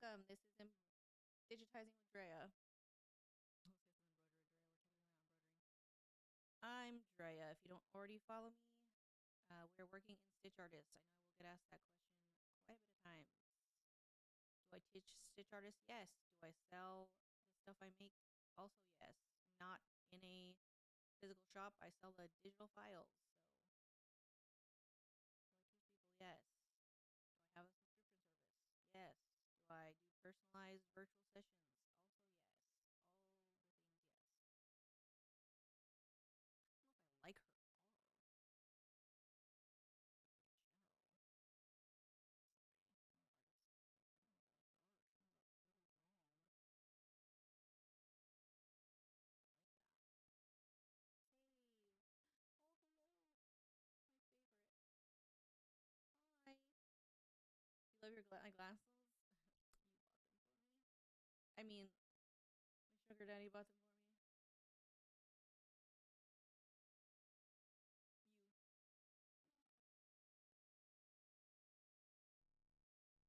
welcome. This is Digitizing with Drea. Let's get some embroidery, Drea. We're talking about embroidery. I'm Drea. If you don't already follow me, we're working in Stitch Artist. I know I will get asked that question quite a bit of times. Do I teach Stitch Artist? Yes. Do I sell the stuff I make? Also, yes. Not in a physical shop. I sell the digital files. So, do I teach people? Yes. Do I have a subscription service? Yes. Do I do personalized virtual sessions? Also, yes. All the things, yes. I don't know if I like her R in general. Sorry, I don't know why this. I don't know if I like her R. Something about really wrong. I like that. Hey. Oh, hello. My favorite. Hi. You love your my glasses? You bought them for me. I mean, my sugar daddy bought them for me. You.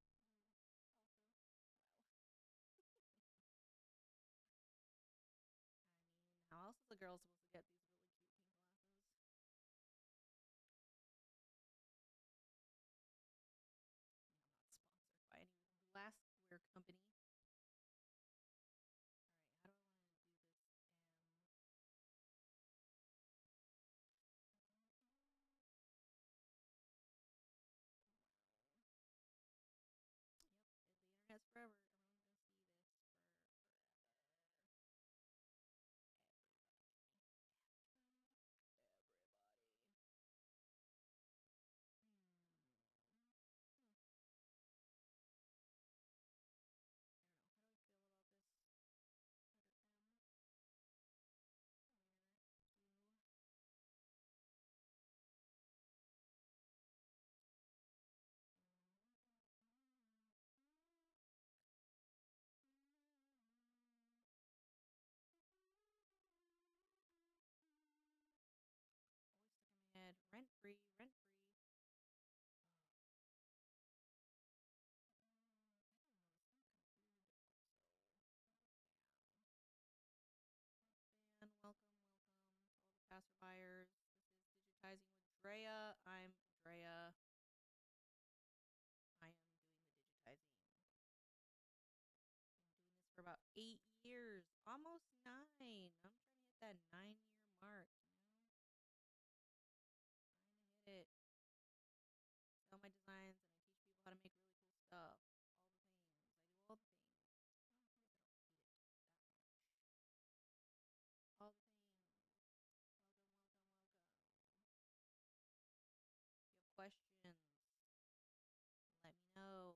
Also. Wow. I mean, how else is a girl supposed to get these really cute pink glasses? I mean, I'm not sponsored by any glassware company. All right, how do I want to do this? Wow. Yep, the internet's forever. Everyone's gonna see this for forever. Everybody. Hmm. I don't know. How do I feel about this letter M? Where to? Always stuck in my head. Rent free, rent free. I don't know. This sounds kind of weird. Also, not a fan. Not a fan. Welcome, welcome to all the passerbyers. This is Digitizing with Drea. I'm Drea. I am doing the digitizing. Been doing this for about 8 years, almost 9. I'm trying to hit that 9 year mark. Trying to hit it. Sell my designs and I teach people how to make really cool stuff. All the things. I do all the things. Well, I guess I don't hate it that much. All the things. Welcome, welcome, welcome. If you have questions, let me know. The Stitch Artist.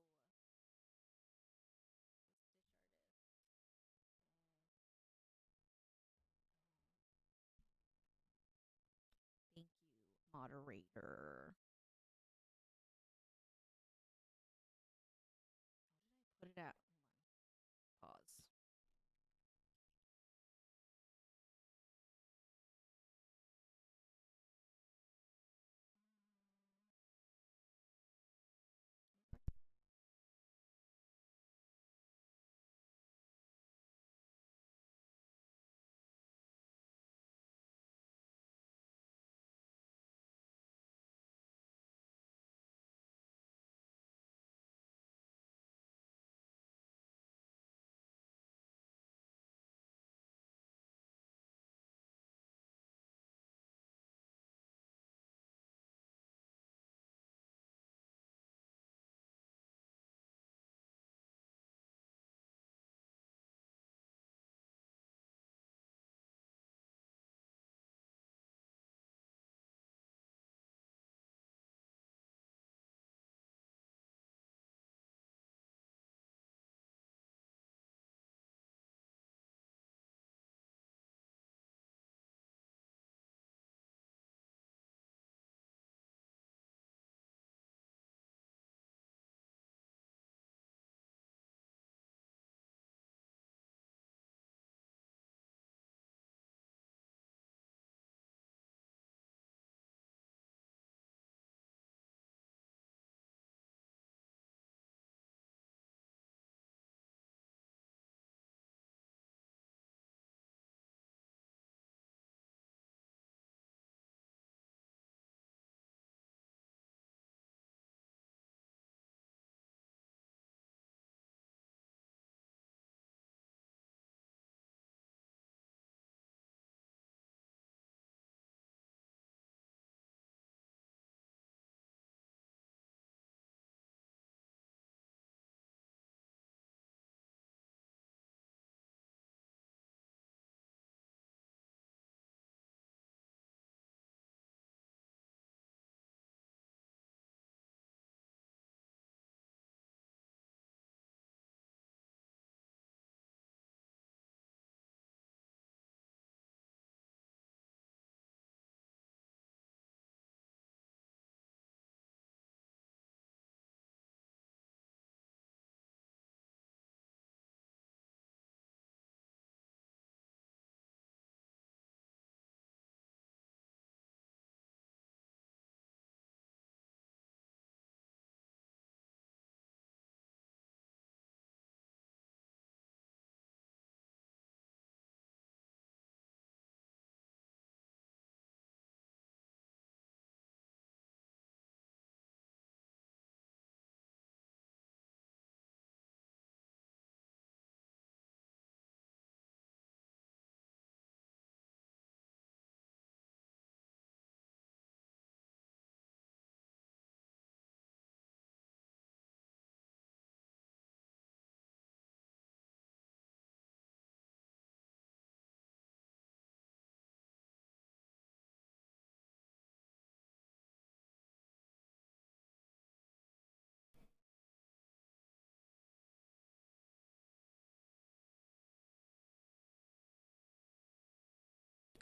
Oh, oh. Thank you, moderator. How did I put it out? Hold on. Pause.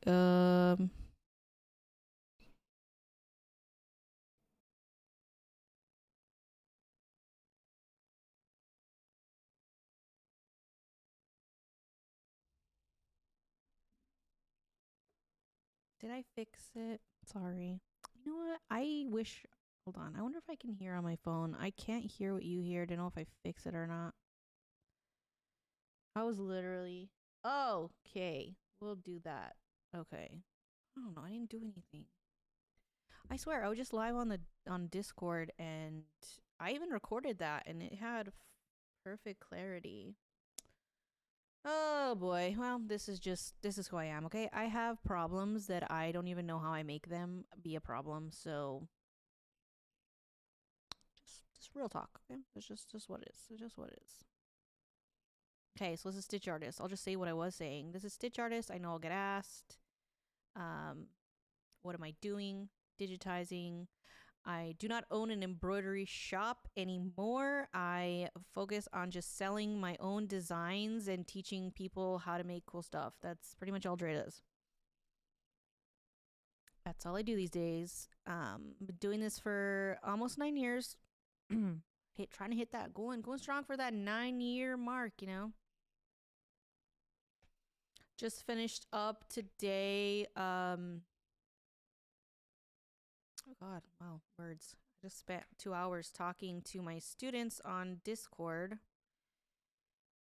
Um. Did I fix it? Sorry. You know what? I wish. Hold on. I wonder if I can hear on my phone. I can't hear what you hear. Don't know if I fix it or not. I was literally. Oh, okay. We'll do that. Okay. I don't know. I didn't do anything. I swear, I was just live on Discord, and I even recorded that, and it had perfect clarity. Oh boy. Well, this is who I am, okay? I have problems that I don't even know how I make them be a problem. So, just real talk, okay? It's just what it is. It's just what it is. Okay, so this is Stitch Artist. I'll just say what I was saying. This is Stitch Artist. I know I'll get asked. Um, what am I doing? Digitizing. I do not own an embroidery shop anymore. I focus on just selling my own designs and teaching people how to make cool stuff. That's pretty much all Drea does. That's all I do these days. Been doing this for almost 9 years. Trying to hit that, going strong for that 9 year mark. Just finished up today. Oh God, wow, words. I just spent 2 hours talking to my students on Discord,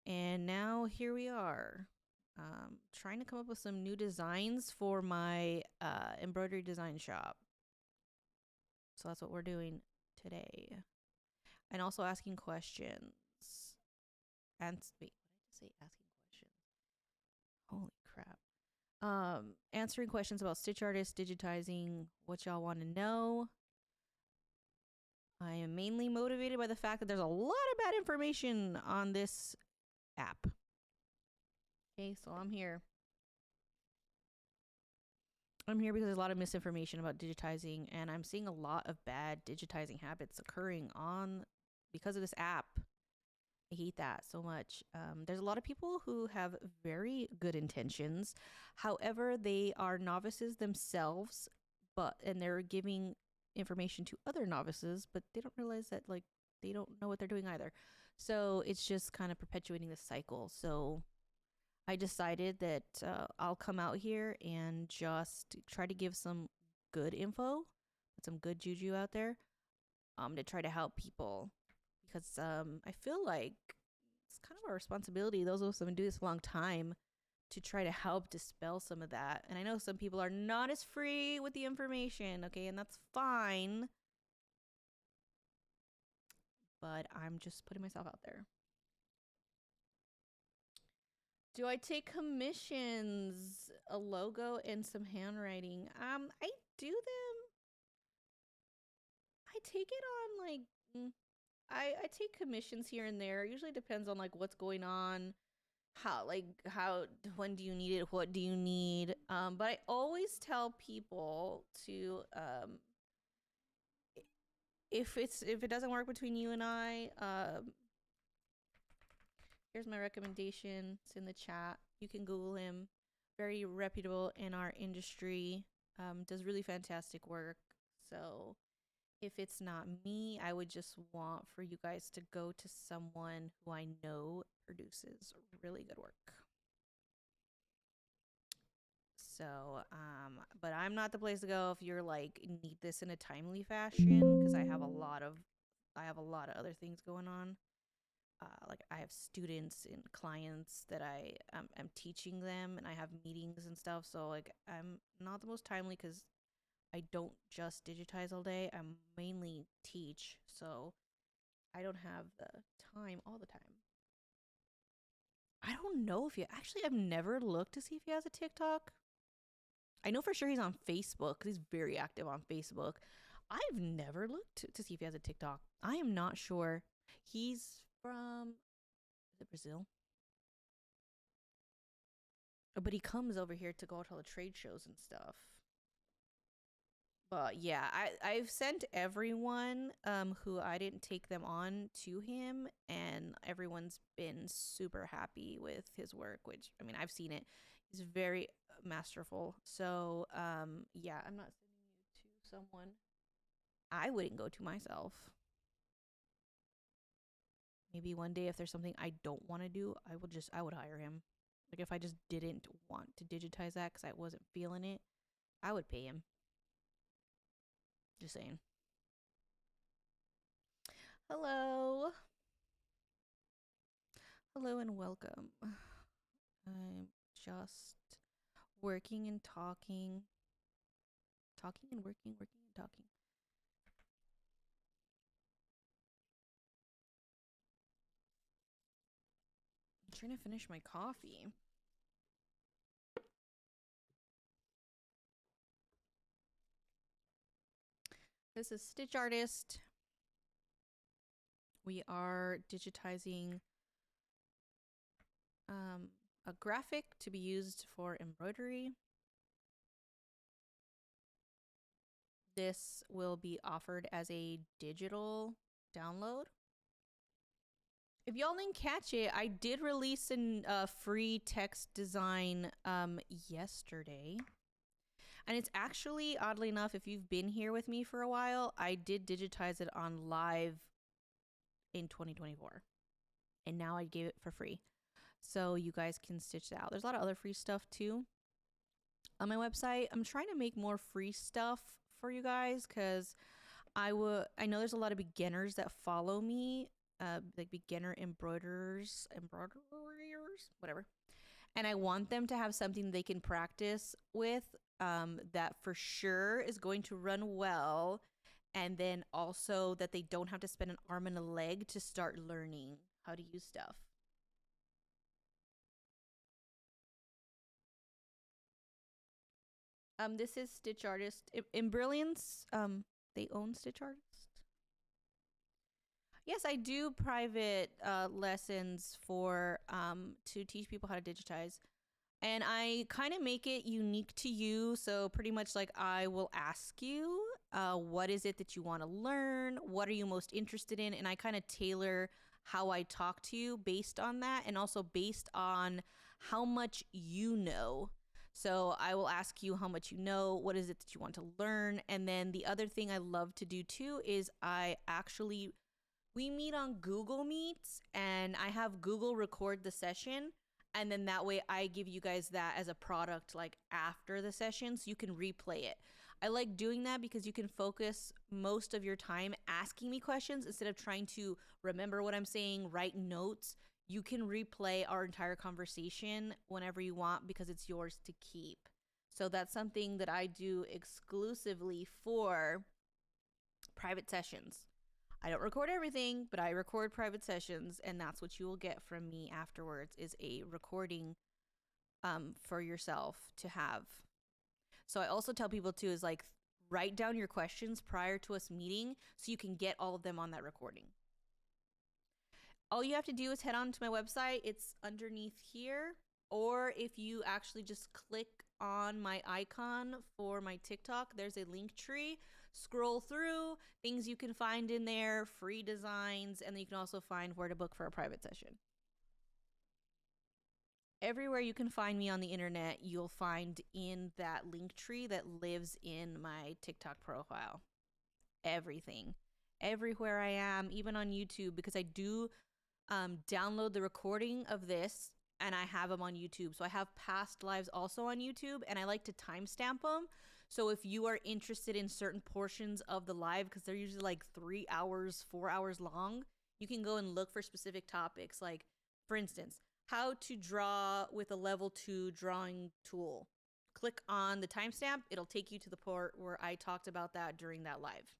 and now here we are, trying to come up with some new designs for my embroidery design shop. So that's what we're doing today, and also asking questions. And wait, what did I just say? Asking questions. Holy crap. Answering questions about Stitch Artist, digitizing, what y'all want to know. I am mainly motivated by the fact that there's a lot of bad information on this app. Okay, so I'm here. I'm here because there's a lot of misinformation about digitizing, and I'm seeing a lot of bad digitizing habits occurring on because of this app. I hate that so much. There's a lot of people who have very good intentions. However, they are novices themselves, and they're giving information to other novices, but they don't realize that they don't know what they're doing either. So it's just kind of perpetuating this cycle. So I decided that I'll come out here and just try to give some good info, some good juju out there, to try to help people, because I feel like it's kind of our responsibility, those of us that have been doing this a long time, to try to help dispel some of that. And I know some people are not as free with the information, okay, and that's fine. But I'm just putting myself out there. Do I take commissions? A logo and some handwriting. I do them. I take it on I take commissions here and there. It usually depends on what's going on, how when do you need it, what do you need. But I always tell people to if it doesn't work between you and I, here's my recommendation. It's in the chat. You can Google him. Very reputable in our industry. Does really fantastic work. So if it's not me, I would just want for you guys to go to someone who I know produces really good work. So, but I'm not the place to go if you're need this in a timely fashion, because I have a lot of other things going on. I have students and clients that I'm teaching them, and I have meetings and stuff. So I'm not the most timely because I don't just digitize all day. I mainly teach, so I don't have the time all the time. I don't know if I've never looked to see if he has a TikTok. I know for sure he's on Facebook because he's very active on Facebook. I've never looked to see if he has a TikTok. I am not sure. He's from, is it Brazil? But he comes over here to go to all the trade shows and stuff. But yeah, I've sent everyone who I didn't take them on to him, and everyone's been super happy with his work, which I mean, I've seen it. He's very masterful. So, yeah, I'm not sending you to someone I wouldn't go to myself. Maybe one day if there's something I don't want to do, I would hire him. Like if I just didn't want to digitize that because I wasn't feeling it, I would pay him. Just saying. Hello. Hello and welcome. I'm just working and talking. Talking and working and talking. I'm trying to finish my coffee. This is Stitch Artist. We are digitizing a graphic to be used for embroidery. This will be offered as a digital download. If y'all didn't catch it, I did release a free text design yesterday. And it's actually, oddly enough, if you've been here with me for a while, I did digitize it on live in 2024. And now I gave it for free. So you guys can stitch it out. There's a lot of other free stuff too on my website. I'm trying to make more free stuff for you guys because I know there's a lot of beginners that follow me, like beginner embroiderers, whatever. And I want them to have something they can practice with that for sure is going to run well. And then also that they don't have to spend an arm and a leg to start learning how to use stuff. This is Stitch Artist. In Brilliance, they own Stitch Artist. Yes, I do private lessons for to teach people how to digitize. And I kind of make it unique to you. So pretty much like I will ask you, what is it that you want to learn? What are you most interested in? And I kind of tailor how I talk to you based on that, and also based on how much you know. So I will ask you how much you know, what is it that you want to learn? And then the other thing I love to do too is we meet on Google Meets, and I have Google record the session. And then that way I give you guys that as a product like after the session so you can replay it. I like doing that because you can focus most of your time asking me questions instead of trying to remember what I'm saying, write notes. You can replay our entire conversation whenever you want because it's yours to keep. So that's something that I do exclusively for private sessions. I don't record everything, but I record private sessions, and that's what you will get from me afterwards is a recording for yourself to have. So I also tell people too is like write down your questions prior to us meeting so you can get all of them on that recording. All you have to do is head on to my website. It's underneath here. Or if you actually just click on my icon for my TikTok, there's a link tree. Scroll through things you can find in there, free designs, and then you can also find where to book for a private session. Everywhere you can find me on the internet, you'll find in that link tree that lives in my TikTok profile. Everything. Everywhere I am, even on YouTube, because I do download the recording of this and I have them on YouTube. So I have past lives also on YouTube, and I like to timestamp them. So if you are interested in certain portions of the live, because they're usually like 3 hours, 4 hours long, you can go and look for specific topics. Like, for instance, how to draw with a level 2 drawing tool. Click on the timestamp. It'll take you to the part where I talked about that during that live.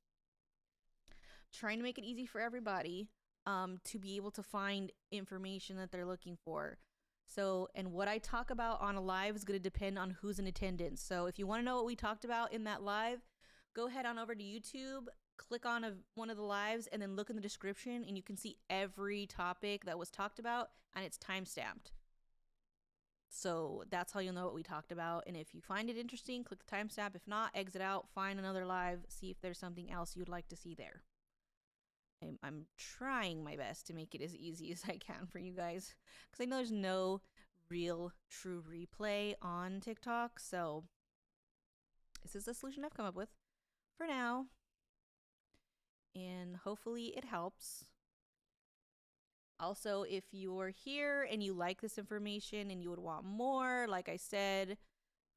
Trying to make it easy for everybody to be able to find information that they're looking for. So, and what I talk about on a live is going to depend on who's in attendance. So if you want to know what we talked about in that live, go head on over to YouTube, click on one of the lives, and then look in the description, and you can see every topic that was talked about, and it's timestamped. So that's how you'll know what we talked about. And if you find it interesting, click the timestamp. If not, exit out, find another live, see if there's something else you'd like to see there. I'm trying my best to make it as easy as I can for you guys, because I know there's no real true replay on TikTok. So this is the solution I've come up with for now. And hopefully it helps. Also, if you're here and you like this information and you would want more, like I said,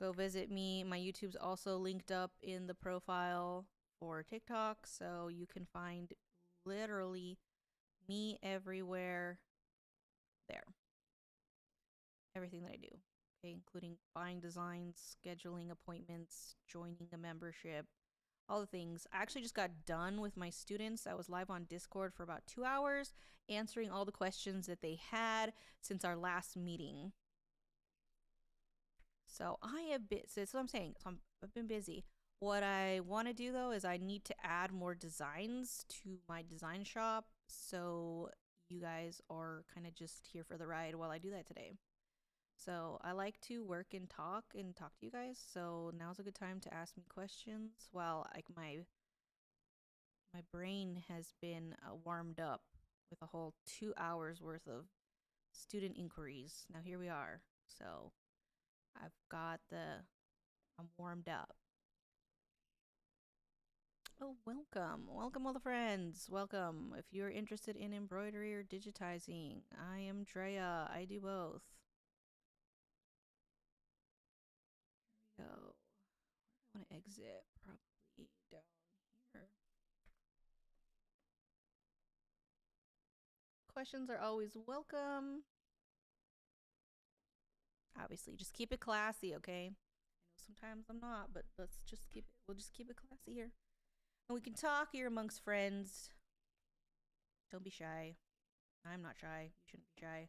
go visit me. My YouTube's also linked up in the profile for TikTok, so you can find literally me everywhere there. Everything that I do, okay, including buying designs, scheduling appointments, joining a membership, all the things. I actually just got done with my students. I was live on Discord for about 2 hours, answering all the questions that they had since our last meeting. So I have been, so that's what I'm saying. So I've been busy. What I want to do though is I need to add more designs to my design shop. So you guys are kind of just here for the ride while I do that today. So I like to work and talk to you guys. So now's a good time to ask me questions while like my brain has been warmed up with a whole 2 hours worth of student inquiries. Now here we are. So I'm warmed up. Oh, welcome. Welcome all the friends. Welcome. If you're interested in embroidery or digitizing, I am Drea. I do both. There we go. I want to exit probably down here. Questions are always welcome. Obviously, just keep it classy, okay? I know sometimes I'm not, but we'll just keep it classy here. And we can talk here amongst friends. Don't be shy. I'm not shy. You shouldn't be shy.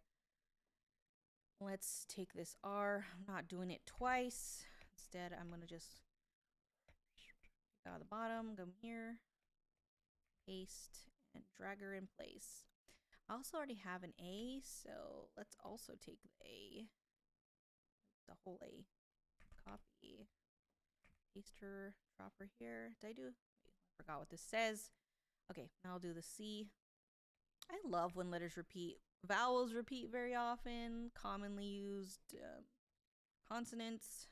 Let's take this R. I'm not doing it twice. Instead, I'm going to just take out the bottom, go here, paste, and drag her in place. I also already have an A, so let's also take the A, the whole A, copy, paste her, drop her here. Did I do? Wait, I forgot what this says. Okay, now I'll do the C. I love when letters repeat. Vowels repeat very often, commonly used consonants.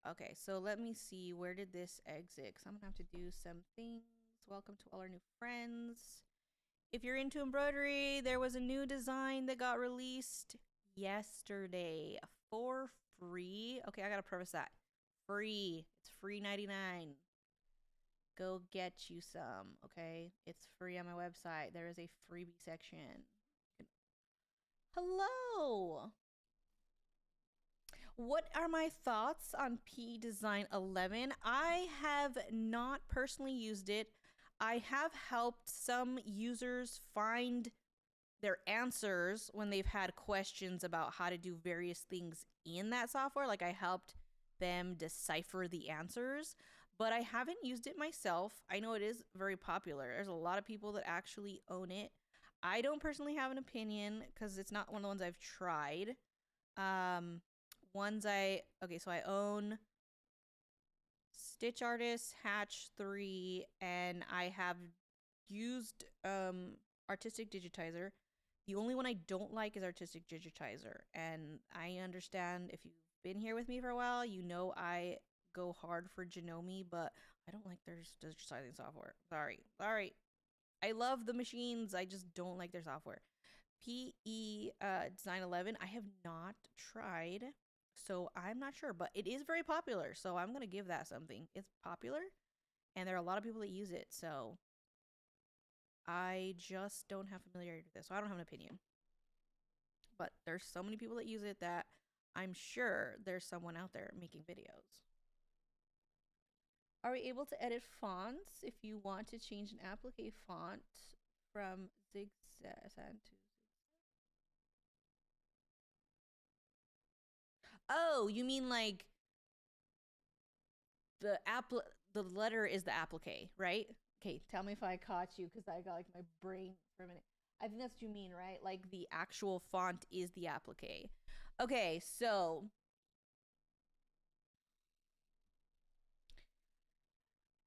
Okay, so let me see, where did this exit? Because I'm gonna have to do some things. Welcome to all our new friends. If you're into embroidery, there was a new design that got released yesterday for free. Okay, I gotta preface that. Free. It's free 99. Go get you some, okay? It's free on my website. There is a freebie section. Hello! What are my thoughts on P Design 11? I have not personally used it. I have helped some users find their answers when they've had questions about how to do various things in that software. Like I helped them decipher the answers, but I haven't used it myself. I know it is very popular. There's a lot of people that actually own it. I don't personally have an opinion because it's not one of the ones I've tried. So I own Stitch Artist, Hatch 3, and I have used Artistic Digitizer. The only one I don't like is Artistic Digitizer, and I understand if you've been here with me for a while, you know I go hard for Janome, but I don't like their digitizing software. Sorry. I love the machines, I just don't like their software. PE Design 11, I have not tried, so I'm not sure, but it is very popular, so I'm gonna give that something. It's popular, and there are a lot of people that use it, so I just don't have familiarity with this, so I don't have an opinion. But there's so many people that use it that I'm sure there's someone out there making videos. Are we able to edit fonts if you want to change an applique font from ZigZag to... Oh, you mean like the letter is the applique, right? Okay, tell me if I caught you because I got like my brain for a minute. I think that's what you mean, right? Like the actual font is the applique. Okay, so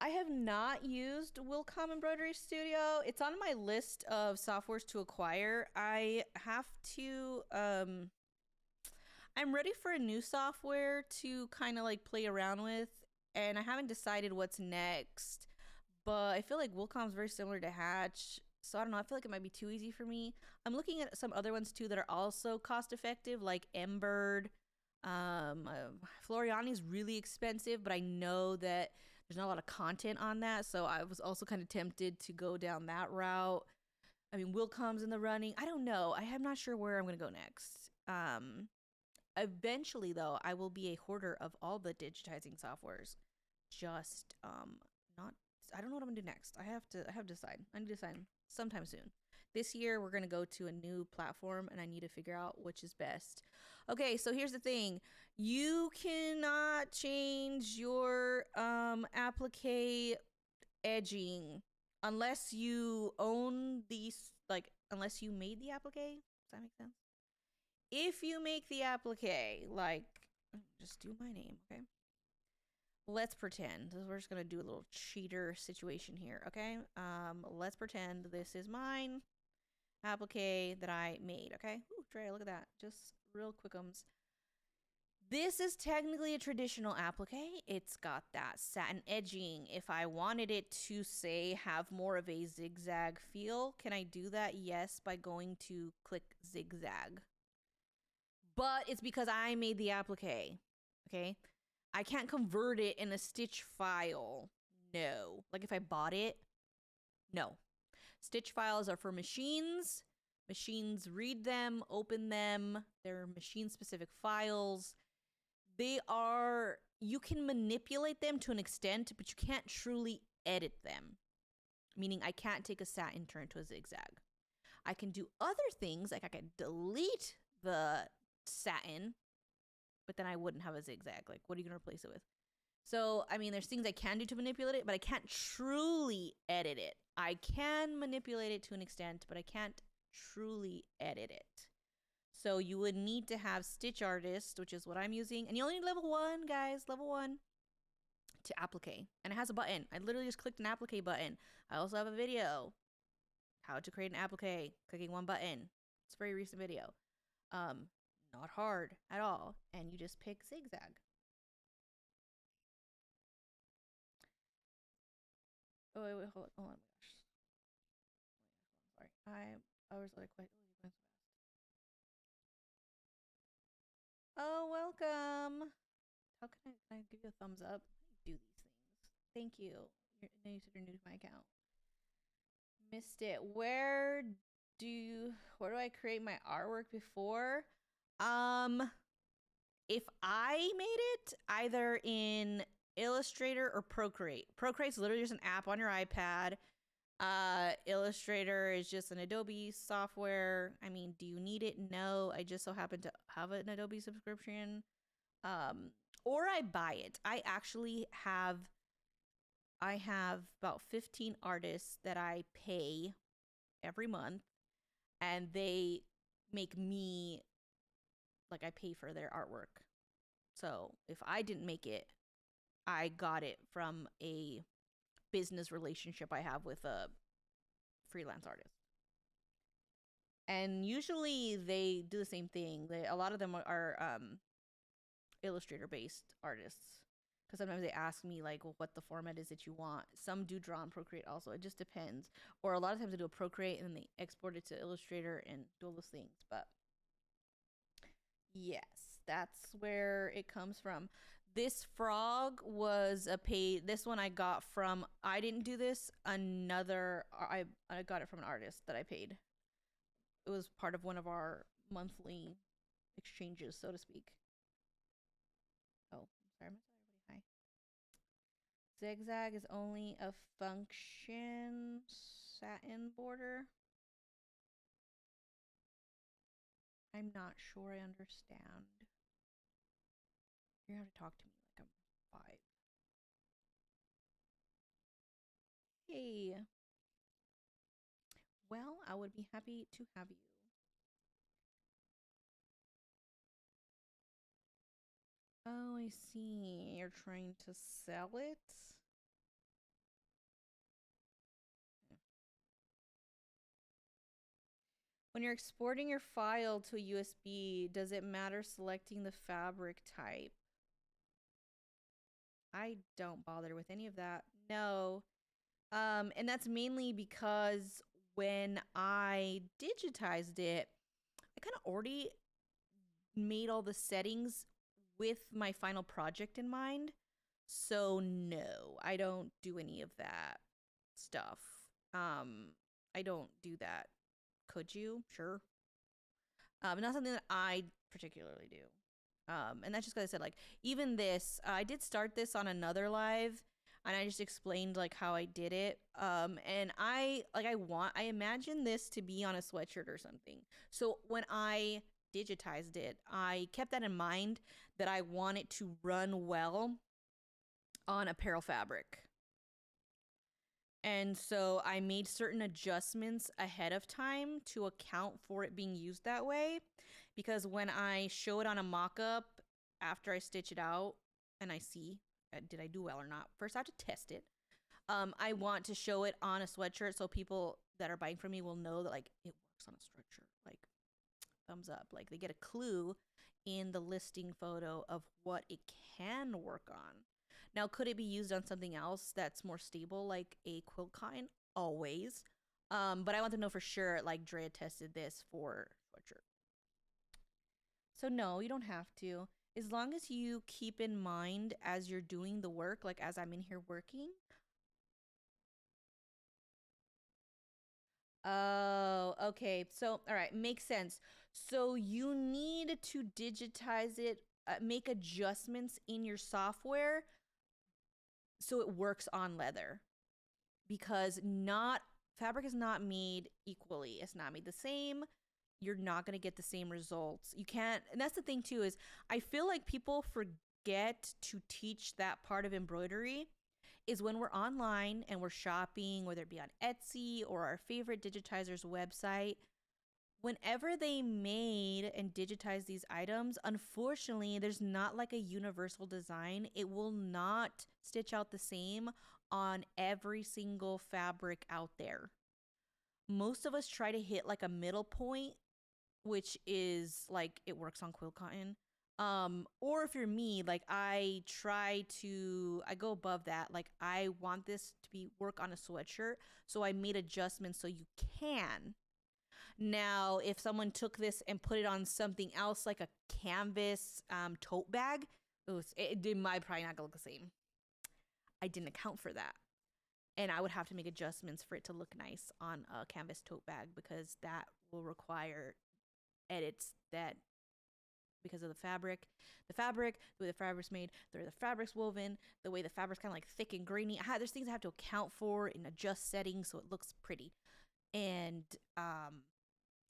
I have not used Wilcom Embroidery Studio. It's on my list of softwares to acquire. I have to I'm ready for a new software to kind of like play around with, and I haven't decided what's next. But I feel like Wilcom is very similar to Hatch, so I don't know. I feel like it might be too easy for me. I'm looking at some other ones too that are also cost effective, like Embird. Floriani is really expensive, but I know that there's not a lot of content on that, so I was also kind of tempted to go down that route. I mean, Wilcom's in the running. I don't know. I am not sure where I'm gonna go next. Eventually, though, I will be a hoarder of all the digitizing softwares. Just not. I don't know what I'm gonna do next. I have to decide. I need to decide sometime soon. This year, we're gonna go to a new platform, and I need to figure out which is best. Okay, so here's the thing: you cannot change your applique edging unless you own these. Like, unless you made the applique. Does that make sense? If you make the applique, like, just do my name, okay? Let's pretend. We're just gonna do a little cheater situation here, okay? Let's pretend this is mine applique that I made, okay? Ooh, Drea, look at that. Just real quickums. This is technically a traditional applique. It's got that satin edging. If I wanted it to, say, have more of a zigzag feel, can I do that? Yes, by going to click zigzag. But it's because I made the applique, okay? I can't convert it in a stitch file. No. Like if I bought it, no. Stitch files are for machines. Machines read them, open them. They're machine specific files. They are, you can manipulate them to an extent, but you can't truly edit them. Meaning I can't take a satin turn to a zigzag. I can do other things, like I can delete the satin, but then I wouldn't have a zigzag. Like, what are you going to replace it with? So, I mean, there's things I can do to manipulate it, but I can't truly edit it. I can manipulate it to an extent, but I can't truly edit it. So you would need to have Stitch Artist, which is what I'm using. And you only need level 1, guys, level 1, to applique. And it has a button. I literally just clicked an applique button. I also have a video, how to create an applique, clicking one button. It's a very recent video. Not hard at all. And you just pick zigzag. Oh, wait, hold on, oh my gosh. Sorry. I was like, wait, oh, you're going so fast. Oh, welcome. How can I give you a thumbs up? I do these things. Thank you. Now you said you're new to my account. Missed it. Where do I create my artwork before? If I made it either in Illustrator or Procreate. Procreate's literally just an app on your iPad. Illustrator is just an Adobe software. I mean, do you need it? No. I just so happen to have an Adobe subscription. Or I buy it. I have about 15 artists that I pay every month, and they make me, like, I pay for their artwork. So if I didn't make it, I got it from a business relationship I have with a freelance artist. And usually they do the same thing. A lot of them are Illustrator based artists, because sometimes they ask me like, well, what the format is that you want. Some do draw on Procreate also. It just depends. Or a lot of times they do a Procreate and then they export it to Illustrator and do all those things. But yes, that's where it comes from. This frog was a paid. This one I got from. I didn't do this. I got it from an artist that I paid. It was part of one of our monthly exchanges, so to speak. Oh, sorry, everybody. Hi. Zigzag is only a function satin border. I'm not sure I understand. You're gonna have to talk to me like I'm 5. Hey. Well, I would be happy to have you. Oh, I see. You're trying to sell it? When you're exporting your file to a USB, does it matter selecting the fabric type? I don't bother with any of that. No. And that's mainly because when I digitized it, I kind of already made all the settings with my final project in mind. So no, I don't do any of that stuff. I don't do that. Could you? Sure. Not something that I particularly do. And that's just because I said, like, even this, I did start this on another live, and I just explained like how I did it. And I imagine this to be on a sweatshirt or something. So when I digitized it, I kept that in mind, that I want it to run well on apparel fabric. And so I made certain adjustments ahead of time to account for it being used that way. Because when I show it on a mock up after I stitch it out and I see, did I do well or not? First, I have to test it. I want to show it on a sweatshirt so people that are buying from me will know that, like, it works on a sweatshirt. Like, thumbs up. Like, they get a clue in the listing photo of what it can work on. Now, could it be used on something else that's more stable, like a quilt cotton? Always. But I want to know for sure, like, Drea tested this for sweatshirt. So no, you don't have to. As long as you keep in mind as you're doing the work, like as I'm in here working. Oh, okay. So, all right, makes sense. So you need to digitize it, make adjustments in your software so it works on leather, because not fabric is not made equally. It's not made the same. You're not going to get the same results. You can't, and that's the thing too, is I feel like people forget to teach that part of embroidery, is when we're online and we're shopping, whether it be on Etsy or our favorite digitizer's website. Whenever they made and digitized these items, unfortunately, there's not like a universal design. It will not stitch out the same on every single fabric out there. Most of us try to hit like a middle point, which is like it works on quilt cotton. Or if you're me, like I go above that. Like I want this to be work on a sweatshirt, so I made adjustments so you can. Now, if someone took this and put it on something else, like a canvas tote bag, it might probably not look the same. I didn't account for that. And I would have to make adjustments for it to look nice on a canvas tote bag, because that will require edits that, because of the way the fabric's made, the way the fabric's woven, the way the fabric's kind of like thick and grainy. There's things I have to account for and adjust settings so it looks pretty. And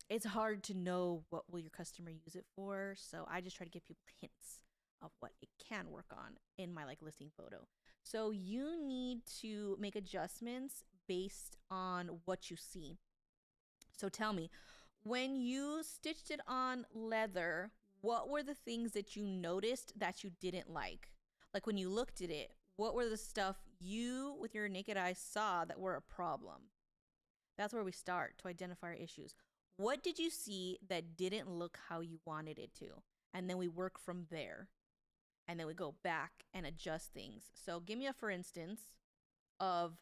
it's hard to know what will your customer use it for. So I just try to give people hints of what it can work on in my like listing photo. So you need to make adjustments based on what you see. So tell me, when you stitched it on leather, what were the things that you noticed that you didn't like? Like when you looked at it, what were the stuff you with your naked eye saw that were a problem? That's where we start to identify our issues. What did you see that didn't look how you wanted it to? And then we work from there. And then we go back and adjust things. So give me a for instance of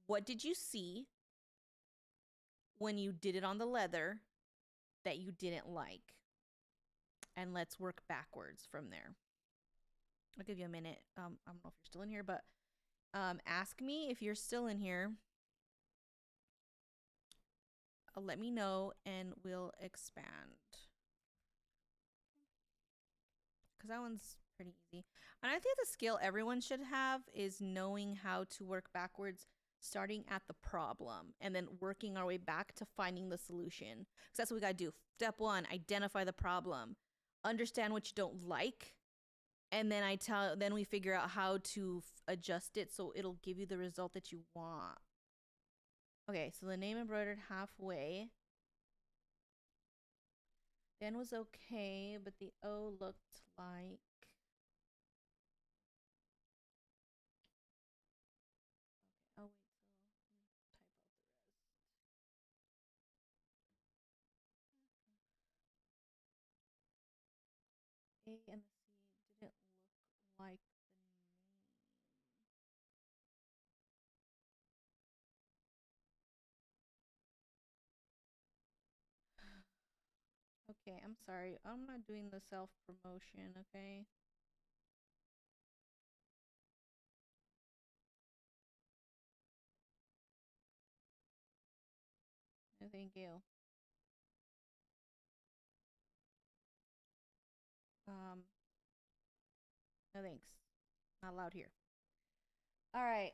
what did you see when you did it on the leather that you didn't like? And let's work backwards from there. I'll give you a minute. I don't know if you're still in here, but ask me if you're still in here. Let me know and we'll expand. Because that one's pretty easy. And I think the skill everyone should have is knowing how to work backwards, starting at the problem and then working our way back to finding the solution. Because that's what we got to do. Step one, identify the problem, understand what you don't like, and then then we figure out how to adjust it so it'll give you the result that you want. Okay, so the name embroidered halfway. The N was okay, but the O looked like. Okay, I'll wait till you type out the rest. A and the C didn't look like the name. Okay, I'm sorry. I'm not doing the self promotion, okay? No, thank you. No thanks. Not allowed here. All right.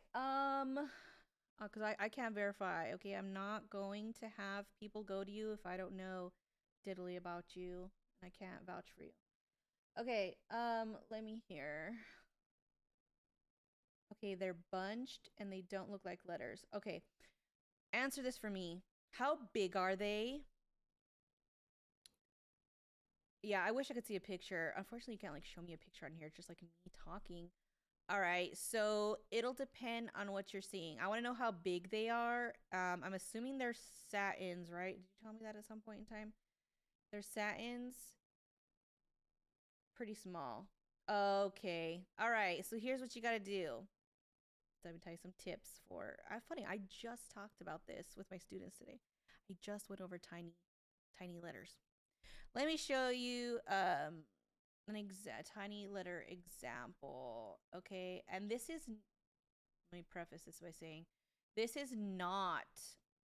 Because I can't verify. Okay, I'm not going to have people go to you if I don't know diddly about you and I can't vouch for you. Okay, let me hear. Okay, they're bunched and they don't look like letters. Okay, answer this for me. How big are they? Yeah, I wish I could see a picture. Unfortunately, you can't like show me a picture on here. It's just like me talking. All right, so it'll depend on what you're seeing. I want to know how big they are. I'm assuming they're satins, right? Did you tell me that at some point in time? They're satins. Pretty small. Okay. All right. So here's what you got to do. Let me tell you some tips for. Funny, I just talked about this with my students today. I just went over tiny letters. Let me show you an tiny letter example. Okay, and this is. Let me preface this by saying, this is not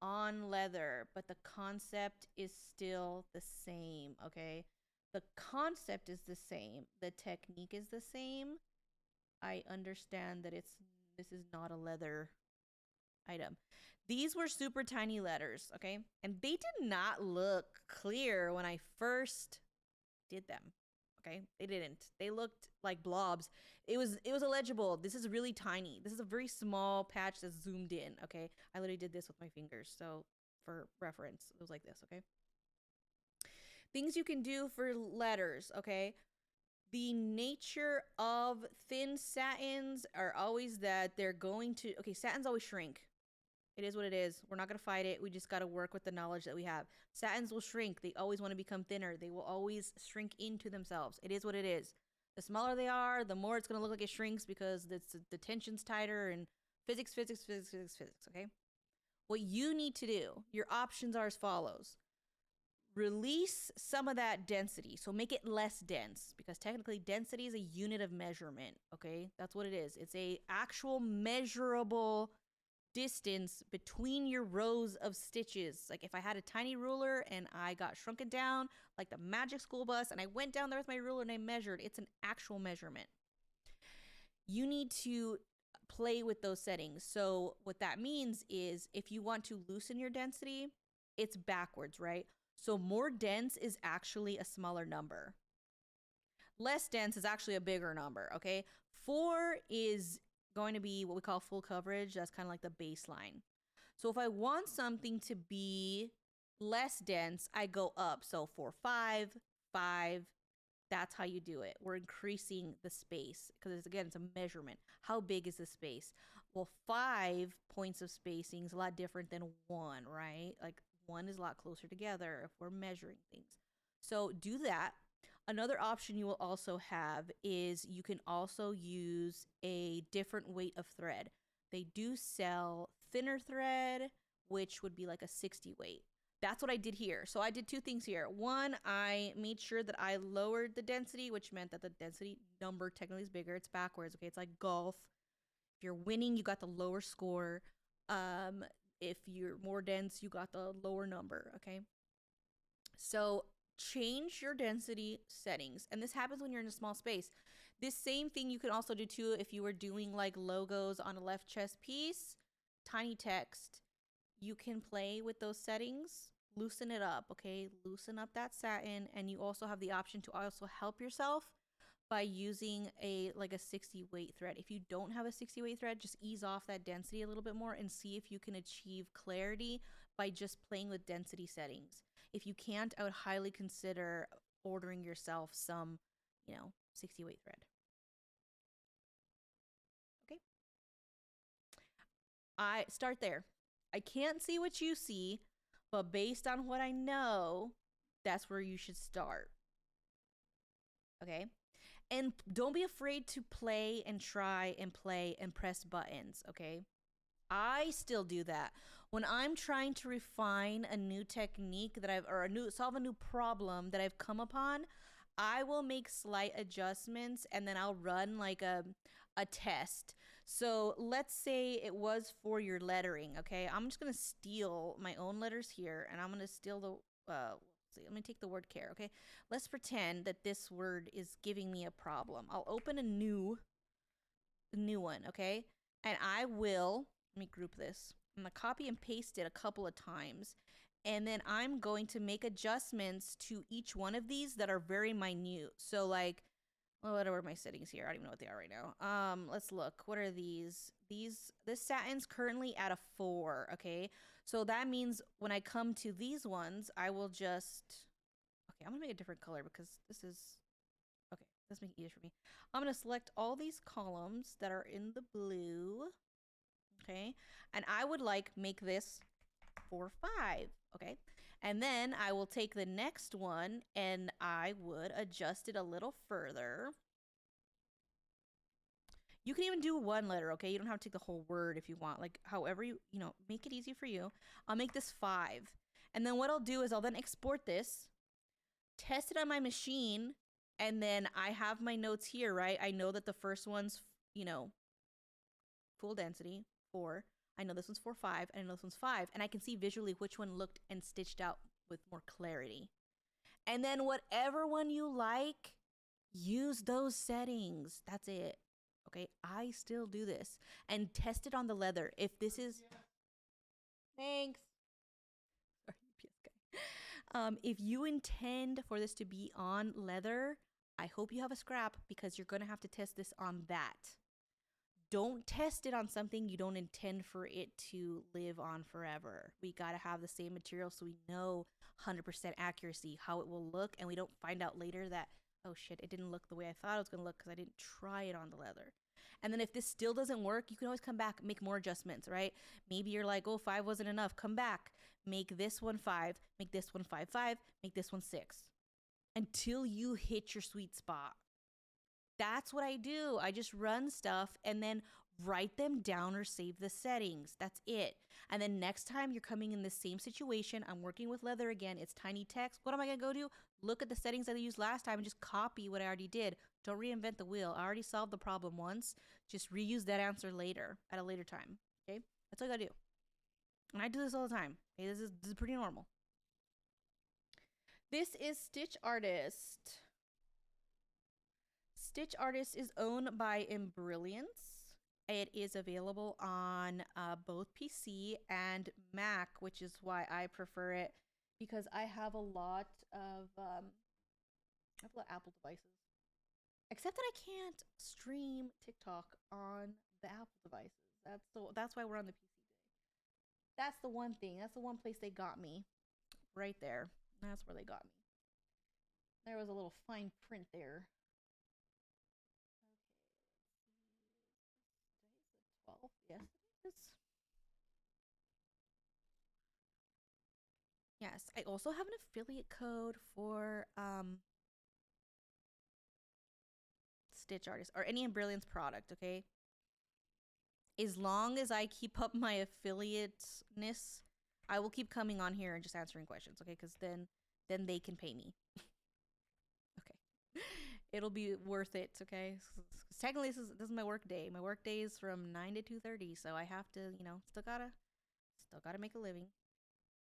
on leather, but the concept is still the same. Okay, the concept is the same. The technique is the same. I understand that this is not a leather item. These were super tiny letters, okay? And they did not look clear when I first did them. Okay? They didn't. They looked like blobs. It was illegible. This is really tiny. This is a very small patch that's zoomed in, okay? I literally did this with my fingers. So for reference, it was like this, okay? Things you can do for letters, okay? The nature of thin satins are always that they're going to, okay, satins always shrink. It is what it is. We're not going to fight it. We just got to work with the knowledge that we have. Satins will shrink. They always want to become thinner. They will always shrink into themselves. It is what it is. The smaller they are, the more it's going to look like it shrinks because the tension's tighter and physics, okay? What you need to do, your options are as follows. Release some of that density. So make it less dense because technically density is a unit of measurement, okay? That's what it is. It's a actual measurable distance between your rows of stitches. Like if I had a tiny ruler and I got shrunken down like the magic school bus and I went down there with my ruler and I measured, it's an actual measurement. You need to play with those settings. So what that means is if you want to loosen your density, it's backwards, right? So more dense is actually a smaller number. Less dense is actually a bigger number, okay? 4 is going to be what we call full coverage. That's kind of like the baseline. So if I want something to be less dense, I go up. So for 5, 5, that's how you do it. We're increasing the space because again, it's a measurement. How big is the space? Well, 5 points of spacing is a lot different than 1, right? Like 1 is a lot closer together if we're measuring things. So do that. Another option you will also have is you can also use a different weight of thread. They do sell thinner thread, which would be like a 60 weight. That's what I did here. So I did 2 things here. One, I made sure that I lowered the density, which meant that the density number technically is bigger. It's backwards. Okay, it's like golf. If you're winning, you got the lower score. If you're more dense, you got the lower number. Okay. So change your density settings. And this happens when you're in a small space. This same thing you can also do too if you were doing like logos on a left chest piece, tiny text. You can play with those settings, loosen it up, okay? Loosen up that satin, and you also have the option to also help yourself by using a 60 weight thread. If you don't have a 60 weight thread, just ease off that density a little bit more and see if you can achieve clarity by just playing with density settings. If you can't, I would highly consider ordering yourself some, 60 weight thread. Okay? I start there. I can't see what you see, but based on what I know, that's where you should start. Okay. And don't be afraid to play and try and play and press buttons. Okay. I still do that. When I'm trying to refine a new technique that I've, or a new, solve a new problem that I've come upon, I will make slight adjustments and then I'll run like a test. So let's say it was for your lettering, okay? I'm just gonna steal my own letters here and I'm gonna steal the, see, let me take the word care, okay? Let's pretend that this word is giving me a problem. I'll open a new one, okay? And I will, let me group this. I'm gonna copy and paste it a couple of times. And then I'm going to make adjustments to each one of these that are very minute. So like, well, what are my settings here? I don't even know what they are right now. Let's look. What are these? This satin's currently at a 4, okay? So that means when I come to these ones, I will just, okay, I'm gonna make a different color because this is, okay, let's make it easier for me. I'm gonna select all these columns that are in the blue, okay? And I would like make this 4, 5, okay? And then I will take the next one and I would adjust it a little further. You can even do one letter, okay? You don't have to take the whole word if you want. Like, however you know, make it easy for you. I'll make this 5. And then what I'll do is I'll then export this, test it on my machine, and then I have my notes here, right? I know that the first one's, you know, full density, 4. I know this one's 4, 5, and I know this one's 5. And I can see visually which one looked and stitched out with more clarity. And then whatever one you like, use those settings. That's it. Okay, I still do this and test it on the leather. If this is, thanks. Sorry, UPS guy. If you intend for this to be on leather, I hope you have a scrap because you're gonna have to test this on that. Don't test it on something you don't intend for it to live on forever. We gotta have the same material so we know 100% accuracy how it will look, and we don't find out later that, oh shit, it didn't look the way I thought it was gonna look because I didn't try it on the leather. And then if this still doesn't work, you can always come back, make more adjustments, right? Maybe you're like, oh, 5 wasn't enough. Come back, make this one 5, make this one 5, 5, make this one 6, until you hit your sweet spot. That's what I do. I just run stuff and then write them down or save the settings. That's it. And then next time you're coming in the same situation, I'm working with leather again, it's tiny text. What am I going to go do? Look at the settings that I used last time and just copy what I already did. Don't reinvent the wheel. I already solved the problem once. Just reuse that answer later at a later time. Okay? That's all I got to do. And I do this all the time. Okay? This is pretty normal. This is Stitch Artist. Stitch Artist is owned by Embrilliance. It is available on both PC and Mac, which is why I prefer it because I have a lot of Apple devices. Except that I can't stream TikTok on the Apple devices. That's why we're on the PC today. That's the one thing. That's the one place they got me. Right there. That's where they got me. There was a little fine print there. Okay, let's see. Today's the 12th. Yes, it is. Yes, I also have an affiliate code for Stitch Artist or any Brilliance product, okay? As long as I keep up my affiliate-ness, I will keep coming on here and just answering questions, okay? Because then they can pay me. Okay. It'll be worth it, okay? Technically, this is my work day. My work day is from 9 to 2:30, so I have to, you know, still gotta make a living.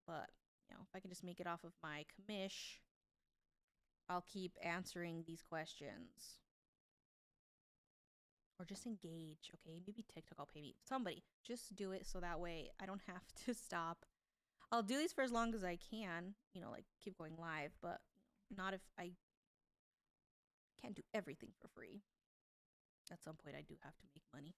But, you know, if I can just make it off of my commish, I'll keep answering these questions. Or just engage, okay? Maybe TikTok will pay me. Somebody, just do it so that way I don't have to stop. I'll do these for as long as I can, you know, like keep going live, but not if I can't do everything for free. At some point, I do have to make money.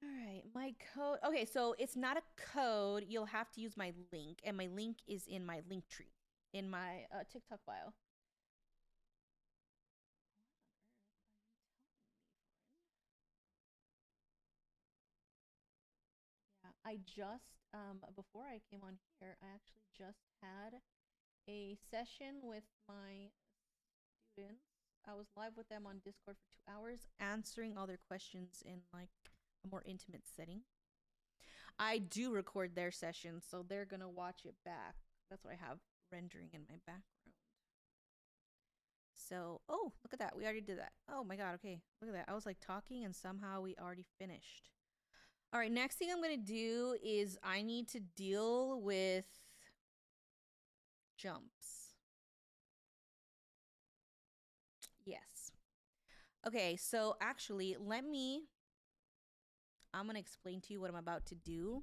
All right, my code. Okay, so it's not a code. You'll have to use my link, and my link is in my link tree in my TikTok bio. Yeah, I just before I came on here, I actually just had a session with my students. I was live with them on Discord for 2 hours, answering all their questions in like a more intimate setting. I do record their sessions, so they're gonna watch it back. That's what I have rendering in my background. So, oh, look at that. We already did that. Oh my god, okay. Look at that. I was like talking and somehow we already finished. All right, next thing I'm going to do is I need to deal with jumps. Yes. Okay, so actually, I'm going to explain to you what I'm about to do.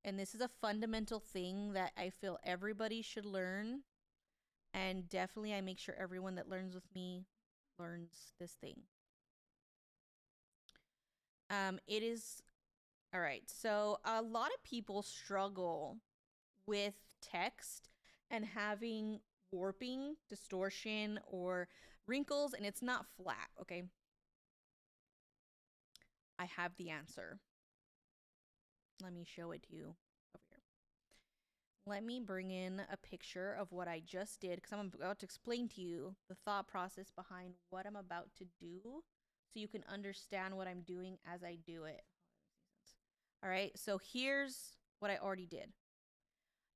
And this is a fundamental thing that I feel everybody should learn. And definitely I make sure everyone that learns with me learns this thing. It is, all right, so a lot of people struggle with text and having warping, distortion, or wrinkles, and it's not flat, okay? I have the answer. Let me show it to you over here. Let me bring in a picture of what I just did because I'm about to explain to you the thought process behind what I'm about to do so you can understand what I'm doing as I do it. All right, so here's what I already did.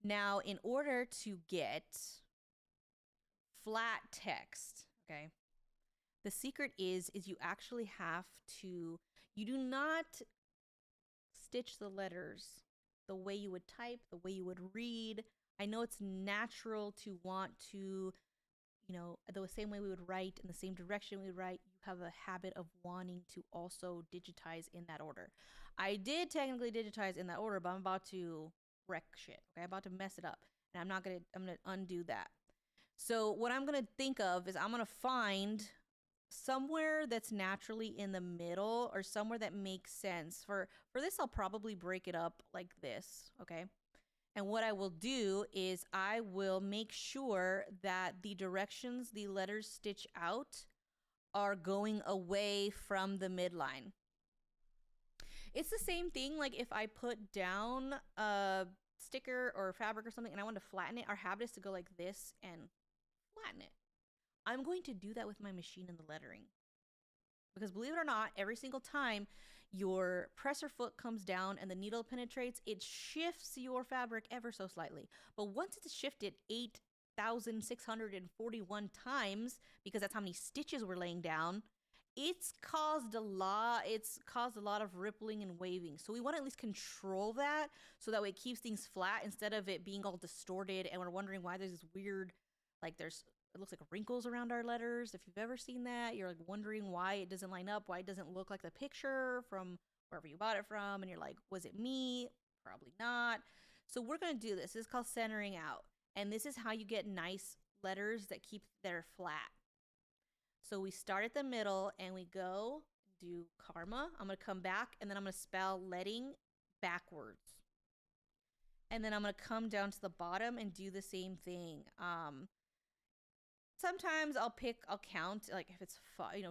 Now, in order to get flat text, okay, the secret is you actually have to, you do not stitch the letters the way you would type, the way you would read. I know it's natural to want to, you know, the same way we would write in the same direction we would write, you have a habit of wanting to also digitize in that order. I did technically digitize in that order, but I'm about to wreck shit, okay? I'm about to mess it up, and I'm gonna undo that. So what I'm gonna think of is I'm gonna find somewhere that's naturally in the middle or somewhere that makes sense. For this, I'll probably break it up like this, okay? And what I will do is I will make sure that the directions the letters stitch out are going away from the midline. It's the same thing like if I put down a sticker or fabric or something and I want to flatten it, our habit is to go like this and flatten it. I'm going to do that with my machine and the lettering. Because believe it or not, every single time your presser foot comes down and the needle penetrates, it shifts your fabric ever so slightly. But once it's shifted 8,641 times, because that's how many stitches we're laying down, it's caused a lot of rippling and waving. So we want to at least control that so that way it keeps things flat instead of it being all distorted and we're wondering why there's this weird, like it looks like wrinkles around our letters. If you've ever seen that, you're like wondering why it doesn't line up, why it doesn't look like the picture from wherever you bought it from. And you're like, was it me? Probably not. So we're going to do this. This is called centering out. And this is how you get nice letters that are flat. So we start at the middle and we go do karma. I'm going to come back and then I'm going to spell letting backwards. And then I'm going to come down to the bottom and do the same thing. Sometimes I'll count, like if it's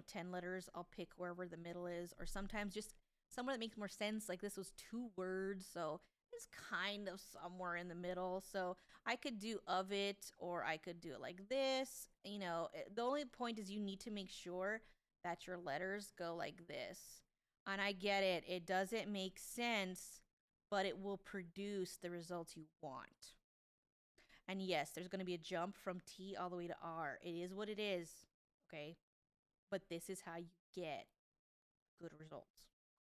10 letters, I'll pick wherever the middle is, or sometimes just somewhere that makes more sense. Like this was 2 words, so it's kind of somewhere in the middle. So I could do of it, or I could do it like this. You know, the only point is you need to make sure that your letters go like this. And I get it. It doesn't make sense, but it will produce the results you want. And yes, there's going to be a jump from T all the way to R. It is what it is, okay? But this is how you get good results.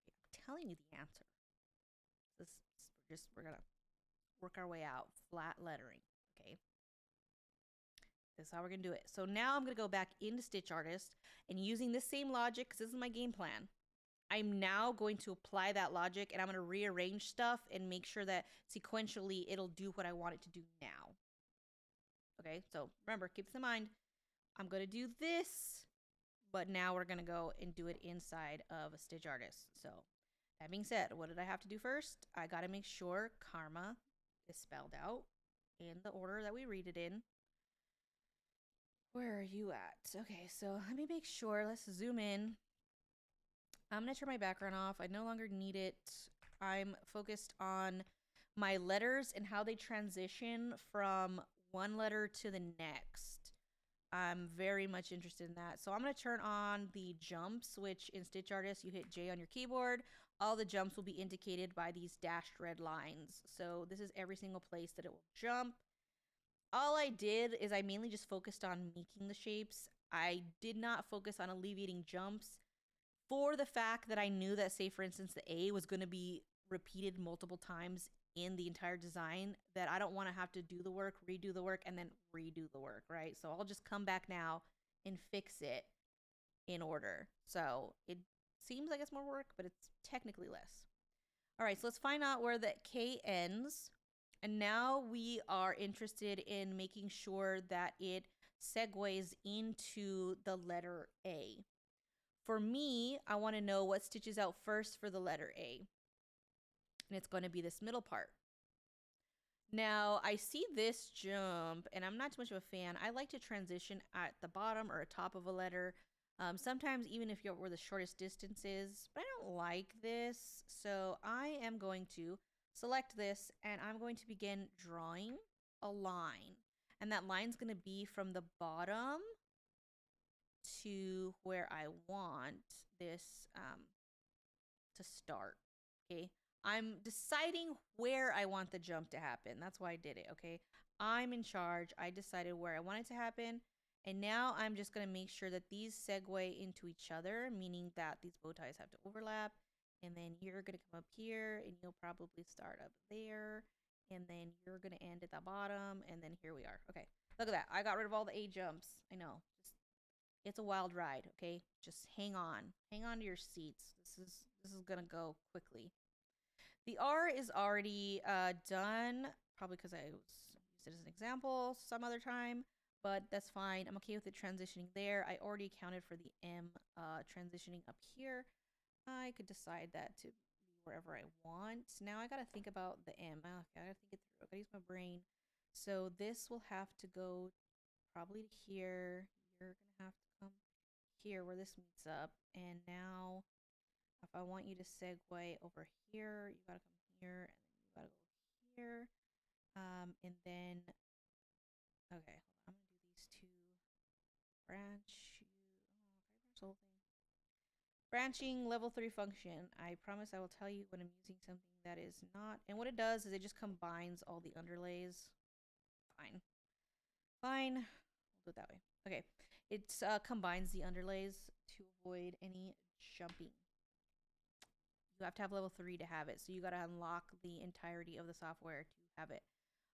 I'm telling you the answer. We're going to work our way out. Flat lettering, okay? This is how we're going to do it. So now I'm going to go back into Stitch Artist and using this same logic, because this is my game plan, I'm now going to apply that logic and I'm going to rearrange stuff and make sure that sequentially it'll do what I want it to do now. Okay, so remember, keep this in mind. I'm going to do this, but now we're going to go and do it inside of a Stitch Artist. So that being said, what did I have to do first? I got to make sure karma is spelled out in the order that we read it in. Where are you at? Okay, so let me make sure. Let's zoom in. I'm going to turn my background off. I no longer need it. I'm focused on my letters and how they transition from one letter to the next. I'm very much interested in that. So I'm going to turn on the jumps, which in Stitch Artist, you hit J on your keyboard. All the jumps will be indicated by these dashed red lines. So this is every single place that it will jump. All I did is I mainly just focused on making the shapes. I did not focus on alleviating jumps for the fact that I knew that, say, for instance, the A was going to be repeated multiple times in the entire design, that I don't want to have to do the work, redo the work, and then redo the work, right? So I'll just come back now and fix it in order. So it seems like it's more work, but it's technically less. All right, so let's find out where the K ends. And now we are interested in making sure that it segues into the letter A. For me, I want to know what stitches out first for the letter A. And it's going to be this middle part. Now, I see this jump, and I'm not too much of a fan. I like to transition at the bottom or top of a letter. Sometimes even if you're where the shortest distance is, but I don't like this. So I am going to select this, and I'm going to begin drawing a line. And that line's going to be from the bottom to where I want this to start. Okay, I'm deciding where I want the jump to happen. That's why I did it. Okay, I'm in charge. I decided where I want it to happen, and now I'm just going to make sure that these segue into each other, meaning that these bow ties have to overlap. And then you're going to come up here, and you'll probably start up there, and then you're going to end at the bottom, and then here we are. Okay, look at that. I got rid of all the A jumps. I know. It's a wild ride, okay? Just hang on. Hang on to your seats. This is gonna go quickly. The R is already done, probably because I used it as an example some other time, but that's fine. I'm okay with it transitioning there. I already accounted for the M transitioning up here. I could decide that to be wherever I want. Now I gotta think about the M. I gotta think it through. I gotta use my brain. So this will have to go probably to here. You're gonna have to come here where this meets up. And now if I want you to segue over here, you gotta come here, and then you gotta go here. And then, okay, hold on. I'm gonna do these two. Branch you. Oh, can I branch the whole thing? Branching level 3 function. I promise I will tell you when I'm using something that is not. And what it does is it just combines all the underlays. Fine. Fine. We'll do it that way. Okay. It combines the underlays to avoid any jumping. You have to have level 3 to have it. So you got to unlock the entirety of the software to have it.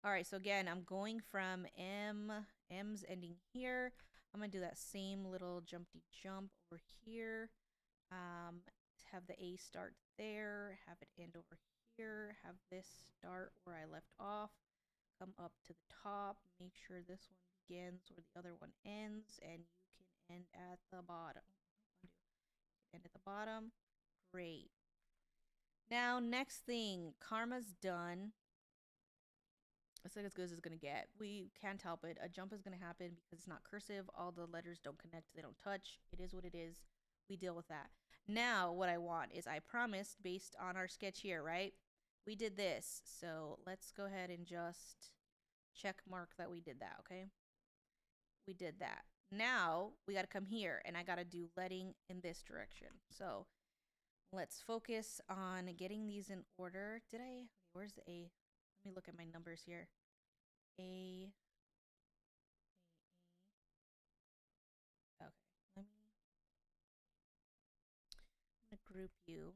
All right. So again, I'm going from M. M's ending here. I'm going to do that same little jumpy jump over here. Have the A start there. Have it end over here. Have this start where I left off. Come up to the top. Make sure this one begins where the other one ends. And you can end at the bottom. End at the bottom. Great. Now, next thing, karma's done. It's like as good as it's gonna get. We can't help it. A jump is gonna happen because it's not cursive. All the letters don't connect, they don't touch. It is what it is. We deal with that. Now, what I want is I promised based on our sketch here, right? We did this. So let's go ahead and just check mark that we did that, okay? We did that. Now we gotta come here and I gotta do letting in this direction. So let's focus on getting these in order. Did I? Where's the A? Let me look at my numbers here. A. Okay. I'm gonna group you,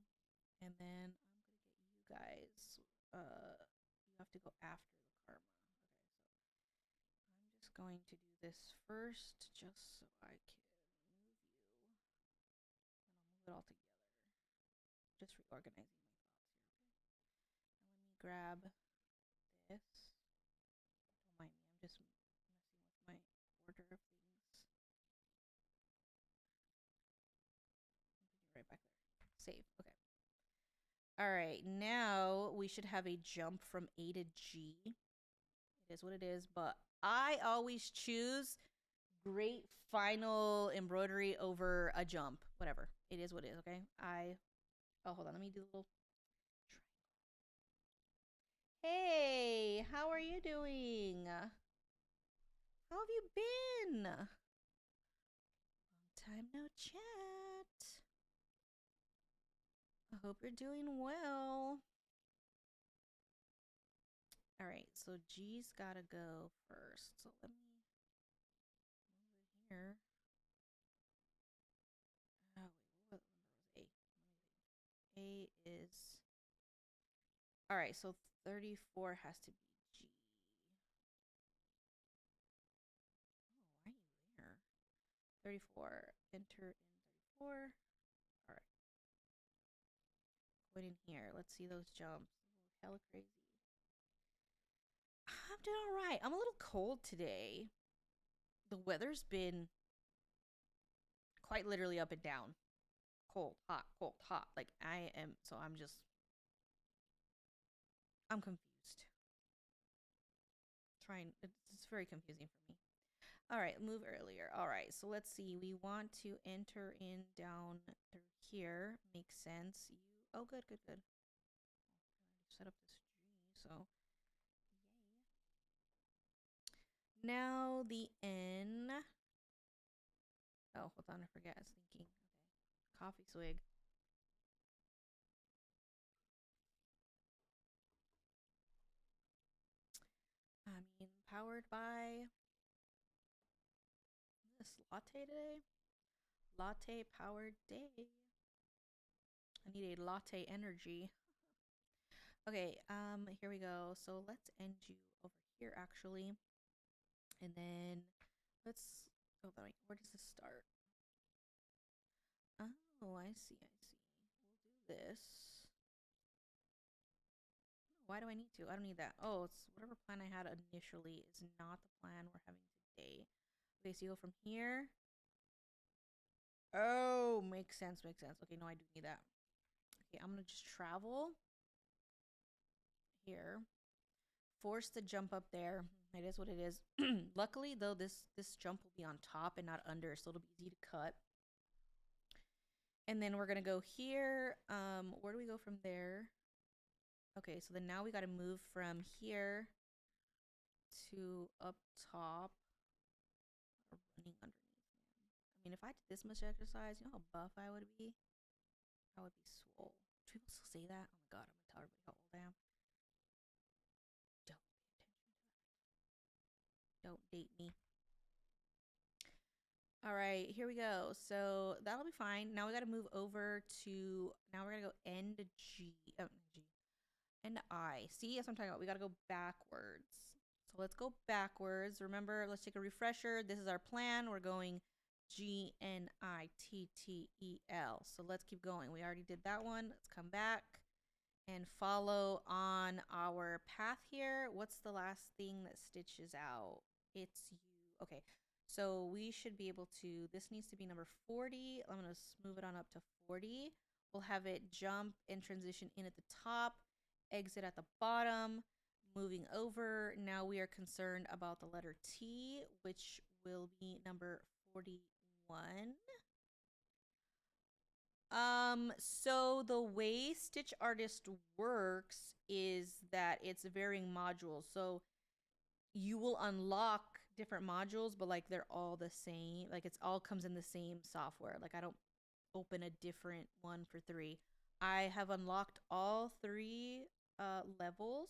and then I'm gonna get you guys. You have to go after the karma. Okay, so I'm just going to do this first, just so I can move you, and I'll move it all together. Just reorganizing my thoughts here. Okay. Now let me grab this. Don't mind me. I'm just messing with my order of things. Right back there. Save. Okay. All right. Now we should have a jump from A to G. It is what it is, but I always choose great final embroidery over a jump. Whatever. It is what it is, okay? Oh, hold on. Let me do a little triangle. Hey, how are you doing? How have you been? time no chat. I hope you're doing well. All right, so G's gotta go first. So let me move it here. Oh, wait, what number was A? Let me think. A is. All right, so 34 has to be G. Oh, why are you there? 34. Enter in 34. All right. Put in here. Let's see those jumps. Hella crazy. I'm doing all right. I'm a little cold today. The weather's been quite literally up and down. Cold, hot, cold, hot. Like I am, so I'm confused. It's very confusing for me. All right, move earlier. All right, so let's see. We want to enter in down through here. Makes sense. Oh, good, good, good. Set up this G, so yay. Now the N. Oh, hold on, I forget. I was thinking. Okay, coffee swig. I mean, powered by this latte today. Latte powered day. I need a latte energy. Okay, here we go. So let's end you over here actually. And then let's where does this start? Oh, I see, I see. We'll do this. Why do I need to? I don't need that. Oh, it's whatever plan I had initially is not the plan we're having today. Okay, so you go from here. Oh, makes sense, makes sense. Okay, no, I do need that. Okay, I'm gonna just travel here. Force the jump up there. It is what it is. Luckily, though, this jump will be on top and not under, so it'll be easy to cut. And then we're gonna go here. Where do we go from there? Okay, so then now we gotta move from here to up top. Running underneath, man. I mean, if I did this much exercise, you know how buff I would be? I would be swole. Do people still say that? Oh my god, I'm gonna tell everybody how old I am. Don't pay attention to that. Don't date me. All right, here we go. So that'll be fine. Now we got to move over to, now we're going to go end G, end I. See, that's what I'm talking about. We got to go backwards. So let's go backwards. Remember, let's take a refresher. This is our plan. We're going Gnittel. So let's keep going. We already did that one. Let's come back and follow on our path here. What's the last thing that stitches out? It's you. Okay. So we should be able to, this needs to be number 40. I'm going to move it on up to 40. We'll have it jump and transition in at the top, exit at the bottom, moving over. Now we are concerned about the letter T, which will be number 41. So the way Stitch Artist works is that it's varying modules. So you will unlock different modules, but like they're all the same. Like it's all comes in the same software. Like I don't open a different one for 3. I have unlocked all 3 levels.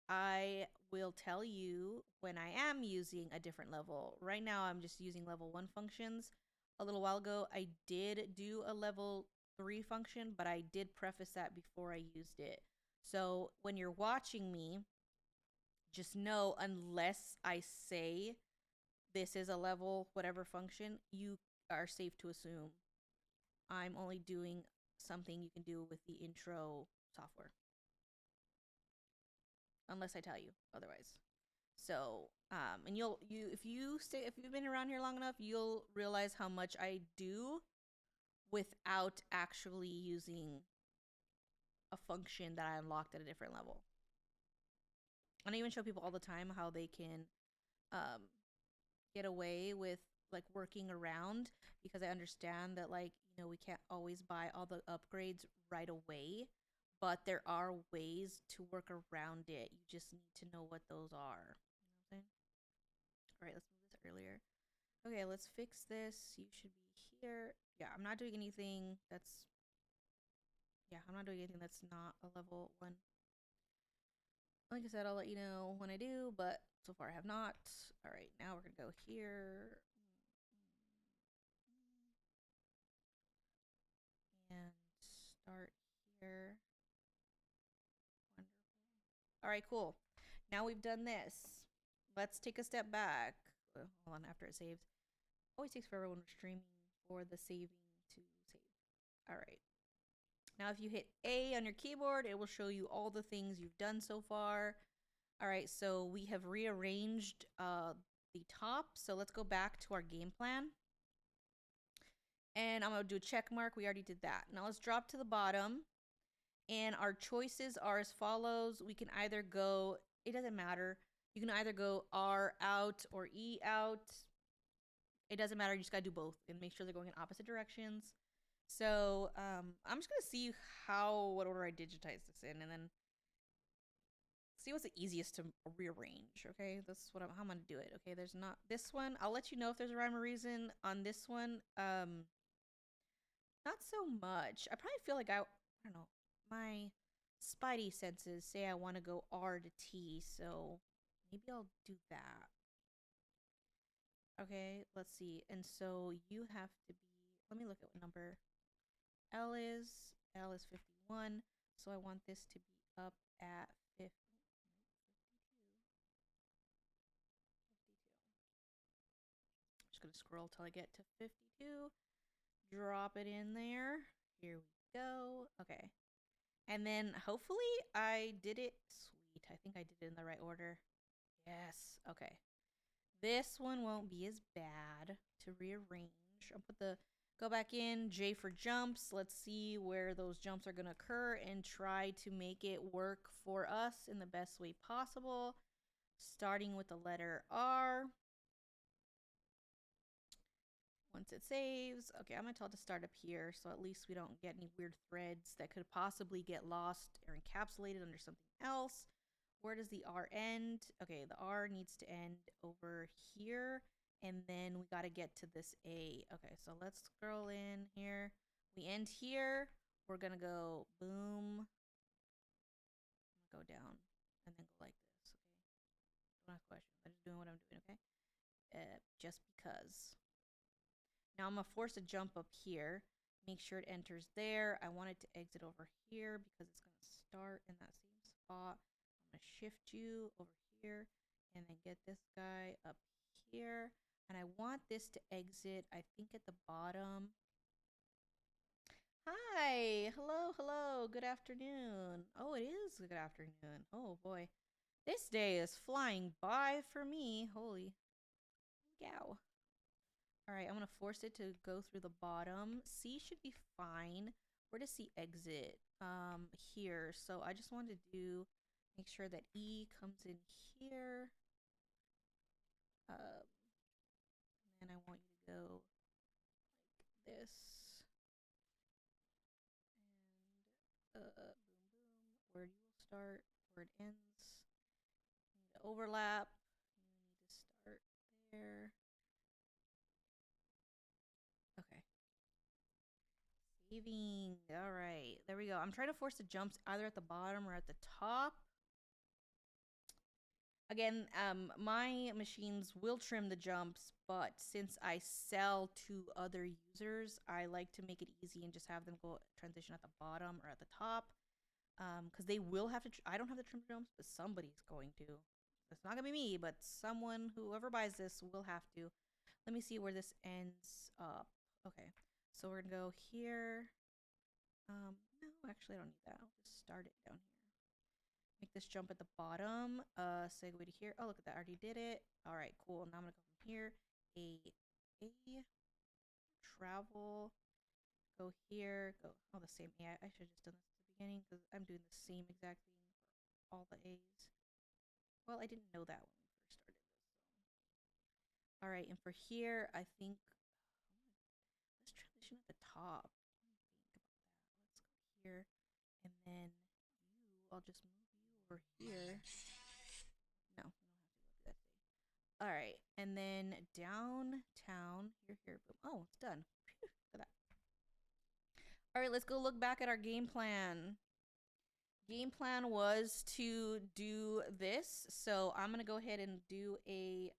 I will tell you when I am using a different level. Right now I'm just using level 1 functions. A little while ago I did do a level 3 function, but I did preface that before I used it. So when you're watching me, just know unless I say this is a level whatever function, you are safe to assume I'm only doing something you can do with the intro software. Unless I tell you otherwise. So, and if you've been around here long enough, you'll realize how much I do without actually using a function that I unlocked at a different level. And I even show people all the time how they can get away with like working around, because I understand that, like, you know, we can't always buy all the upgrades right away, but there are ways to work around it. You just need to know what those are. You know what I'm saying? All right, let's move this earlier. Okay, let's fix this. You should be here. Yeah, I'm not doing anything that's... Yeah, I'm not doing anything that's not a level 1. Like I said, I'll let you know when I do, but so far I have not. All right, now we're going to go here. And start here. Wonderful. All right, cool. Now we've done this. Let's take a step back. Hold on, after it saves. Always takes forever when we're streaming for the saving to save. All right. Now, if you hit A on your keyboard, it will show you all the things you've done so far. All right, so we have rearranged the top. So let's go back to our game plan. And I'm going to do a check mark. We already did that. Now let's drop to the bottom. And our choices are as follows. We can either go, it doesn't matter. You can either go R out or E out. It doesn't matter. You just got to do both and make sure they're going in opposite directions. So I'm just going to see what order I digitize this in, and then see what's the easiest to rearrange. Okay, that's how I'm going to do it. Okay, there's not this one. I'll let you know if there's a rhyme or reason on this one. Not so much. I probably feel like I don't know. My spidey senses say I want to go R to T, so maybe I'll do that. Okay, let's see. And so you have to be, let me look at what number L is. L is 51. So I want this to be up at 50. Just going to scroll till I get to 52. Drop it in there. Here we go. Okay. And then hopefully I did it. Sweet. I think I did it in the right order. Yes. Okay. This one won't be as bad to rearrange. I'll put the go back in J for jumps. Let's see where those jumps are going to occur and try to make it work for us in the best way possible. Starting with the letter R. Once it saves, okay, I'm going to tell it to start up here so at least we don't get any weird threads that could possibly get lost or encapsulated under something else. Where does the R end? Okay, the R needs to end over here, and then we got to get to this A. Okay, so let's scroll in here. We end here. We're going to go boom. I'm going to go down and then go like this, okay? Don't ask questions. I'm just doing what I'm doing, okay? Just because. Now I'm going to force a jump up here. Make sure it enters there. I want it to exit over here because it's going to start in that same spot. I'm going to shift you over here and then get this guy up here. And I want this to exit, I think, at the bottom. Hi. Hello, hello. Good afternoon. Oh, it is good afternoon. Oh, boy. This day is flying by for me. Holy cow. All right, I'm going to force it to go through the bottom. C should be fine. Where does C exit? Here. So I just want to make sure that E comes in here. And I want you to go like this. And boom, boom. Where you will start, where it ends. The overlap. You need to start there. Okay. Saving. All right. There we go. I'm trying to force the jumps either at the bottom or at the top. Again, my machines will trim the jumps, but since I sell to other users, I like to make it easy and just have them go transition at the bottom or at the top. Because they will have to, I don't have to trim jumps, but somebody's going to. It's not going to be me, but whoever buys this will have to. Let me see where this ends up. Okay, so we're going to go here. No, actually, I don't need that. I'll just start it down here. Make this jump at the bottom. Segue to here. Oh, look at that. I already did it. All right, cool. Now I'm going to go from here. Travel. Go here. Go. Oh, the same A. I should have just done this at the beginning because I'm doing the same exact thing for all the A's. Well, I didn't know that when we first started this. So. All right, and for here, I think let's transition at the top. Let me think about that. Let's go here, and then I'll just move you over here. No, we don't have to go through that today. All right, and then downtown. Here. Boom. Oh, it's done. Look at that. All right, let's go look back at our game plan. Game plan was to do this, so I'm gonna go ahead and do a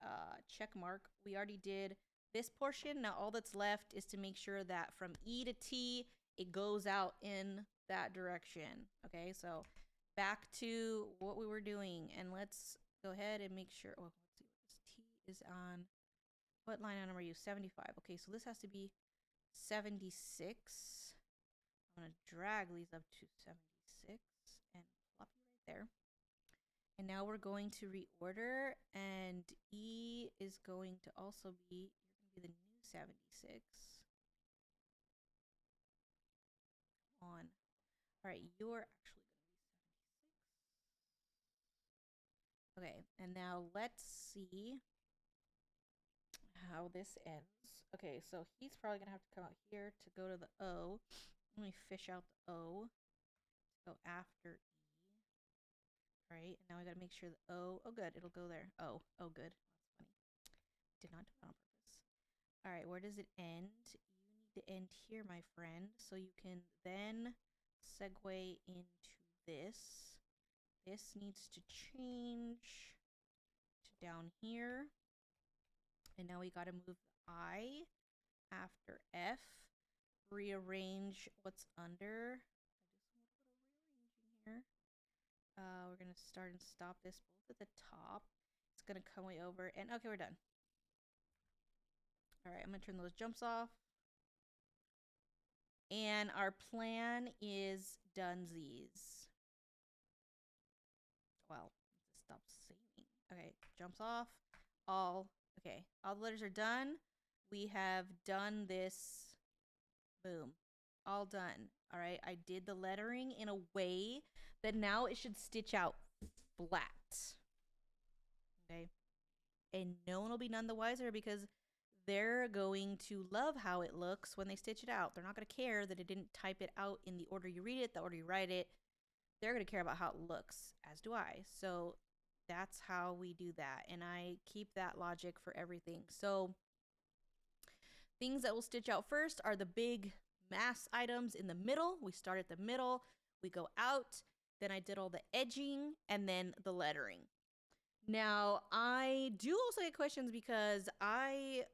check mark. We already did this portion. Now all that's left is to make sure that from E to T it goes out in that direction. Okay, so back to what we were doing, and let's go ahead and make sure. Oh, let's see what this T is on. What line item are you? 75. Okay, so this has to be 76. I'm gonna drag these up to 76 and plop you right there. And now we're going to reorder, and E is going to also be, you're going to be the new 76. Come on. All right, you're actually going to be 76. Okay, and now let's see how this ends. Okay, so he's probably going to have to come out here to go to the O. Let me fish out the O. Go after E. All right, and now I gotta make sure the O. Oh, good, it'll go there. Oh, good. That's funny. Did not do it on purpose. All right, where does it end? You need to end here, my friend, so you can then segue into this. This needs to change to down here. And now we gotta move the I after F. Rearrange what's under. I just want to put a rearrange in here. We're gonna start and stop this both at the top. It's gonna come way over, and okay, we're done. All right, I'm gonna turn those jumps off. And our plan is donezies. Well, stop saving. Okay, jumps off. Okay, all the letters are done. We have done this. Boom. All done. All right, I did the lettering in a way that now it should stitch out flat. Okay. And no one will be none the wiser because they're going to love how it looks when they stitch it out. They're not going to care that it didn't type it out in the order you read it, the order you write it. They're going to care about how it looks, as do I. So that's how we do that. And I keep that logic for everything. So things that will stitch out first are the big mass items in the middle. We start at the middle, we go out, then I did all the edging and then the lettering. Now, I do also get questions because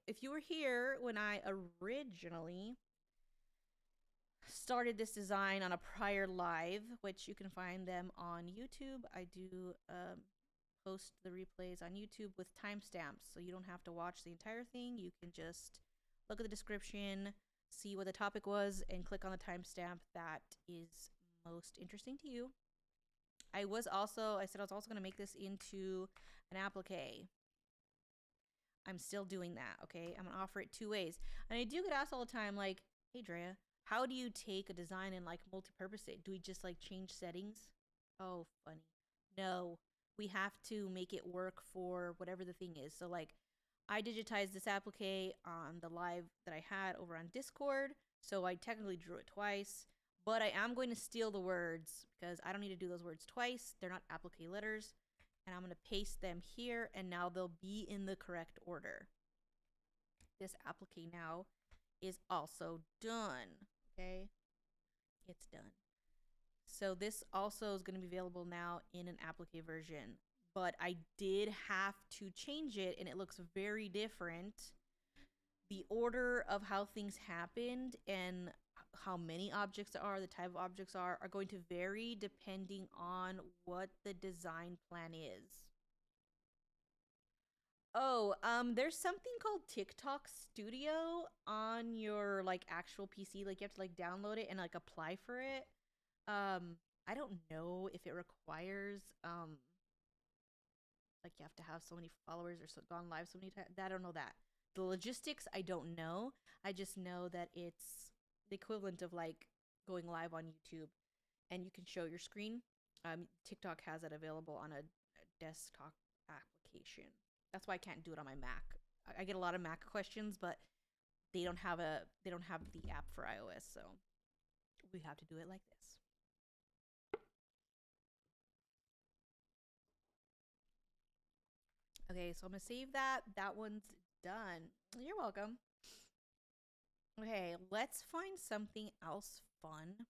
if you were here when I originally started this design on a prior live, which you can find them on YouTube. I do post the replays on YouTube with timestamps, so you don't have to watch the entire thing. You can just look at the description, see what the topic was, and click on the timestamp that is most interesting to you. I said I was also going to make this into an applique. I'm still doing that, okay? I'm going to offer it two ways. And I do get asked all the time, like, hey, Drea, how do you take a design and, like, multi-purpose it? Do we just, like, change settings? Oh, funny. No, we have to make it work for whatever the thing is. So, like, I digitized this applique on the live that I had over on Discord. So I technically drew it twice. But I am going to steal the words because I don't need to do those words twice. They're not applique letters. And I'm going to paste them here, and now they'll be in the correct order. This applique now is also done, okay? It's done. So this also is going to be available now in an applique version, but I did have to change it, and it looks very different. The order of how things happened and how many objects there are, the type of objects are going to vary depending on what the design plan is. Oh, there's something called TikTok Studio on your like actual PC. Like you have to like download it and like apply for it. I don't know if it requires like you have to have so many followers or gone live so many times. I don't know that. The logistics, I don't know. I just know that it's the equivalent of like going live on YouTube and you can show your screen. TikTok has it available on a desktop application. That's why I can't do it on my Mac. I get a lot of Mac questions, but they don't have the app for iOS, so we have to do it like this. Okay, so I'm gonna save that. That one's done. You're welcome. Okay, let's find something else fun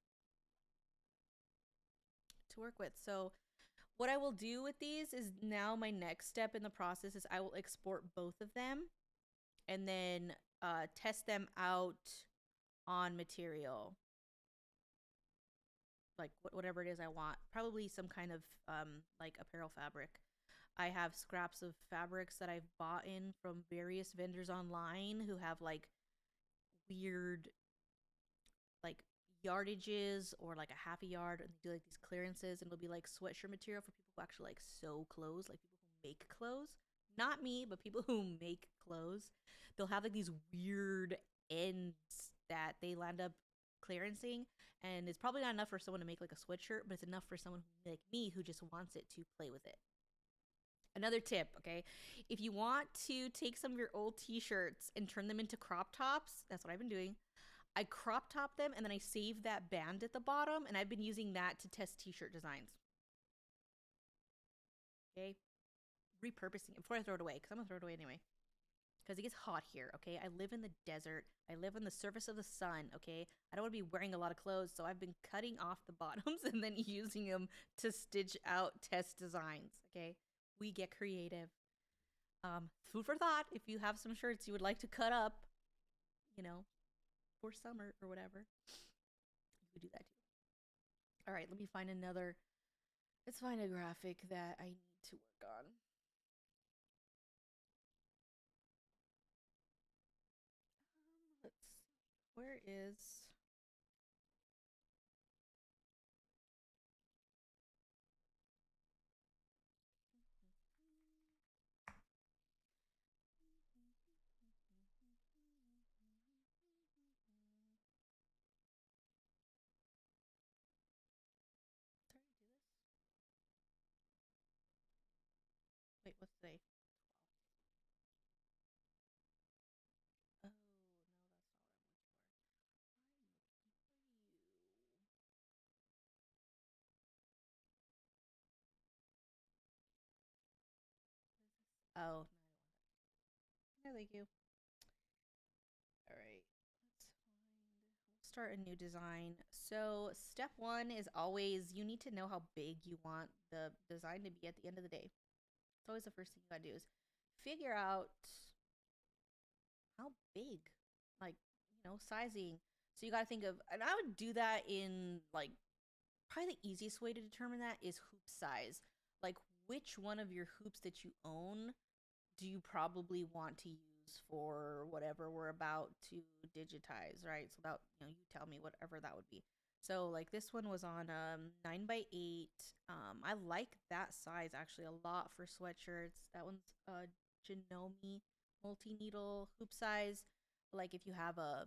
to work with. So what I will do with these is now my next step in the process is I will export both of them and then test them out on material, like whatever it is I want. Probably some kind of like apparel fabric. I have scraps of fabrics that I've bought in from various vendors online who have like weird like yardages or like a half a yard, and they do like these clearances, and it'll be like sweatshirt material for people who actually like sew clothes, like people who make clothes. Not me, but people who make clothes. They'll have like these weird ends that they land up clearancing, and it's probably not enough for someone to make like a sweatshirt, but it's enough for someone like me who just wants it to play with it. Another tip, okay? If you want to take some of your old t-shirts and turn them into crop tops, that's what I've been doing. I crop top them and then I save that band at the bottom, and I've been using that to test t-shirt designs. Okay? Repurposing it before I throw it away, because I'm gonna throw it away anyway. Because it gets hot here, okay? I live in the desert. I live on the surface of the sun, okay? I don't want to be wearing a lot of clothes, so I've been cutting off the bottoms and then using them to stitch out test designs, okay? We get creative. Food for thought. If you have some shirts you would like to cut up, you know, for summer or whatever, you could do that too. All right, let me find another. Let's find a graphic that I need to work on. Let's see. Where is. Wait, what's today? Oh, no, that's not what I'm looking for. Oh, no, thank you. All right, let's start a new design. So, step one is always you need to know how big you want the design to be at the end of the day. It's always the first thing you gotta do is figure out how big, like, sizing. So, you gotta think of, and I would do that in like probably the easiest way to determine that is hoop size. Like, which one of your hoops that you own do you probably want to use for whatever we're about to digitize, right? So that, you tell me whatever that would be. So like this one was on 9x8. I like that size actually a lot for sweatshirts. That one's Janome multi-needle hoop size. Like if you have a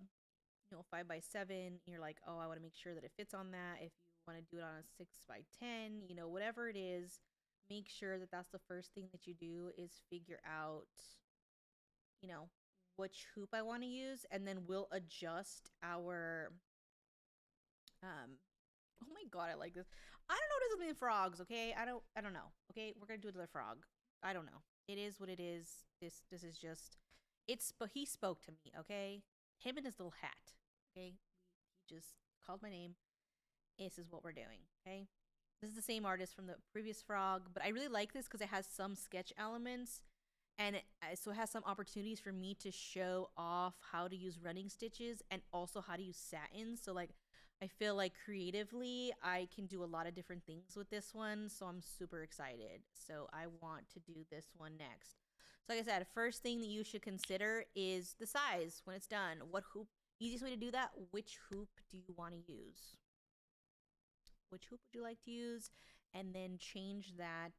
5x7, you're like, oh, I want to make sure that it fits on that. If you want to do it on a 6x10, whatever it is, make sure that that's the first thing that you do is figure out, you know, which hoop I want to use, and then we'll adjust our oh my god, I like this. I don't know what does mean frogs, okay? I don't know. Okay, we're gonna do another frog. I don't know. It is what it is. This is just but he spoke to me, okay? Him and his little hat. Okay? He just called my name. This is what we're doing, okay? This is the same artist from the previous frog, but I really like this because it has some sketch elements, and so it has some opportunities for me to show off how to use running stitches and also how to use satin. So like I feel like creatively I can do a lot of different things with this one, so I'm super excited. So I want to do this one next. So like I said, first thing that you should consider is the size when it's done. What hoop? Easiest way to do that, which hoop do you want to use? Which hoop would you like to use? And then change that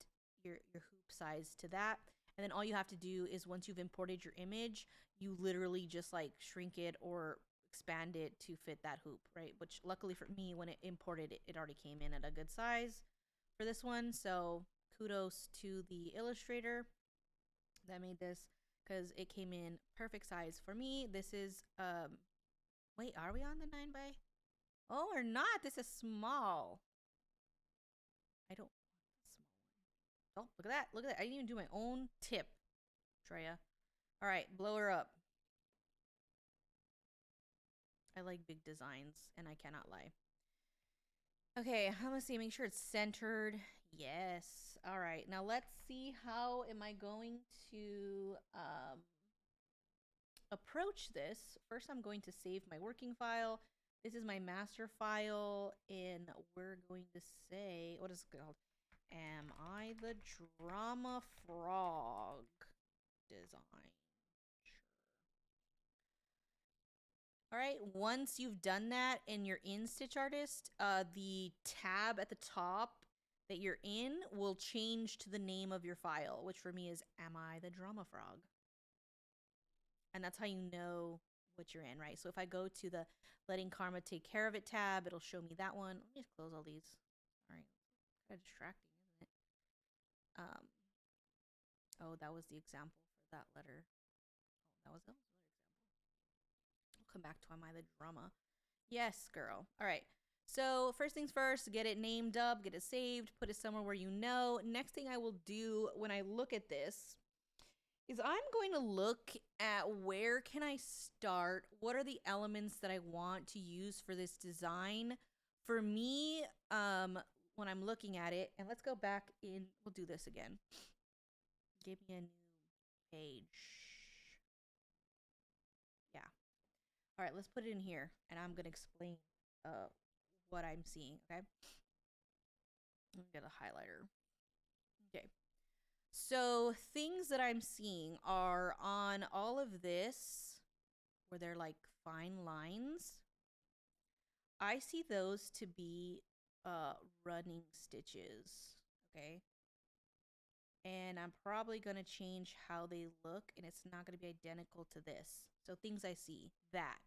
your hoop size to that. And then all you have to do is once you've imported your image, you literally just like shrink it or expand it to fit that hoop, right? Which luckily for me, when it imported, it already came in at a good size for this one. So kudos to the illustrator that made this because it came in perfect size for me. This is wait, are we on the 9x? Oh, we're not. This is small. I don't want the small one. Oh, look at that. Look at that. I didn't even do my own tip. Drea. All right, blow her up. I like big designs, and I cannot lie. Okay, I'm gonna see, make sure it's centered. Yes. All right, now let's see how am I going to approach this. First, I'm going to save my working file. This is my master file, and we're going to say, what is it called? Am I the Drama Frog design? All right, once you've done that and you're in Stitch Artist, the tab at the top that you're in will change to the name of your file, which for me is Am I the Drama Frog? And that's how you know what you're in, right? So if I go to the Letting Karma Take Care of It tab, it'll show me that one. Let me just close all these. All right, kind of distracting, isn't it? Oh, that was the example for that letter. Oh, that was another example. I'll come back to Am I the Drama? Yes, girl. All right. So first things first, get it named up, get it saved, put it somewhere where you know. Next thing I will do when I look at this is I'm going to look at where can I start? What are the elements that I want to use for this design? For me, when I'm looking at it, and let's go back in, we'll do this again. Give me a new page. Yeah. All right, let's put it in here, and I'm going to explain what I'm seeing, okay? Let me get a highlighter. Okay. So things that I'm seeing are on all of this, where they're like fine lines. I see those to be running stitches, okay? And I'm probably going to change how they look, and it's not going to be identical to this. So things I see, that.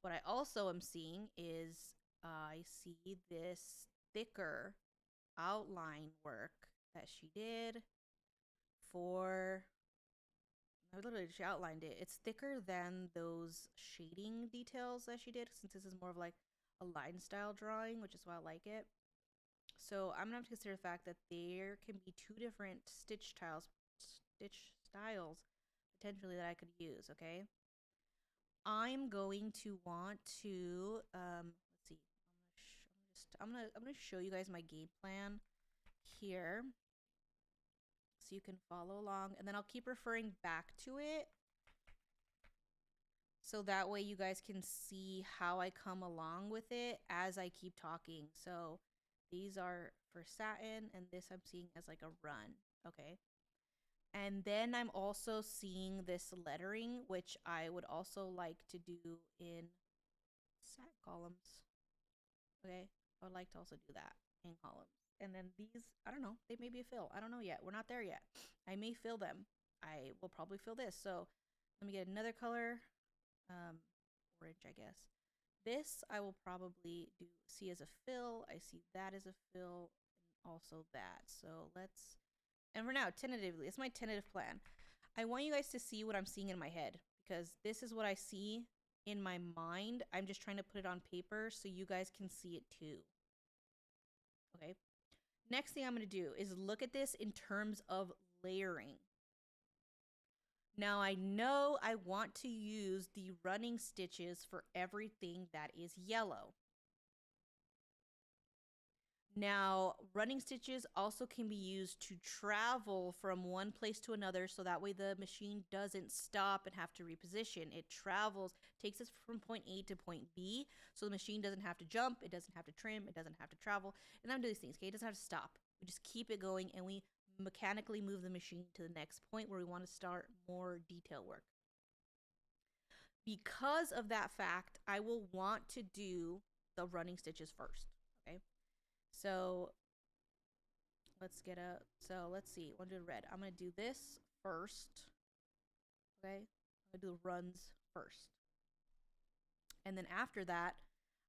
What I also am seeing is I see this thicker outline work that she did for, I literally just outlined it. It's thicker than those shading details that she did, since this is more of like a line style drawing, which is why I like it. So I'm gonna have to consider the fact that there can be two different stitch styles potentially that I could use, okay? I'm going to want to let's see. I'm gonna show you guys my game plan here so you can follow along, and then I'll keep referring back to it so that way you guys can see how I come along with it as I keep talking. So these are for satin, and this I'm seeing as like a run, okay? And then I'm also seeing this lettering, which I would also like to do in sat columns, okay? I would like to also do that in columns. And then these, I don't know, they may be a fill. I don't know yet. We're not there yet. I may fill them. I will probably fill this. So let me get another color, orange, I guess. This I will probably see as a fill. I see that as a fill, and also that. So let's, and for now, tentatively, it's my tentative plan. I want you guys to see what I'm seeing in my head, because this is what I see in my mind. I'm just trying to put it on paper so you guys can see it too. Okay. Next thing I'm going to do is look at this in terms of layering. Now I know I want to use the running stitches for everything that is yellow. Now, running stitches also can be used to travel from one place to another, so that way the machine doesn't stop and have to reposition. It travels, takes us from point A to point B, so the machine doesn't have to jump, it doesn't have to trim, it doesn't have to travel. And I'm doing these things, okay? It doesn't have to stop. We just keep it going, and we mechanically move the machine to the next point where we want to start more detail work. Because of that fact, I will want to do the running stitches first, okay? So let's see. I want to do red. I'm going to do this first, okay? I'm going to do the runs first. And then after that,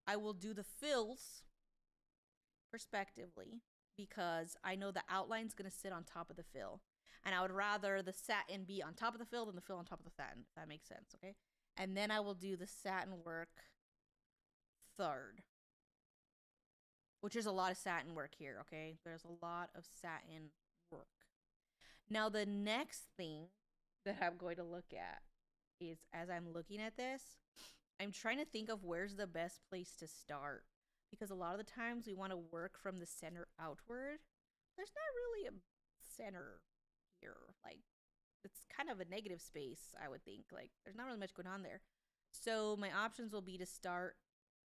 I will do the fills prospectively, because I know the outline's going to sit on top of the fill. And I would rather the satin be on top of the fill than the fill on top of the satin, if that makes sense, okay? And then I will do the satin work third, which is a lot of satin work here, okay? There's a lot of satin work. Now, the next thing that I'm going to look at is as I'm looking at this, I'm trying to think of where's the best place to start. Because a lot of the times we want to work from the center outward. There's not really a center here. Like, it's kind of a negative space, I would think. Like, there's not really much going on there. So my options will be to start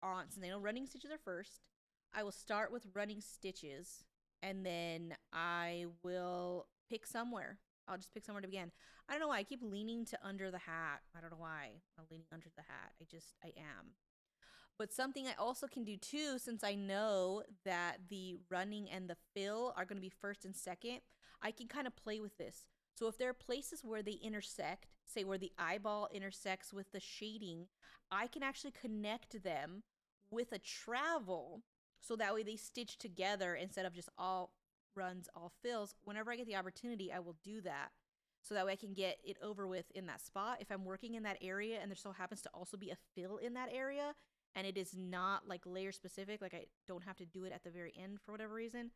on, since I know running stitches are first, I will start with running stitches, and then I will pick somewhere. I'll just pick somewhere to begin. I don't know why I keep leaning to under the hat. I don't know why I'm leaning under the hat. I am. But something I also can do too, since I know that the running and the fill are going to be first and second, I can kind of play with this. So if there are places where they intersect, say where the eyeball intersects with the shading, I can actually connect them with a travel so that way they stitch together instead of just all runs, all fills. Whenever I get the opportunity, I will do that. So that way I can get it over with in that spot. If I'm working in that area and there so happens to also be a fill in that area, and it is not like layer specific, like I don't have to do it at the very end for whatever reason,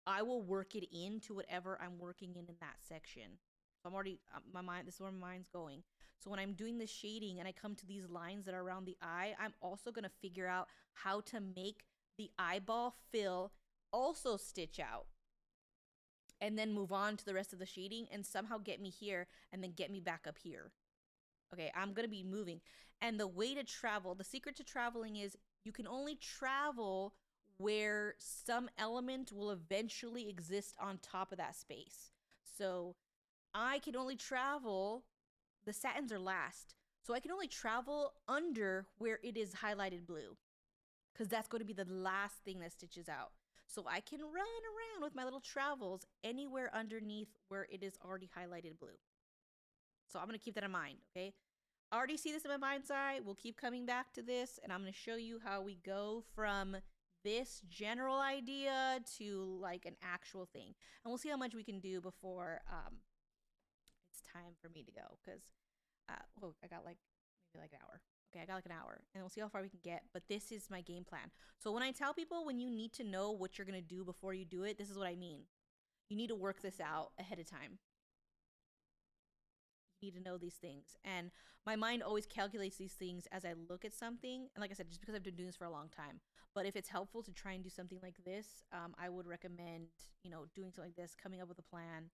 I will work it into whatever I'm working in that section. So I'm already, my mind, this is where my mind's going. So when I'm doing the shading and I come to these lines that are around the eye, I'm also going to figure out how to make the eyeball fill also stitch out, and then move on to the rest of the shading and somehow get me here and then get me back up here. Okay, I'm going to be moving. And the way to travel, the secret to traveling is you can only travel where some element will eventually exist on top of that space. So I can only travel, the satins are last. So I can only travel under where it is highlighted blue, because that's going to be the last thing that stitches out. So I can run around with my little travels anywhere underneath where it is already highlighted blue. So I'm going to keep that in mind, okay? I already see this in my mind's eye. We'll keep coming back to this, and I'm going to show you how we go from this general idea to like an actual thing. And we'll see how much we can do before it's time for me to go, because I got like maybe like an hour. Okay, I got like an hour, and we'll see how far we can get. But this is my game plan. So when I tell people when you need to know what you're going to do before you do it, this is what I mean. You need to work this out ahead of time. You need to know these things. And my mind always calculates these things as I look at something. And like I said, just because I've been doing this for a long time. But if it's helpful to try and do something like this, I would recommend, doing something like this, coming up with a plan.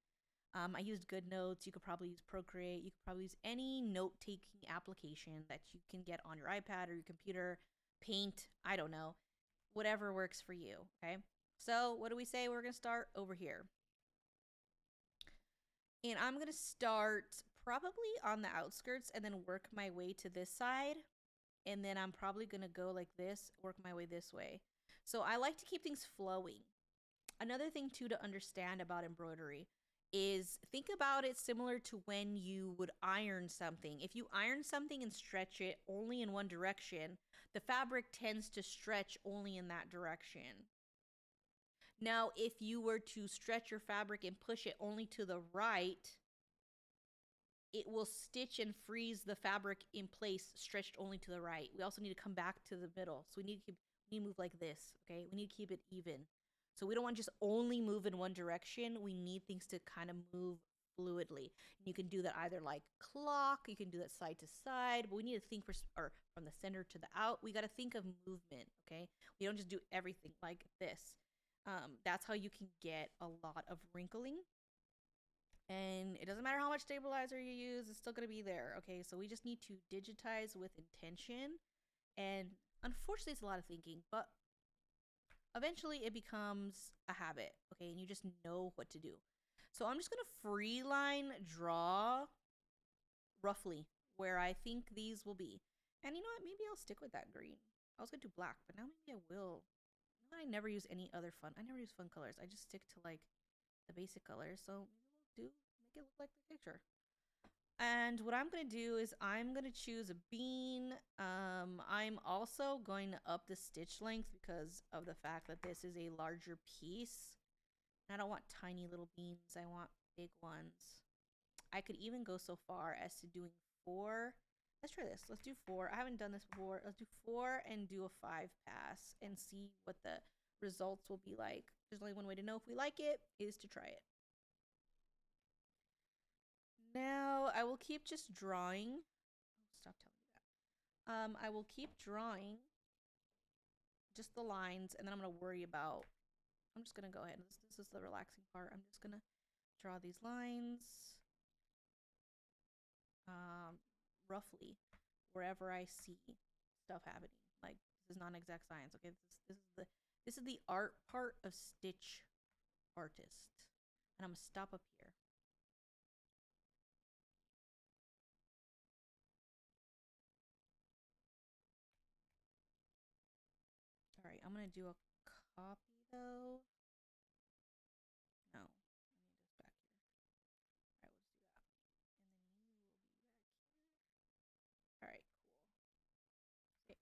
I used GoodNotes. You could probably use Procreate. You could probably use any note-taking application that you can get on your iPad or your computer. Paint, I don't know. Whatever works for you, okay? So what do we say? We're going to start over here. And I'm going to start probably on the outskirts and then work my way to this side. And then I'm probably going to go like this, work my way this way. So I like to keep things flowing. Another thing too to understand about embroidery is think about it similar to when you would iron something. If you iron something and stretch it only in one direction, the fabric tends to stretch only in that direction. Now, if you were to stretch your fabric and push it only to the right, it will stitch and freeze the fabric in place, stretched only to the right. We also need to come back to the middle. So we need to move like this, okay? We need to keep it even. So we don't want to just only move in one direction. We need things to kind of move fluidly. You can do that either like clock, you can do that side to side, but we need to think from the center to the out. We got to think of movement, okay? We don't just do everything like this. That's how you can get a lot of wrinkling. And it doesn't matter how much stabilizer you use, it's still going to be there, okay? So we just need to digitize with intention. And unfortunately, it's a lot of thinking, but eventually it becomes a habit, okay? And you just know what to do. So I'm just going to free line draw roughly where I think these will be. And you know what? Maybe I'll stick with that green. I was going to do black, but now maybe I will. I never use any other fun. I never use fun colors. I just stick to like the basic colors. So maybe we'll make it look like the picture. And what I'm going to do is I'm going to choose a bean. I'm also going to up the stitch length because of the fact that this is a larger piece. I don't want tiny little beans. I want big ones. I could even go so far as to doing 4. Let's try this. Let's do 4. I haven't done this before. Let's do 4 and do a 5 pass and see what the results will be like. There's only one way to know if we like it, is to try it. now I will keep just drawing. Stop telling me that. I will keep drawing just the lines, and then I'm gonna worry about. I'm just gonna go ahead. This is the relaxing part. I'm just gonna draw these lines, roughly, wherever I see stuff happening. Like this is non-exact science. Okay, this is the art part of Stitch Artist, and I'm gonna stop up here. All right, I'm gonna do a copy though. No, let me just back here. All right, we'll just do that, and then you will be back here. All right, cool. Okay.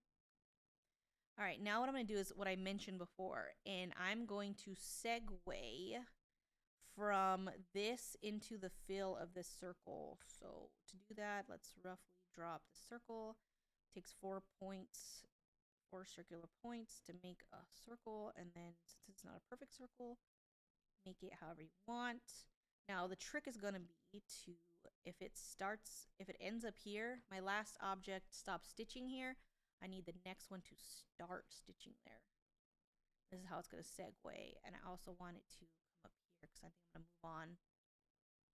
All right, now what I'm gonna do is what I mentioned before, and I'm going to segue from this into the fill of this circle. So to do that, let's roughly draw up the circle. It takes 4 points, 4 circular points to make a circle, and then since it's not a perfect circle, make it however you want. Now the trick is gonna be to, if it ends up here, my last object stops stitching here, I need the next one to start stitching there. This is how it's gonna segue, and I also want it to come up here because I think I'm gonna move on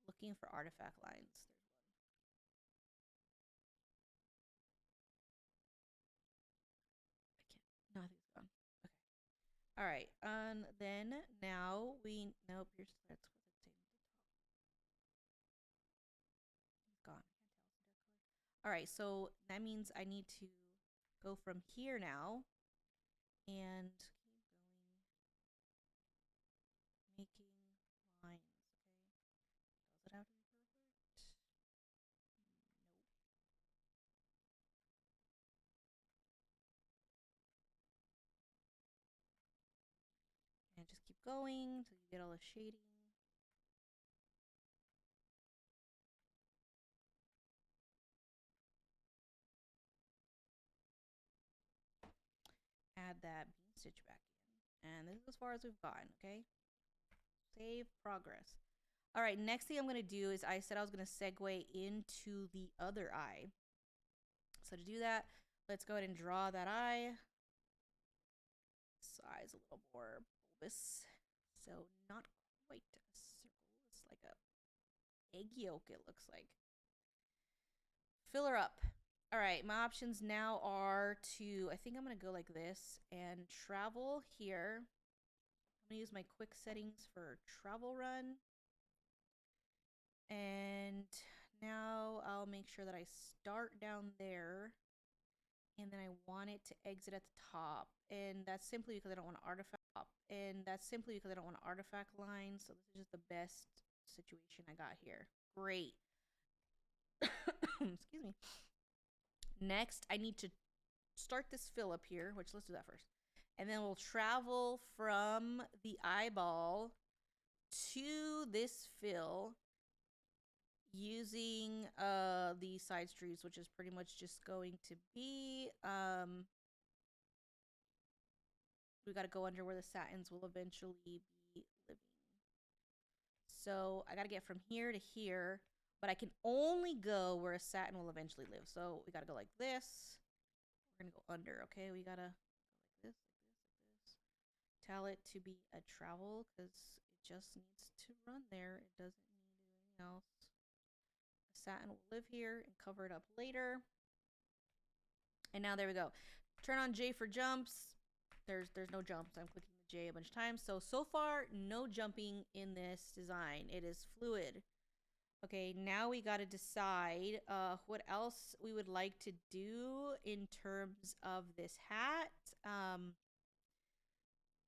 looking for artifact lines. There's one. I can't. No, I think it's gone. Okay. All right. And then now we nope. That's what's it saying at the top. It's gone. I can't tell. It's a dark color. All right. So that means I need to go from here now and keep going, making lines. Okay. Does it have to be perfect? Nope. And just keep going until you get all the shading. Add that bean stitch back in. And this is as far as we've gotten, okay? Save progress. All right, next thing I'm going to do is I said I was going to segue into the other eye. So to do that, let's go ahead and draw that eye. This eye is a little more bulbous. So not quite a circle. It's like a egg yolk, it looks like. Fill her up. All right, my options now are to, I think I'm going to go like this and travel here. I'm going to use my quick settings for travel run. And now I'll make sure that I start down there. And then I want it to exit at the top. And that's simply because I don't want to artifact. Lines. So this is just the best situation I got here. Great. Excuse me. Next, I need to start this fill up here, which let's do that first. And then we'll travel from the eyeball to this fill using the side streets, which is pretty much just going to be we got to go under where the satins will eventually be living. So I got to get from here to here, but I can only go where a satin will eventually live. So we got to go like this. We're going to go under, okay? We got to go like this, like this. Tell it to be a travel because it just needs to run there. It doesn't need to do anything else. The satin will live here and cover it up later. And now there we go. Turn on J for jumps. There's no jumps. I'm clicking the J a bunch of times. So far, no jumping in this design. It is fluid. Okay, now we got to decide what else we would like to do in terms of this hat. I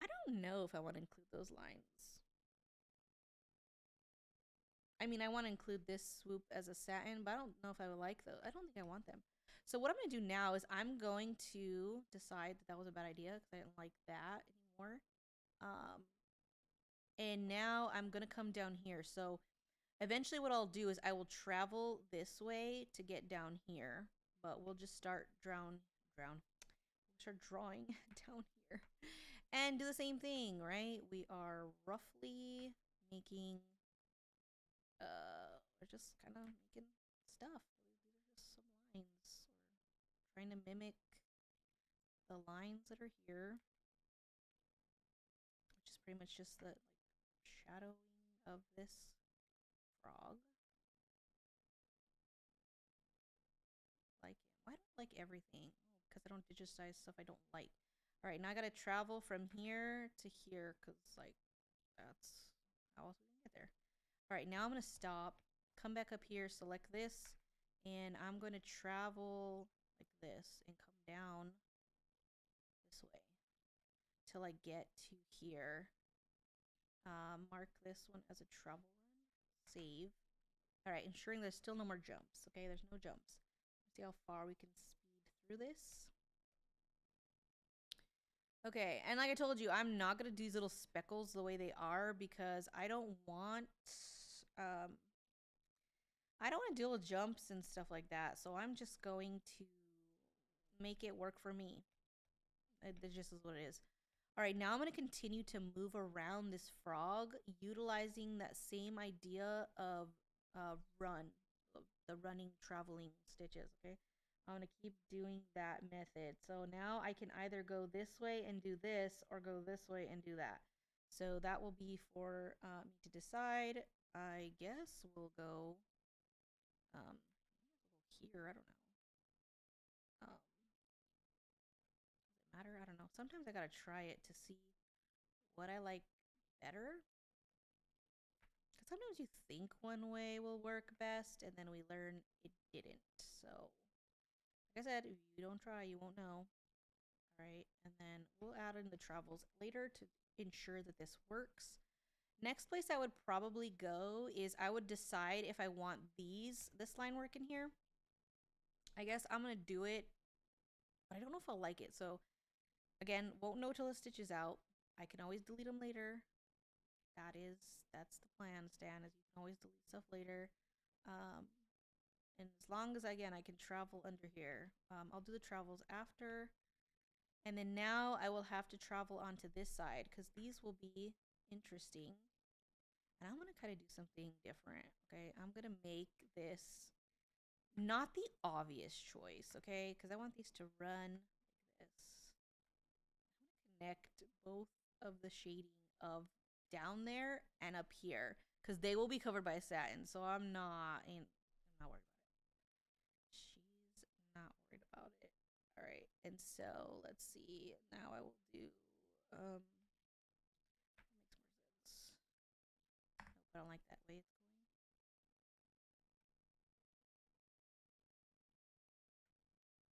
don't know if I want to include those lines. I mean, I want to include this swoop as a satin, but I don't know if I would like those. I don't think I want them. So what I'm going to do now is I'm going to decide that was a bad idea because I didn't like that anymore. And now I'm going to come down here. So eventually what I'll do is I will travel this way to get down here. But we'll just start drawing down here. And do the same thing, right? We are roughly making they're just kind of making stuff. These are just some lines, or trying to mimic the lines that are here, which is pretty much just the shadowing of this frog. Like, why don't I like everything? Oh, because I don't digitize stuff I don't like. All right, now I gotta travel from here to here, because like that's how else we gonna get there. All right, now I'm gonna stop, come back up here, select this, and I'm gonna travel like this and come down this way till I get to here. Mark this one as a travel run. Save. All right, ensuring there's still no more jumps. Okay, there's no jumps. Let's see how far we can speed through this. Okay, and like I told you, I'm not gonna do these little speckles the way they are because I don't want to deal with jumps and stuff like that. So I'm just going to make it work for me. It just is what it is. All right, now I'm going to continue to move around this frog, utilizing that same idea of run, the running, traveling stitches, okay? I'm going to keep doing that method. So now I can either go this way and do this or go this way and do that. So that will be for me to decide. I guess we'll go here. I don't know. Does it matter? I don't know. Sometimes I got to try it to see what I like better. Because sometimes you think one way will work best, and then we learn it didn't. So, like I said, if you don't try, you won't know. All right, and then we'll add in the travels later to ensure that this works. Next place I would probably go is I would decide if I want this line work in here. I guess I'm going to do it, but I don't know if I'll like it. So, again, won't know till the stitch is out. I can always delete them later. That's the plan, Stan, is you can always delete stuff later. And as long as, again, I can travel under here. I'll do the travels after. And then now I will have to travel onto this side because these will be interesting. And I'm going to kind of do something different, okay? I'm going to make this not the obvious choice, okay? Because I want these to run like this. I'm going to connect both of the shading of down there and up here because they will be covered by satin. So I'm not worried about it. She's not worried about it. All right, and so let's see. Now I will do. That makes more sense. Nope, I don't like that way it's going. Okay, let's bring this back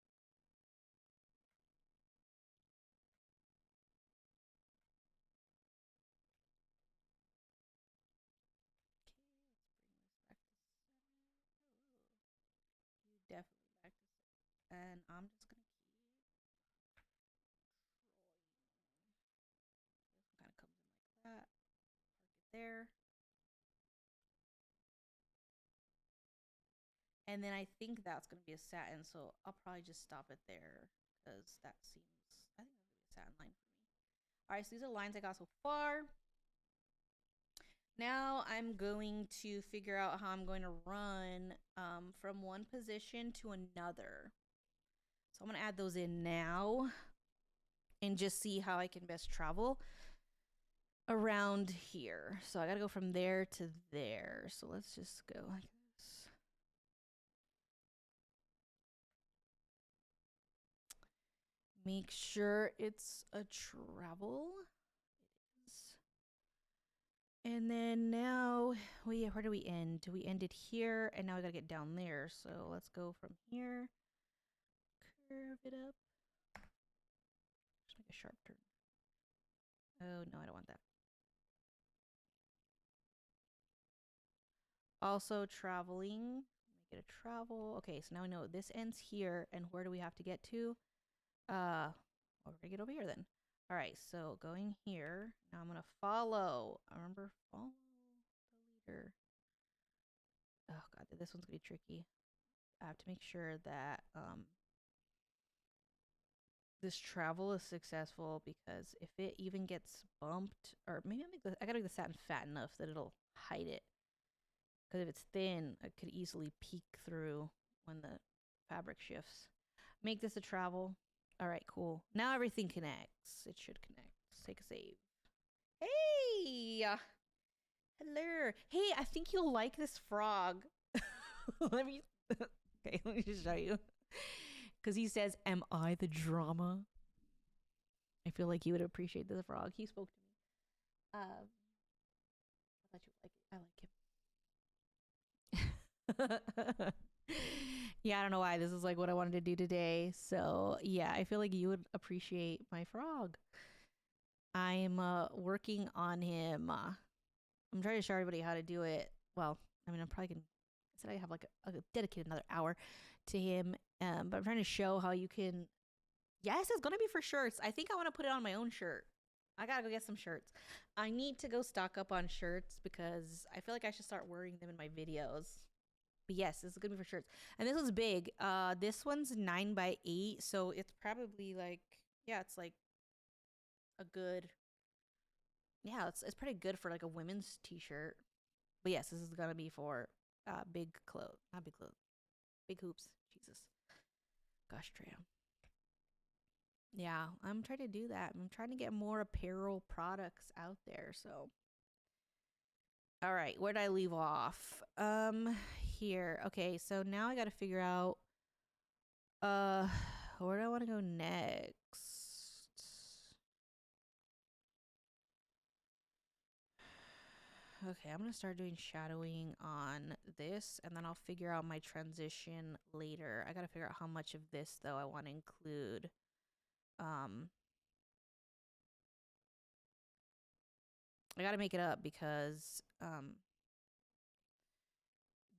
to 7. Oh, you definitely back to 6. And I'm just gonna keep drawing. This one kind of comes in like that. Park it there. And then I think that's going to be a satin, so I'll probably just stop it there because that seems, I think that's going to be a satin line for me. All right, so these are lines I got so far. Now I'm going to figure out how I'm going to run from one position to another. So I'm going to add those in now and just see how I can best travel around here. So I got to go from there to there. So let's just go like this. Make sure it's a travel. It is. And then now where do we end? We ended here, and now we gotta get down there. So let's go from here, curve it up. Just make a sharp turn. Oh no, I don't want that. Also traveling. Make it a travel. Okay, so now we know this ends here, and where do we have to get to? We're gonna get over here then. All right, so going here. Now I'm gonna follow. Remember, follow the leader. Oh god, this one's gonna be tricky. I have to make sure that this travel is successful, because if it even gets bumped, or maybe I gotta make the satin fat enough that it'll hide it. Because if it's thin, it could easily peek through when the fabric shifts. Make this a travel. All right, cool. Now everything connects. It should connect. Let's take a save. Hey! Hello. Hey, I think you'll like this frog. let me. Okay, let me just show you. Because he says, "Am I the drama?" I feel like you would appreciate this frog. He spoke to me. I thought you would like it. I like him. Yeah, I don't know why. This is like what I wanted to do today. So yeah, I feel like you would appreciate my frog. I'm working on him. I'm trying to show everybody how to do it. Well, I mean, I'm probably gonna. I said I have like a dedicate another hour to him. But I'm trying to show how you can. Yes, it's gonna be for shirts. I think I want to put it on my own shirt. I gotta go get some shirts. I need to go stock up on shirts because I feel like I should start wearing them in my videos. But yes, this is gonna be for shirts. And this one's big. This one's 9x8, so it's probably like yeah, it's like a good yeah, it's pretty good for like a women's t-shirt. But yes, this is gonna be for big clothes, not big clothes, big hoops. Jesus, gosh, Drea. Yeah, I'm trying to do that. I'm trying to get more apparel products out there. So, all right, where did I leave off? Here. Okay, so now I got to figure out where do I want to go next? Okay, I'm gonna start doing shadowing on this, and then I'll figure out my transition later. I gotta figure out how much of this though I want to include. I gotta make it up because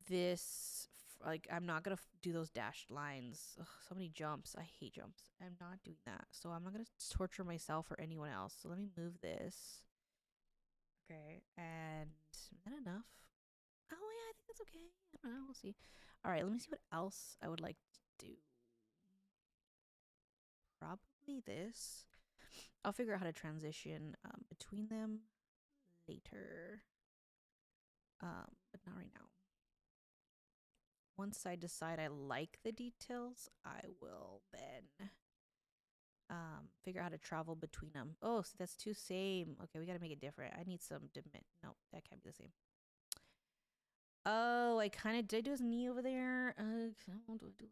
this like I'm not gonna do those dashed lines. Ugh, so many jumps. I hate jumps. I'm not doing that. So I'm not gonna torture myself or anyone else. So let me move this. Okay, and is that enough? Oh yeah, I think that's okay. I don't know. We'll see. All right, let me see what else I would like to do. Probably this. I'll figure out how to transition between them later. But not right now. Once I decide I like the details, I will then figure out how to travel between them. Oh, so that's two same. Okay, we gotta make it different. I need some no, that can't be the same. Oh, I kind of did I do his knee over there? What do I do?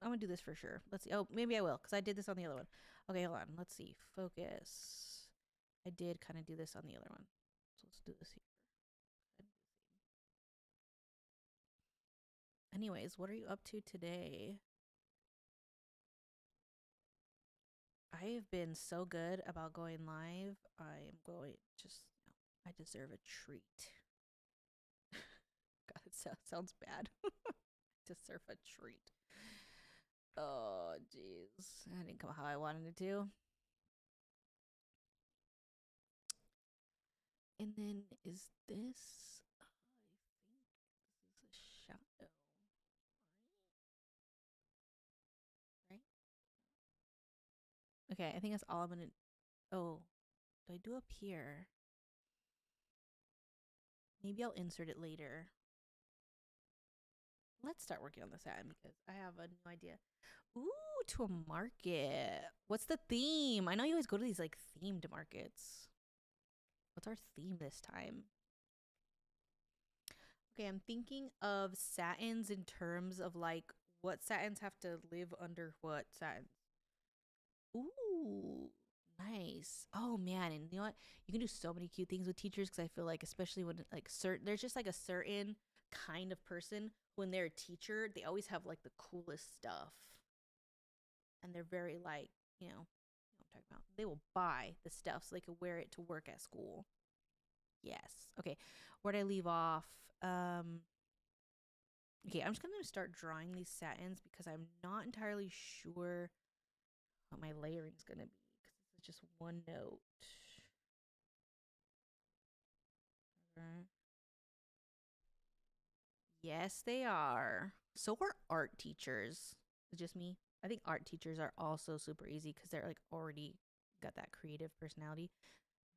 I'm gonna do this for sure. Let's see. Oh, maybe I will because I did this on the other one. Okay, hold on. Let's see. Focus. I did kind of do this on the other one, so let's do this here. Anyways, what are you up to today? I have been so good about going live. I am going just no, I deserve a treat. God, it sounds bad. Deserve a treat. Oh, jeez. That didn't come how I wanted it to. And then is this? I think this is a shadow, right? Okay, I think that's all I'm gonna. Oh, do I do up here? Maybe I'll insert it later. Let's start working on the satin because I have a new idea. Ooh, to a market. What's the theme? I know you always go to these like themed markets. What's our theme this time? Okay, I'm thinking of satins in terms of like what satins have to live under what satins. Ooh, nice. Oh man, and you know what? You can do so many cute things with teachers because I feel like especially when like there's just like a certain kind of person when they're a teacher, they always have like the coolest stuff. And they're very like, you know what I'm talking about. They will buy the stuff so they can wear it to work at school. Yes. Okay. Where'd I leave off? Okay, I'm just gonna start drawing these satins because I'm not entirely sure what my layering is gonna be because this is just one note. Okay. Yes, they are. So are art teachers. It's just me. I think art teachers are also super easy because they're like already got that creative personality.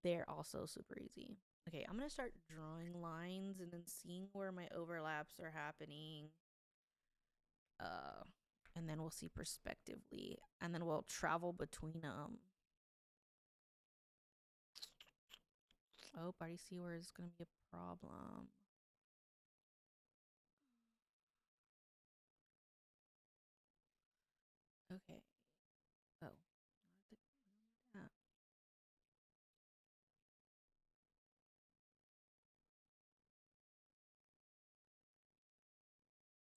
They're also super easy. Okay, I'm gonna start drawing lines and then seeing where my overlaps are happening. Uh, and then we'll see perspectively, and then we'll travel between them. Oh, I already see where it's gonna be a problem. Okay. Oh. Yeah.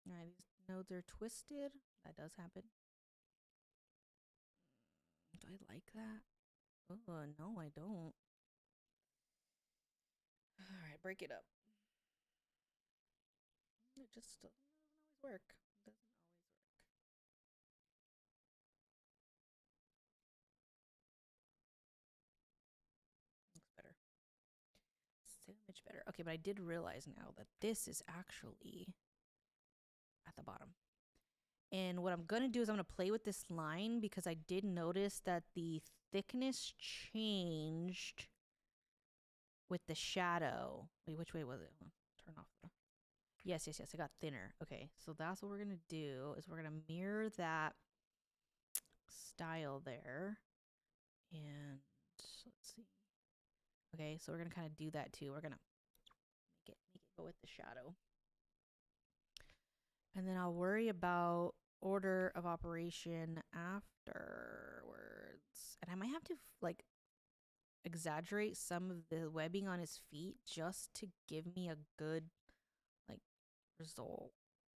Alright, these nodes are twisted. That does happen. Do I like that? Oh, no, I don't. Alright, break it up. It just doesn't always work. It doesn't always work. Looks better. So much better. Okay, but I did realize now that this is actually at the bottom. And what I'm going to do is I'm going to play with this line because I did notice that the thickness changed with the shadow. Wait, which way was it? Turn off the... Yes, yes, yes. It got thinner. Okay, so that's what we're going to do is we're going to mirror that style there. And let's see. Okay, so we're going to kind of do that too. We're going to make it go with the shadow. And then I'll worry about order of operation afterwards. And I might have to like exaggerate some of the webbing on his feet just to give me a good like result.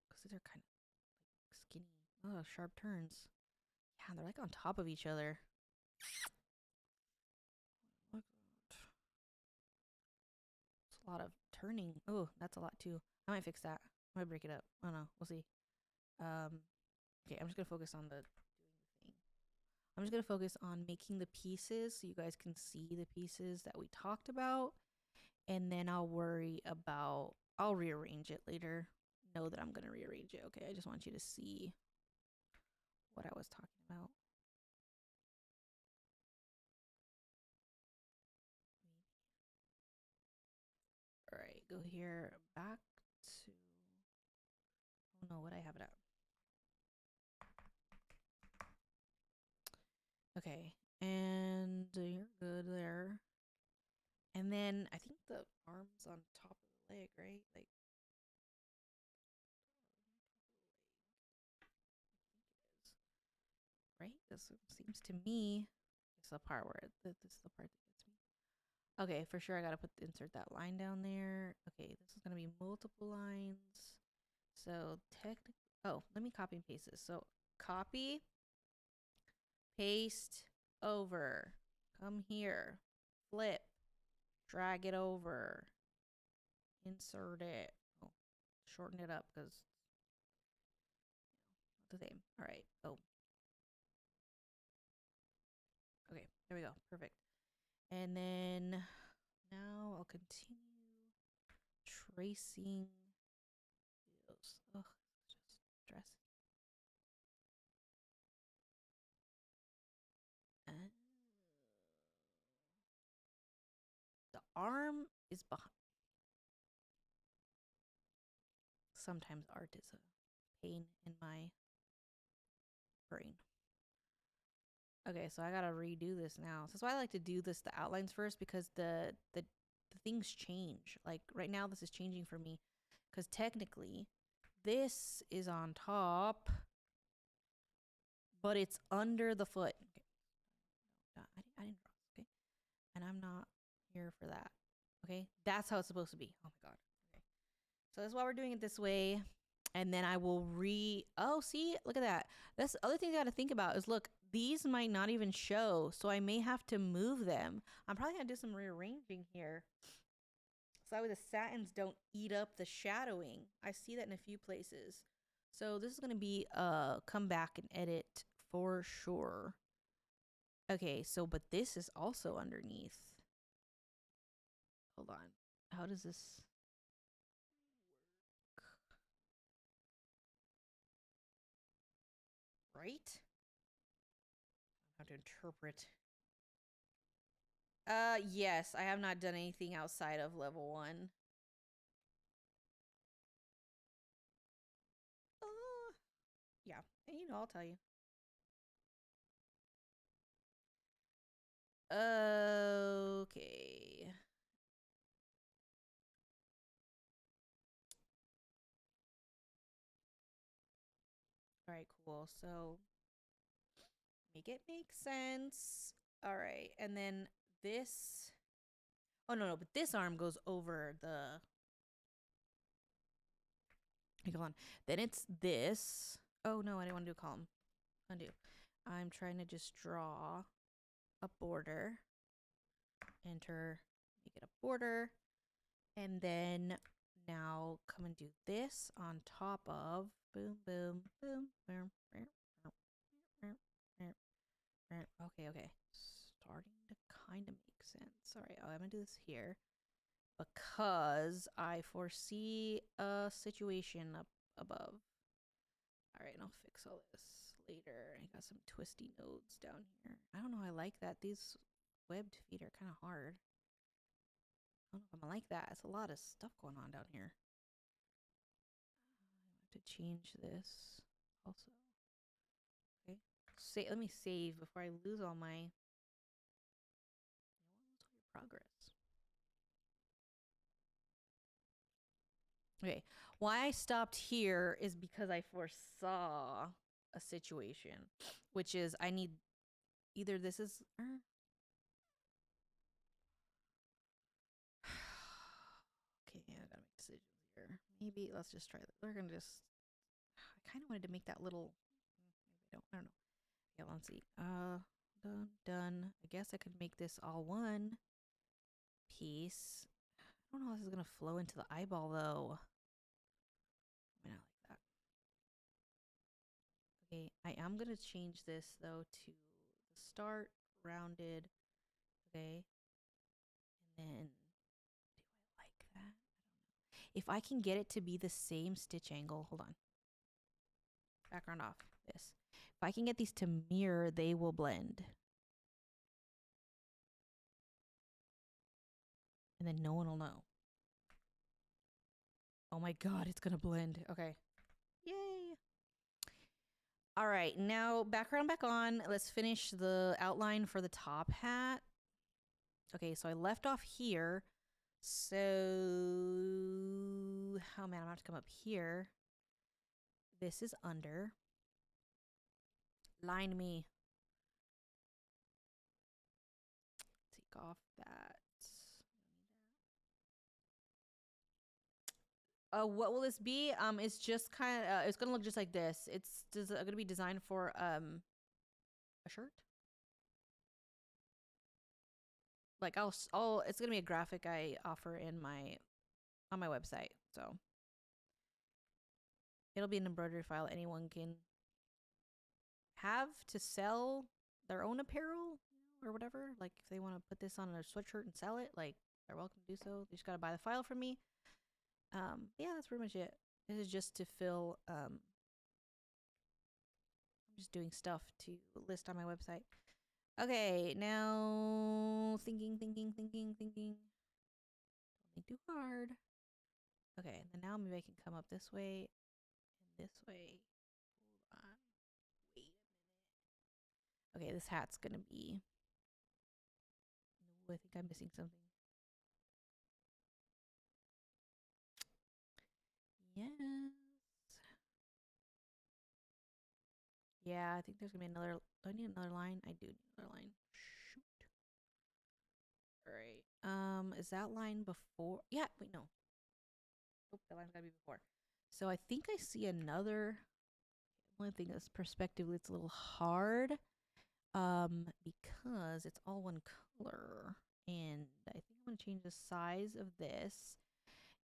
Because they're kind of like skinny. Oh, sharp turns. Yeah, they're like on top of each other. Look, it's a lot of turning. Oh, that's a lot too. I might fix that. I might break it up. I don't know. We'll see. Okay, I'm just gonna focus on the doing the thing. I'm just gonna focus on making the pieces so you guys can see the pieces that we talked about, and then I'll worry about. I'll rearrange it later. Know that I'm gonna rearrange it. Okay, I just want you to see what I was talking about. All right, go here back to. Oh no, what I have it at. Okay, and you're good there. And then I think the arm's on top of the leg, right? Like, right? This seems to me. This is the part where this is the part that gets me. Okay, for sure I gotta insert that line down there. Okay, this is gonna be multiple lines. So technically, oh, let me copy and paste this. So copy, paste, over, come here, flip, drag it over, insert it. Oh, shorten it up because the same. All right. Oh. Okay, there we go. Perfect. And then now I'll continue tracing those. Ugh, just stress. And the arm is behind. Sometimes art is a pain in my brain. Okay, so I gotta redo this now. So that's why I like to do the outlines first because the things change. Like right now, this is changing for me because technically this is on top, but it's under the foot. Okay. I didn't draw this, okay? And I'm not here for that. Okay? That's how it's supposed to be. Oh my god. Okay. So that's why we're doing it this way. And then I will oh, see, look at that. That's the other thing I gotta think about is look, these might not even show, so I may have to move them. I'm probably gonna do some rearranging here. So that way the satins don't eat up the shadowing. I see that in a few places. So this is gonna be come back and edit for sure. Okay, so but this is also underneath. Hold on. How does this work? Right? How to interpret. Yes, I have not done anything outside of level 1. Yeah, and I'll tell you. Okay. All right, cool. So make it make sense. All right, and then this. Oh no, but this arm goes over the. Hold on. Then it's this. Oh no, I didn't want to do a column. Undo. I'm trying to just draw a border. Enter. Make it a border, and then now come and do this on top of boom, boom, boom, boom. Okay. Starting to kind of make sense. All right, I'm gonna do this here because I foresee a situation up above. All right, and I'll fix all this later. I got some twisty nodes down here. I don't know. I like that. These webbed feet are kind of hard. I don't know if I'm gonna like that. It's a lot of stuff going on down here. I have to change this also. Okay. Let me save before I lose all my. Lose all your progress. Okay. Why I stopped here is because I foresaw a situation, which is I need either this is. Okay, I gotta make decisions here. Maybe let's just try that. We're gonna just. I kind of wanted to make that little. Maybe I don't know. Yeah, let's see. Done. I guess I could make this all one piece. I don't know how this is gonna flow into the eyeball though. I mean, I like that. Okay, I am gonna change this though to the start rounded. Okay, and then do I like that? I don't know. If I can get it to be the same stitch angle, hold on. Background off. This. If I can get these to mirror, they will blend. And then no one will know. Oh my god, it's gonna blend. Okay. Yay. All right, now background back on. Let's finish the outline for the top hat. Okay, so I left off here. So, oh man, I'm gonna have to come up here. This is under. Line me. Take off that. What will this be? It's just kind of. It's gonna look just like this. It's gonna be designed for a shirt. Like I'll. It's gonna be a graphic I offer in on my website. So it'll be an embroidery file anyone can have to sell their own apparel or whatever. Like if they want to put this on a sweatshirt and sell it, like they're welcome to do so. They just gotta buy the file from me. Yeah, that's pretty much it. This is just to fill. I'm just doing stuff to list on my website. Okay, now thinking. Don't think too hard. Okay, and then now maybe I can come up this way and this way. Hold on. Wait a minute. Okay, this hat's gonna be. No, I think I'm missing something. Yes. Yeah, I think there's gonna be another. Do I need another line? I do need another line. Shoot. All right. Is that line before? Yeah. Wait, no. Oh, that line's gotta be before. So I think I see another. One thing is perspectively, it's a little hard. Because it's all one color, and I think I'm gonna change the size of this.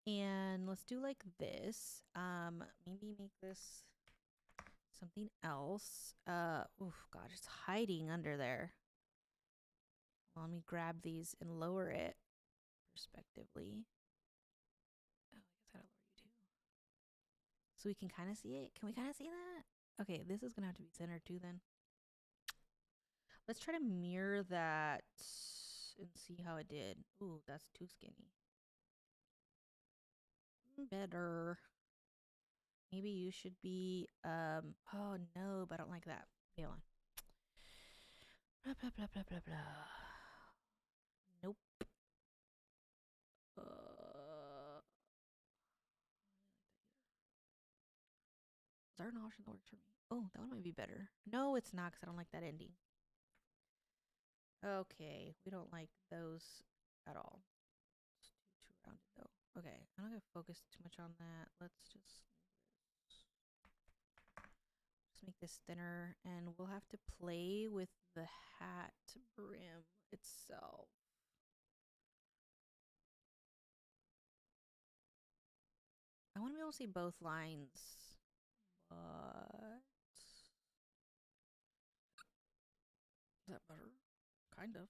And let's do like this. Maybe make this something else. Oof, God, it's hiding under there. Well, let me grab these and lower it respectively. Oh, I guess I gotta lower you too. So we can kind of see it. Can we kind of see that? Okay, this is gonna have to be centered too then. Let's try to mirror that. and see how it did. Ooh, that's too skinny. Better. Maybe you should be, oh no, but I don't like that. Wait on. Blah, blah, blah, blah, blah, blah. Nope. Is there an option that works for me? Oh, that one might be better. No, it's not because I don't like that ending. Okay, we don't like those at all. It's too rounded though. Okay, I'm not gonna focus too much on that. Let's just make this thinner, and we'll have to play with the hat brim itself. I want to be able to see both lines, but is that better? Kind of.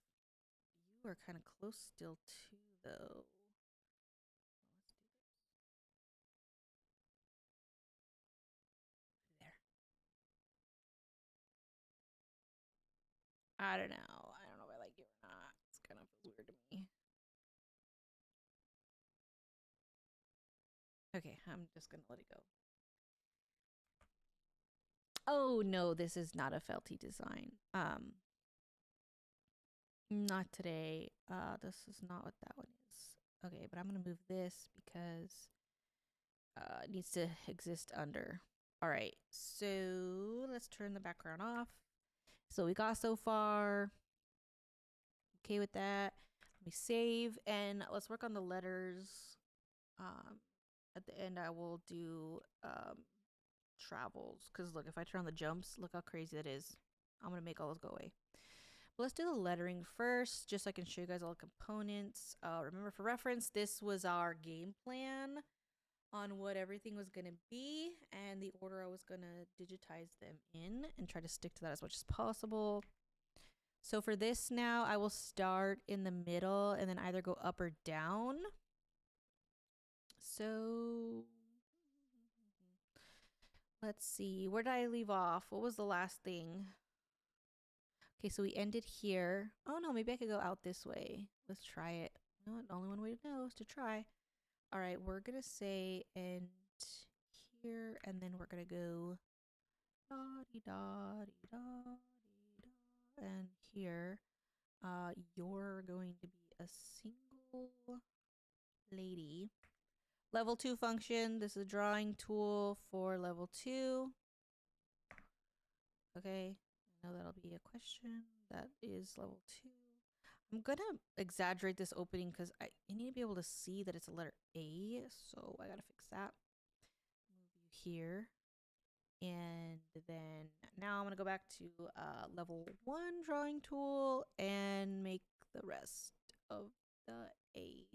You are kind of close still too, though. There. I don't know. I don't know if I like it or not. It's kind of weird to me. Okay, I'm just gonna let it go. Oh no, this is not a felty design. Not today. This is not what that one is. Okay, but I'm gonna move this because it needs to exist under. All right, so let's turn the background off. So we got so far. Okay with that. Let me save and let's work on the letters. At the end, I will do travels because look, if I turn on the jumps, look how crazy that is. I'm gonna make all those go away. But let's do the lettering first, just so I can show you guys all the components. Remember, for reference, this was our game plan on what everything was gonna be and the order I was gonna digitize them in and try to stick to that as much as possible. So for this now, I will start in the middle and then either go up or down. So let's see, where did I leave off? What was the last thing? Okay, so we ended here. Oh no, maybe I could go out this way. Let's try it. You know what? Only one way to know is to try. All right, we're gonna say end here, and then we're gonna go da-dee-da-dee-da-dee-da, and here. You're going to be a single lady. Level 2 function. This is a drawing tool for level 2. Okay, I know that'll be a question. That is level 2. I'm gonna exaggerate this opening because I need to be able to see that it's a letter A, so I gotta fix that. Move you here. And then now I'm gonna go back to level 1 drawing tool and make the rest of the A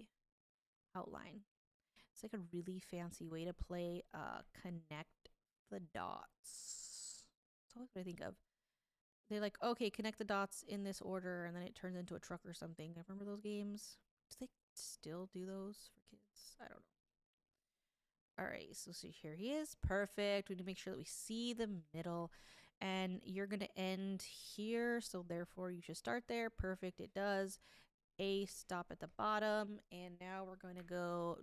outline. It's like a really fancy way to play connect the dots. That's always what I think of. They're like, okay, connect the dots in this order, and then it turns into a truck or something. I remember those games. Do they still do those for kids? I don't know. All right, so see, here he is. Perfect. We need to make sure that we see the middle. And you're going to end here, so therefore you should start there. Perfect, it does. A stop at the bottom, and now we're going to go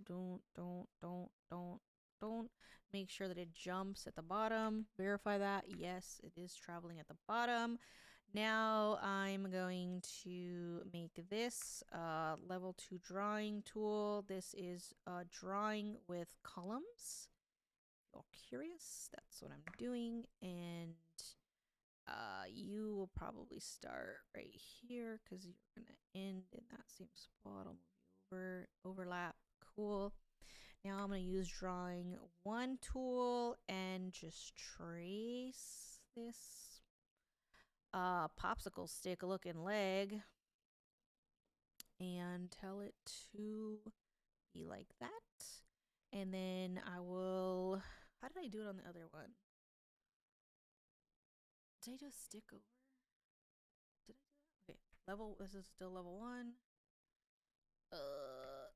don't make sure that it jumps at the bottom. Verify that. Yes, it is traveling at the bottom. Now I'm going to make this level 2 drawing tool. This is drawing with columns. If you're curious, that's what I'm doing. And you will probably start right here because you're going to end in that same spot. I'll move you over, overlap. Cool. Now I'm going to use drawing 1 tool and just trace this popsicle stick looking leg and tell it to be like that. And then I will, how did I do it on the other one? Did I do a stick over? Did I do that? Okay, level, this is still level 1.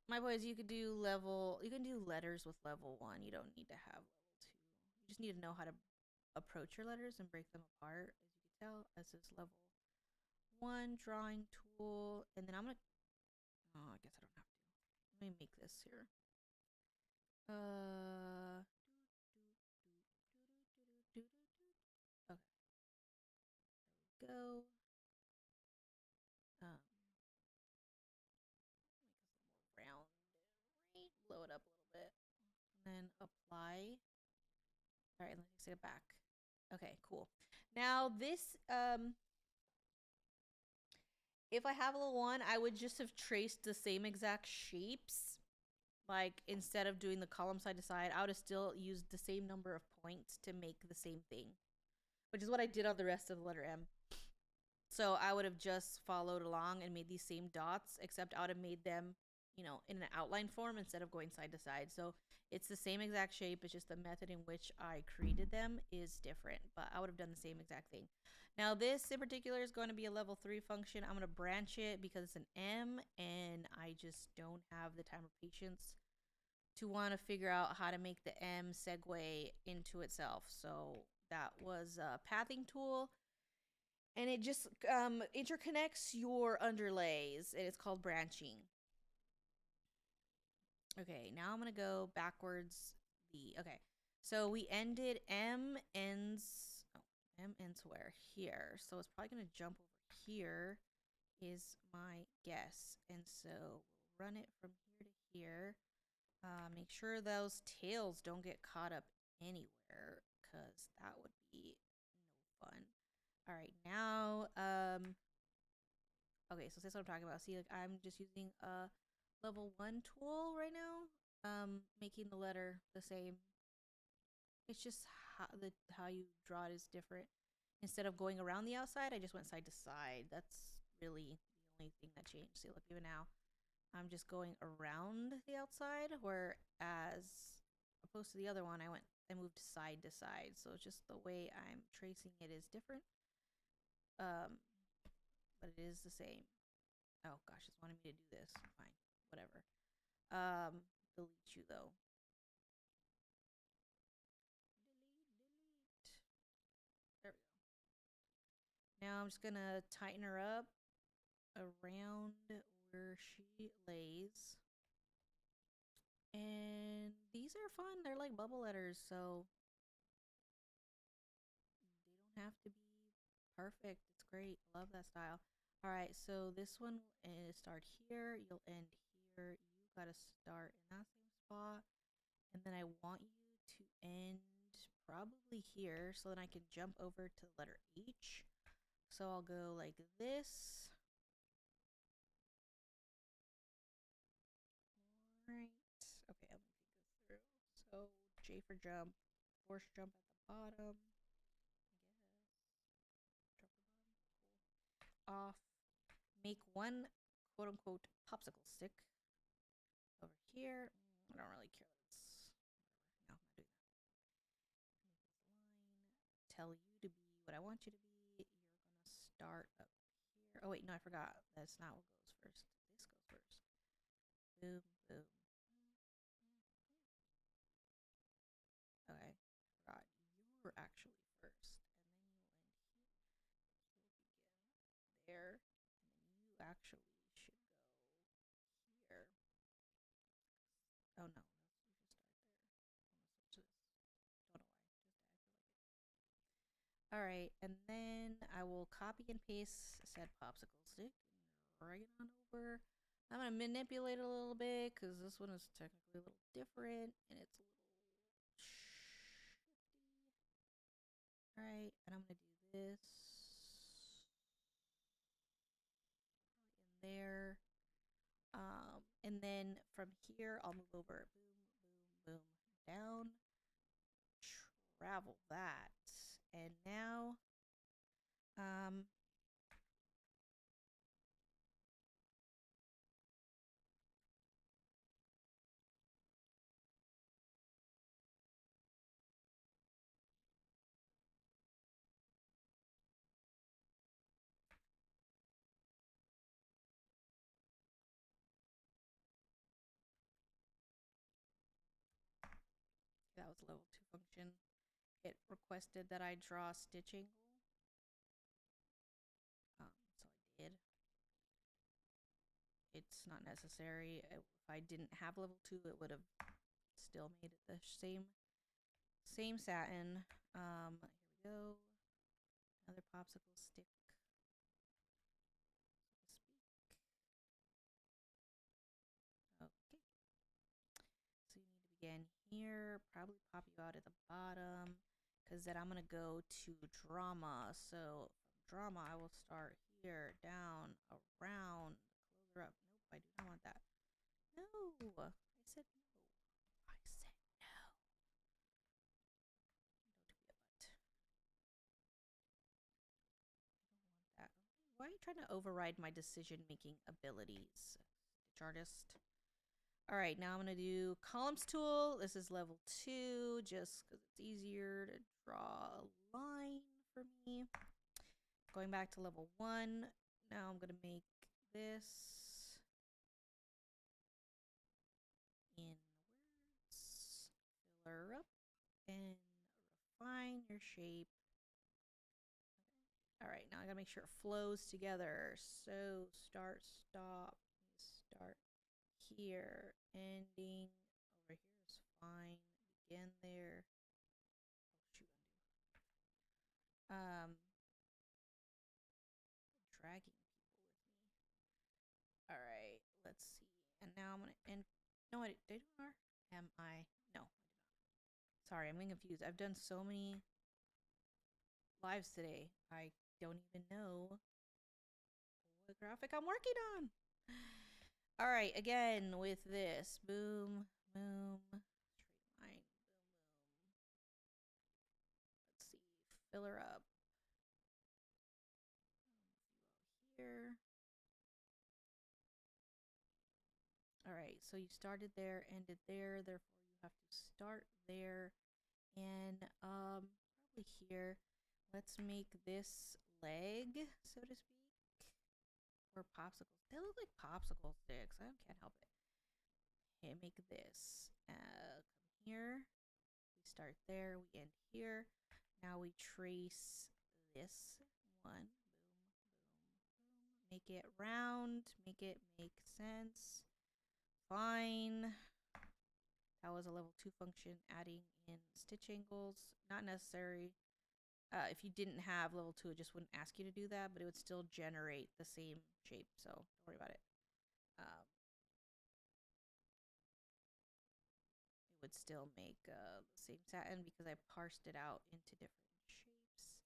My boys, you could do level, you can do letters with level 1. You don't need to have level 2. You just need to know how to approach your letters and break them apart, as you can tell, as this level 1 drawing tool. And then I'm gonna Oh, I guess I don't have to. Let me make this here. Okay. Go. Make this a little more round. Right. Blow it up a little bit. And then apply. All right, let's take it back. Okay, cool. Now this, if I have a little one, I would just have traced the same exact shapes. Like instead of doing the column side to side, I would have still used the same number of points to make the same thing, which is what I did on the rest of the letter M. So I would have just followed along and made these same dots, except I would have made them, in an outline form instead of going side to side. So it's the same exact shape. It's just the method in which I created them is different, but I would have done the same exact thing. Now this in particular is going to be a level 3 function. I'm going to branch it because it's an M and I just don't have the time or patience to want to figure out how to make the M segue into itself. So that was a pathing tool and it just interconnects your underlays and it's called branching. Okay, now I'm gonna go backwards. Okay, so we ended M ends where? Here. So it's probably gonna jump over here is my guess. And so we'll run it from here to here. Make sure those tails don't get caught up anywhere because that would be no fun. All right, now, okay, so that's what I'm talking about. See, like I'm just using a level 1 tool right now, making the letter the same. It's just how you draw it is different. Instead of going around the outside, I just went side to side. That's really the only thing that changed. See, look, even now, I'm just going around the outside, whereas opposed to the other one, I moved side to side. So it's just the way I'm tracing it is different. But it is the same. Oh gosh, it's wanting me to do this. Fine, whatever. Delete you though. Delete. There we go. Now I'm just gonna tighten her up around where she lays. And these are fun. They're like bubble letters, so they don't have to be perfect. It's great. Love that style. All right, so this one will start here. You'll end here. You gotta start in that same spot. And then I want you to end probably here so then I can jump over to the letter H. So I'll go like this. All right. Okay, let me think this through. So J for jump, force jump at the bottom. I guess. Drop the bottom. Cool. Off. Make one quote unquote popsicle stick over here. I don't really care that it's whatever. No, I'm not doing that. Make this line. Tell you to be what I want you to be. You're gonna start up here. Oh wait, no, I forgot. That's not what goes first. This goes first. Boom, boom. Okay, forgot. You're actually first, and then you end here. So begin there, and then you actually should go here. Oh no, you should start there. I'm gonna switch this. Don't know why. Just I feel like it. All right, and then I will copy and paste said popsicle stick and drag it on over. I'm gonna manipulate it a little bit because this one is technically a little different and it's a little shifty. All right, and I'm gonna do this right in there. And then from here, I'll move over. Boom, boom, boom, down. Travel that. And now, that was a level 2 function. It requested that I draw a stitch angle. So I did. It's It's not necessary. If I didn't have level 2, it would have still made it the same satin. Here we go. Another popsicle stick, so to speak. Okay. So you need to begin here. Probably pop you out at the bottom, because then I'm gonna go to drama. So from drama, I will start here, down, around, close her up. Nope, I do not want that. No, I said no. I said no. Don't be a butt. I don't want that. Why are you trying to override my decision-making abilities, Stitch Artist? All right, now I'm going to do columns tool. This is level 2, just because it's easier to draw a line for me. Going back to level 1, now I'm going to make this in words, fill her up, and refine your shape. All right, now I gotta make sure it flows together. So start, stop, start here, ending over here is fine. Begin there. Oh shoot, undo. Dragging people with me. All right, let's see. And now I'm gonna end. No, I did. Am I? No, I did not. Sorry, I'm getting confused. I've done so many lives today. I don't even know what graphic I'm working on. All right, again with this. Boom, boom, straight line, boom, boom. Let's see, fill her up. Here. All right, so you started there, ended there, therefore you have to start there and probably here. Let's make this leg, so to speak, or popsicles. They look like popsicle sticks. I can't help it. Okay, make this. Come here. We start there. We end here. Now we trace this one. Boom, boom, boom. Make it round. Make it make sense. Fine. That was a level 2 function, adding in stitch angles. Not necessary. If you didn't have level 2, it just wouldn't ask you to do that, but it would still generate the same shape, so don't worry about it. It would still make the same satin because I parsed it out into different shapes.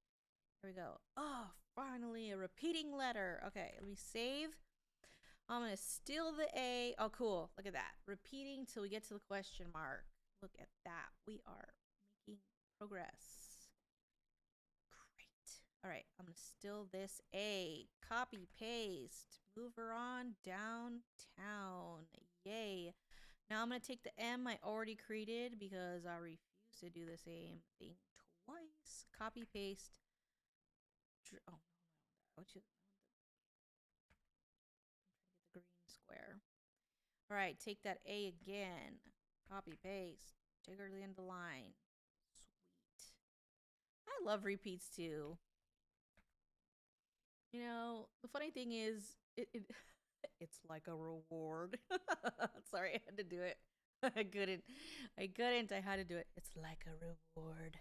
Here we go. Oh, finally a repeating letter. Okay, let me save. I'm going to steal the A. Oh, cool. Look at that. Repeating till we get to the question mark. Look at that. We are making progress. Great. All right. I'm going to steal this A. Copy, paste. Move her on downtown. Yay. Now I'm going to take the M I already created because I refuse to do the same thing twice. Copy, paste. Oh, no. I'm trying to get the green square. All right, take that A again. Copy, paste. Take her to the end of the line. Sweet. I love repeats too. You know, the funny thing is, it's like a reward. Sorry, I had to do it. I couldn't. I had to do it. It's like a reward.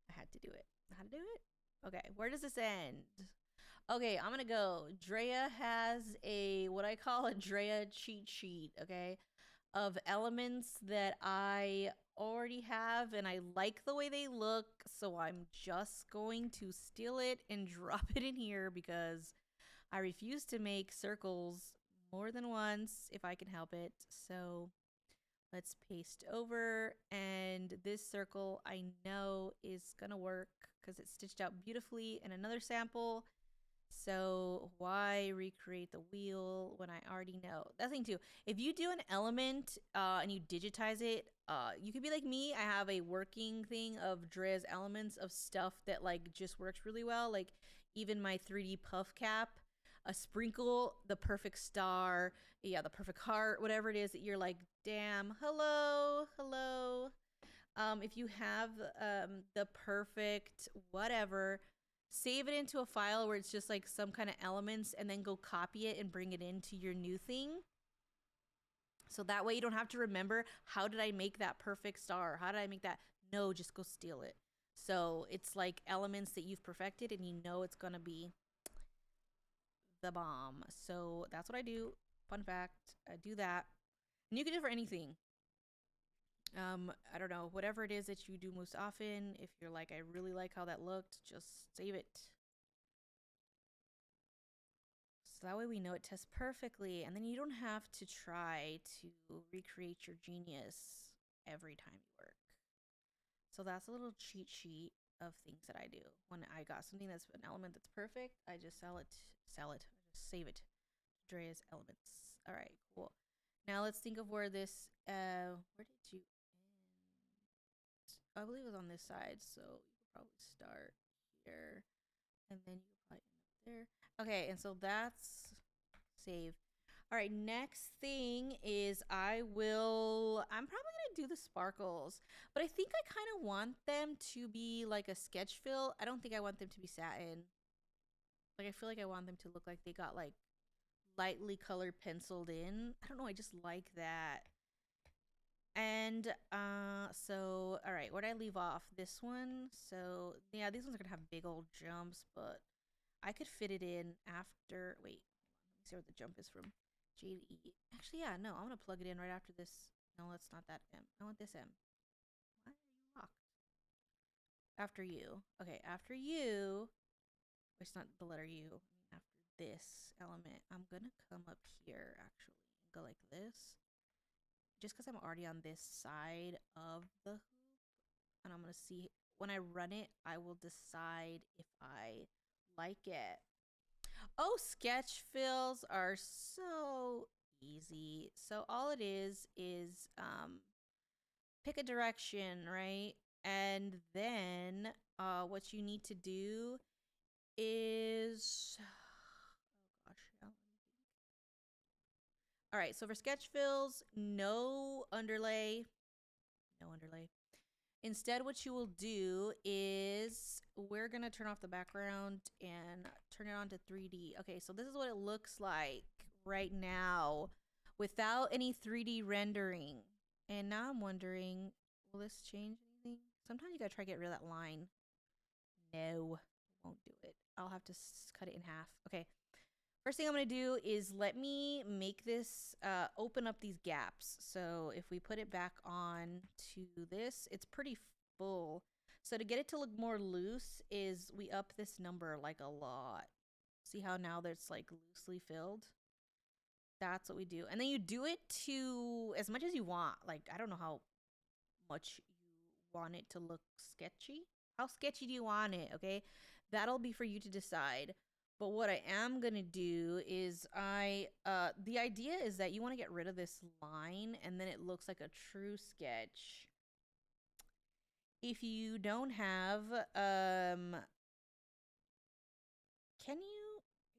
I had to do it. How to do it? Okay, where does this end? Okay, I'm gonna go. Drea has a what I call a Drea cheat sheet, okay, of elements that I already have and I like the way they look, so I'm just going to steal it and drop it in here because I refuse to make circles more than once if I can help it. So let's paste over, and this circle I know is gonna work because it's stitched out beautifully in another sample. So why recreate the wheel when I already know? That thing too. If you do an element and you digitize it, you could be like me. I have a working thing of Drea's elements of stuff that like just works really well. Like even my 3D puff cap, a sprinkle, the perfect star, yeah, the perfect heart, whatever it is that you're like, damn, hello, hello. If you have the perfect whatever, save it into a file where it's just like some kind of elements, and then go copy it and bring it into your new thing. So that way you don't have to remember, how did I make that perfect star? How did I make that? No, just go steal it. So it's like elements that you've perfected and you know it's going to be the bomb. So that's what I do. Fun fact, I do that. And you can do it for anything. I don't know, whatever it is that you do most often. If you're like, I really like how that looked, just save it. So that way we know it tests perfectly, and then you don't have to try to recreate your genius every time you work. So that's a little cheat sheet of things that I do. When I got something that's an element that's perfect, I just sell it. I just save it. Drea's elements. All right, cool. Now let's think of where this, where did you end? I believe it was on this side, so you could probably start here, and then you could probably end up there. Okay, and so that's save. All right, next thing is I'm probably gonna do the sparkles, but I think I kind of want them to be like a sketch fill. I don't think I want them to be satin. Like, I feel like I want them to look like they got like lightly colored penciled in. I don't know, I just like that. And so all right, where'd I leave off? This one. So yeah, these ones are gonna have big old jumps, but I could fit it in after. Wait, let me see where the jump is from. J to E. Actually, yeah, no, I'm gonna plug it in right after this. No, that's not that M. I want this M. Why are you locked? After you. Okay, after you. It's not the letter U. I mean, after this element, I'm gonna come up here actually and go like this. Just because I'm already on this side of the hoop, and I'm gonna see when I run it, I will decide if I like it. Oh, sketch fills are so easy. So all it is pick a direction, right? And then what you need to do is oh gosh, yeah, let me think. All right, so for sketch fills, no underlay, no underlay. Instead, what you will do is we're going to turn off the background and turn it on to 3D. Okay, so this is what it looks like right now without any 3D rendering. And now I'm wondering, will this change anything? Sometimes you got to try to get rid of that line. No, won't do it. I'll have to cut it in half. Okay. First thing I'm going to do is let me make this open up these gaps. So if we put it back on to this, it's pretty full. So to get it to look more loose is we up this number like a lot. See how now that's like loosely filled? That's what we do. And then you do it to as much as you want. Like, I don't know how much you want it to look sketchy. How sketchy do you want it? Okay. That'll be for you to decide. But what I am going to do is the idea is that you want to get rid of this line and then it looks like a true sketch. If you don't have, can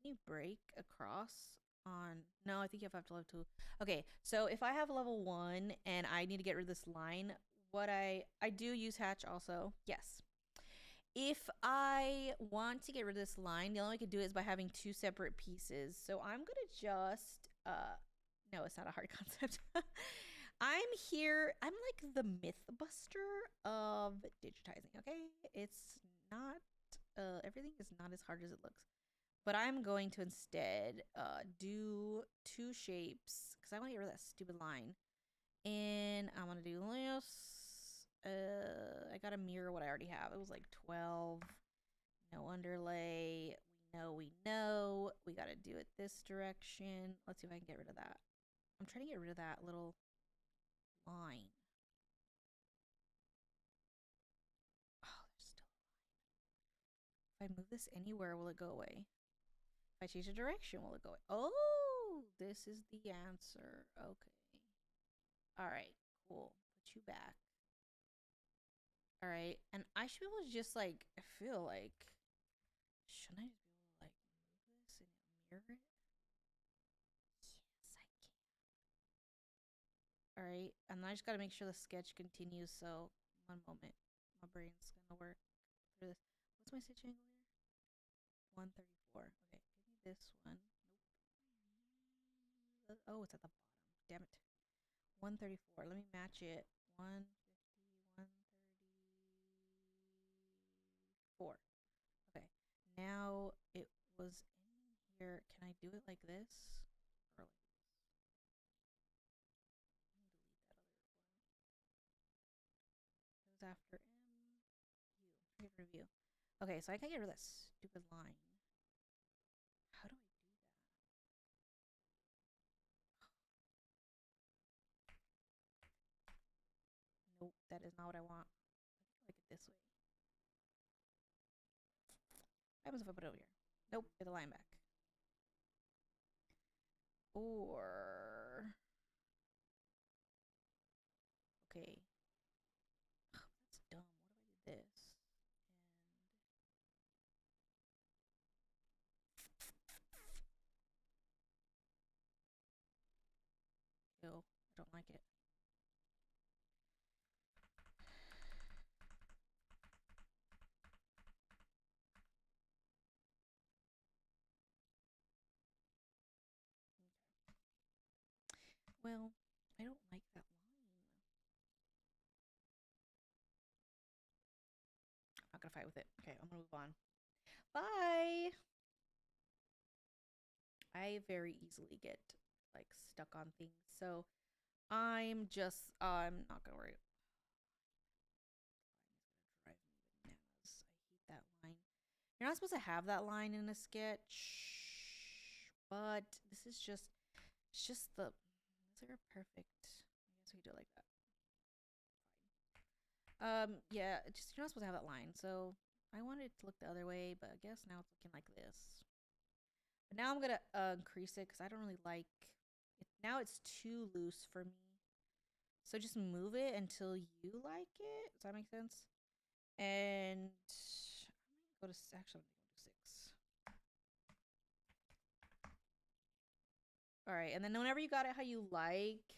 you break across on, no, I think you have to level 2. Okay, so if I have level 1 and I need to get rid of this line, what I do use hatch also, yes. If I want to get rid of this line, the only way I could do it is by having 2 separate pieces. So I'm gonna just, no, it's not a hard concept. I'm here, I'm like the Mythbuster of digitizing, okay? It's not, everything is not as hard as it looks. But I'm going to instead do 2 shapes, because I want to get rid of that stupid line. And I'm gonna do this. I gotta mirror what I already have. It was like 12. No underlay. We know. We gotta do it this direction. Let's see if I can get rid of that. I'm trying to get rid of that little line. Oh, there's still a line. If I move this anywhere, will it go away? If I change the direction, will it go away? Oh, this is the answer. Okay. All right, cool. Put you back. All right, and I should be able to just like, I feel like, shouldn't I just be able to like move this and mirror it? Yes, I can. All right, and I just gotta make sure the sketch continues. So one moment, my brain's gonna work through this. What's my stitch angle here? 134. Okay, give me this one. Nope. Oh, it's at the bottom. Damn it. 134. Let me match it. 150, 134. Okay. Now it was in here. Can I do it like this? Or like this? Let me delete that other one. It was after M. U. Get review. Okay, so I can get rid of that stupid line. How do I do that? Nope, that is not what I want. I think I like it this way. What happens if I put it over here? Nope, get the line back. Or okay. That's dumb. What if I do this? And ew, I don't like it. Well, I don't like that line. I'm not gonna fight with it. Okay, I'm gonna move on. Bye. I very easily get like stuck on things, so I'm not gonna worry. Drive me bananas. I hate that line. You're not supposed to have that line in a sketch, but this is just it's just the these are perfect. I guess we could do it like that. Fine. Yeah, just you're not supposed to have that line. So I wanted it to look the other way, but I guess now it's looking like this. But now I'm gonna increase it because I don't really like it. Now it's too loose for me. So just move it until you like it. Does that make sense? And I'm gonna go to actually I'm gonna go to 6. All right, and then whenever you got it how you like,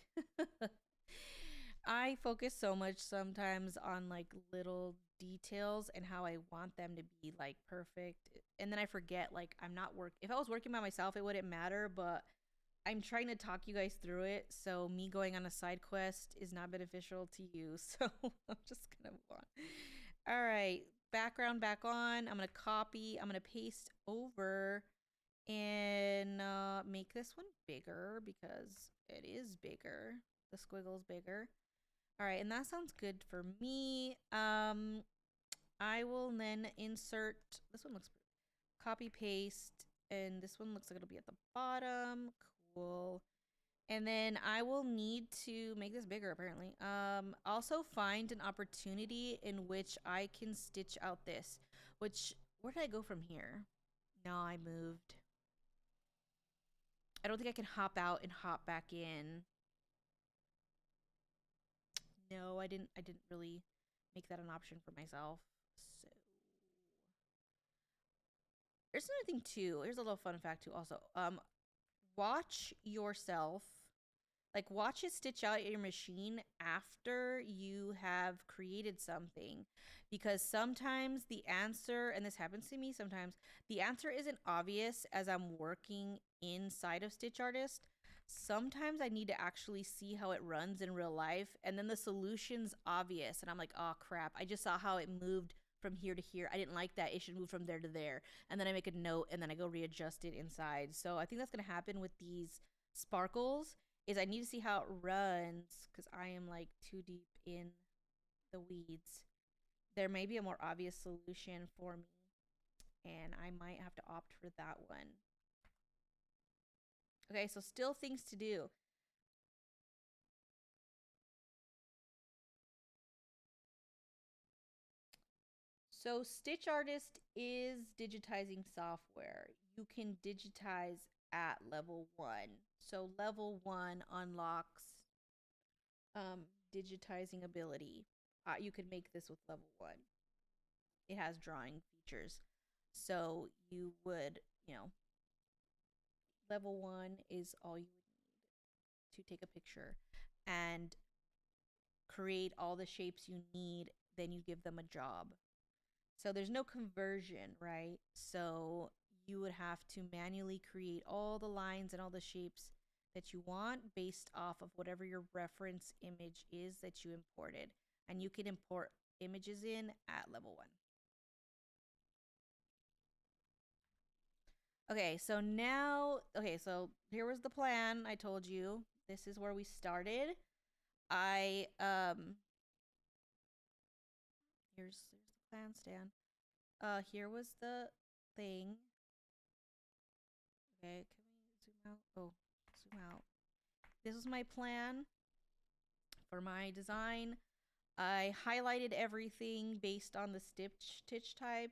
I focus so much sometimes on like little details and how I want them to be like perfect. And then I forget like I'm not work if I was working by myself it wouldn't matter, but I'm trying to talk you guys through it, so me going on a side quest is not beneficial to you. So I'm just gonna move on. All right, background back on. I'm gonna copy. I'm gonna paste over and make this one bigger because it is bigger. The squiggle's bigger. All right, and that sounds good for me. I will then insert. This one looks copy paste, and this one looks like it'll be at the bottom. Cool. And then I will need to make this bigger apparently. Also find an opportunity in which I can stitch out this. Which where did I go from here? No, I moved. I don't think I can hop out and hop back in. No, I didn't really make that an option for myself. So there's another thing too. Here's a little fun fact too also. Watch yourself like watch it stitch out your machine after you have created something because sometimes the answer and this happens to me sometimes the answer isn't obvious as I'm working inside of Stitch Artist. Sometimes I need to actually see how it runs in real life and then the solution's obvious and I'm like, oh crap, I just saw how it moved from here to here. I didn't like that. It should move from there to there. And then I make a note and then I go readjust it inside. So I think that's going to happen with these sparkles is I need to see how it runs because I am like too deep in the weeds. There may be a more obvious solution for me and I might have to opt for that one. Okay, so still things to do. So Stitch Artist is digitizing software. You can digitize at level 1. So level 1 unlocks digitizing ability. You could make this with level 1. It has drawing features. So you would, level 1 is all you would need to take a picture and create all the shapes you need. Then you give them a job. So there's no conversion, right? So you would have to manually create all the lines and all the shapes that you want based off of whatever your reference image is that you imported. And you can import images in at level 1. Okay, so now, so here was the plan I told you. This is where we started. Here's the plan, Stan. Here was the thing. Okay, can we zoom out? Oh, zoom out. This was my plan for my design. I highlighted everything based on the stitch type.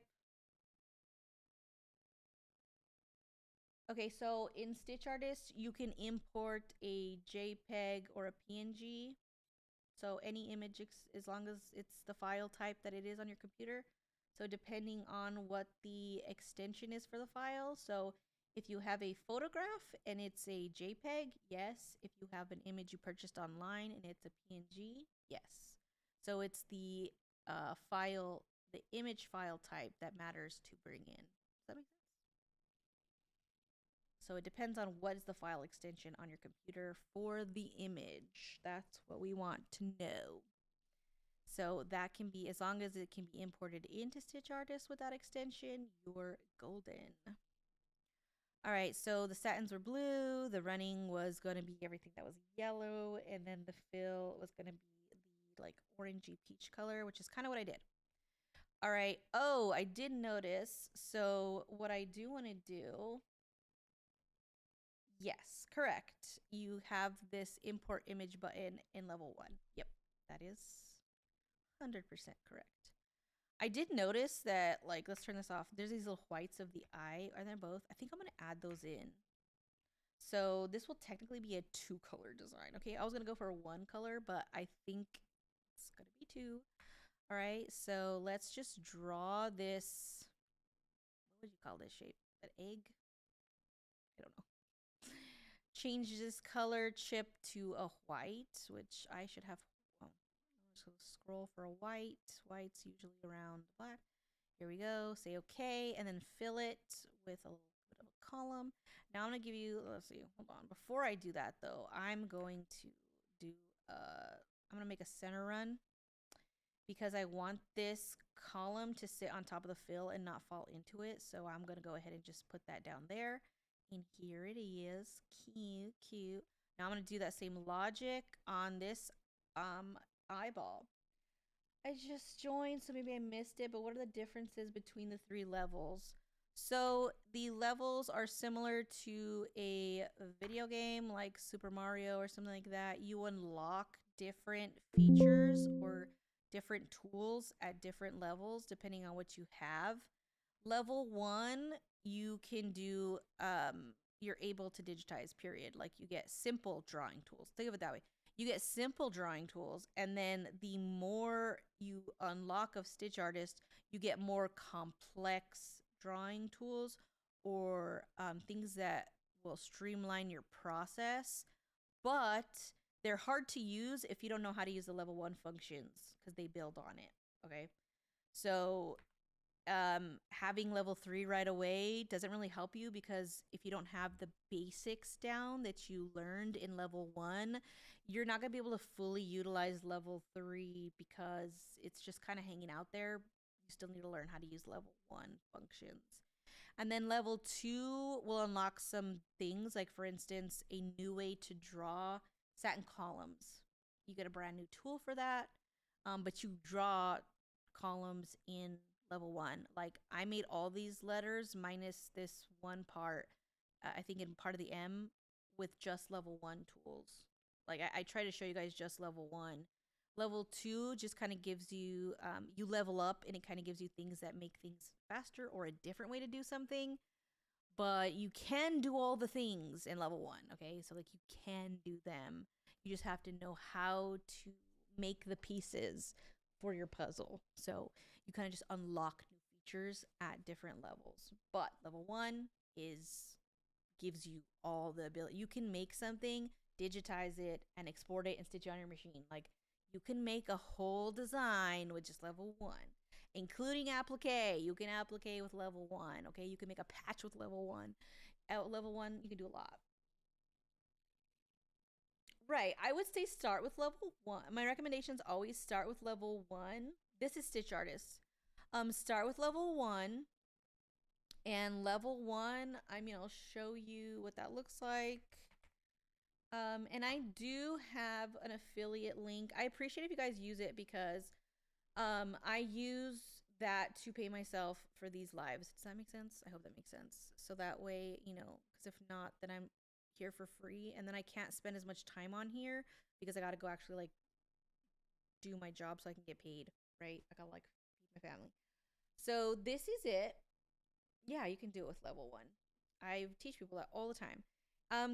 Okay, so in Stitch Artist, you can import a JPEG or a PNG. So any image, as long as it's the file type that it is on your computer. So depending on what the extension is for the file. So if you have a photograph and it's a JPEG, yes. If you have an image you purchased online and it's a PNG, yes. So it's the file, the image file type that matters to bring in. Does that make sense? So it depends on what is the file extension on your computer for the image. That's what we want to know. So that can be, as long as it can be imported into Stitch Artist with that extension, you're golden. All right, so the satins were blue, the running was going to be everything that was yellow, and then the fill was going to be the like orangey peach color, which is kind of what I did. All right, oh, I did notice, so what I do want to do, yes, correct. You have this import image button in level 1. Yep, that is 100% correct. I did notice that, like, let's turn this off. There's these little whites of the eye. Are they both? I think I'm going to add those in. So this will technically be a 2-color design. Okay, I was going to go for 1 color, but I think it's going to be 2. All right, so let's just draw this. What would you call this shape? An egg? I don't know. Change this color chip to a white, which I should have. Oh, so scroll for a white. White's usually around black. Here we go. Say okay, and then fill it with a little bit of a column. Now I'm gonna give you. Let's see. Hold on. Before I do that, though, I'm going to do. I'm gonna make a center run because I want this column to sit on top of the fill and not fall into it. So I'm gonna go ahead and just put that down there. And here it is. Cute, cute. Now I'm going to do that same logic on this eyeball. I just joined, so maybe I missed it, but what are the differences between the 3 levels? So the levels are similar to a video game like Super Mario or something like that. You unlock different features or different tools at different levels depending on what you have. Level 1, you can do you're able to digitize, period. Like you get simple drawing tools. Think of it that way. You get simple drawing tools, and then the more you unlock of Stitch Artist, you get more complex drawing tools or things that will streamline your process. But they're hard to use if you don't know how to use the level 1 functions because they build on it. Okay. So having level 3 right away doesn't really help you because if you don't have the basics down that you learned in level 1, you're not going to be able to fully utilize level 3 because it's just kind of hanging out there. You still need to learn how to use level 1 functions. And then level 2 will unlock some things, like for instance, a new way to draw satin columns. You get a brand new tool for that, but you draw columns in level 1. Like I made all these letters minus this one part, I think in part of the M, with just level 1 tools. Like I try to show you guys just level 1. Level 2 just kind of gives you, you level up and it kind of gives you things that make things faster or a different way to do something. But you can do all the things in level 1, okay? So like you can do them. You just have to know how to make the pieces for your puzzle. So you kind of just unlock new features at different levels. But level 1 gives you all the ability. You can make something, digitize it, and export it and stitch it on your machine. Like you can make a whole design with just level 1. including applique. You can applique with level 1, okay? You can make a patch with level 1. At level 1, you can do a lot. Right. I would say start with level 1. My recommendations always start with level 1. This is Stitch Artist. Start with level 1. And level 1, I mean, I'll show you what that looks like. And I do have an affiliate link. I appreciate if you guys use it because I use that to pay myself for these lives. Does that make sense? I hope that makes sense. So that way, you know, because if not, then I'm here for free, and then I can't spend as much time on here because I gotta go actually like do my job so I can get paid, right? I gotta like feed my family. So this is it. Yeah, you can do it with level 1. I teach people that all the time.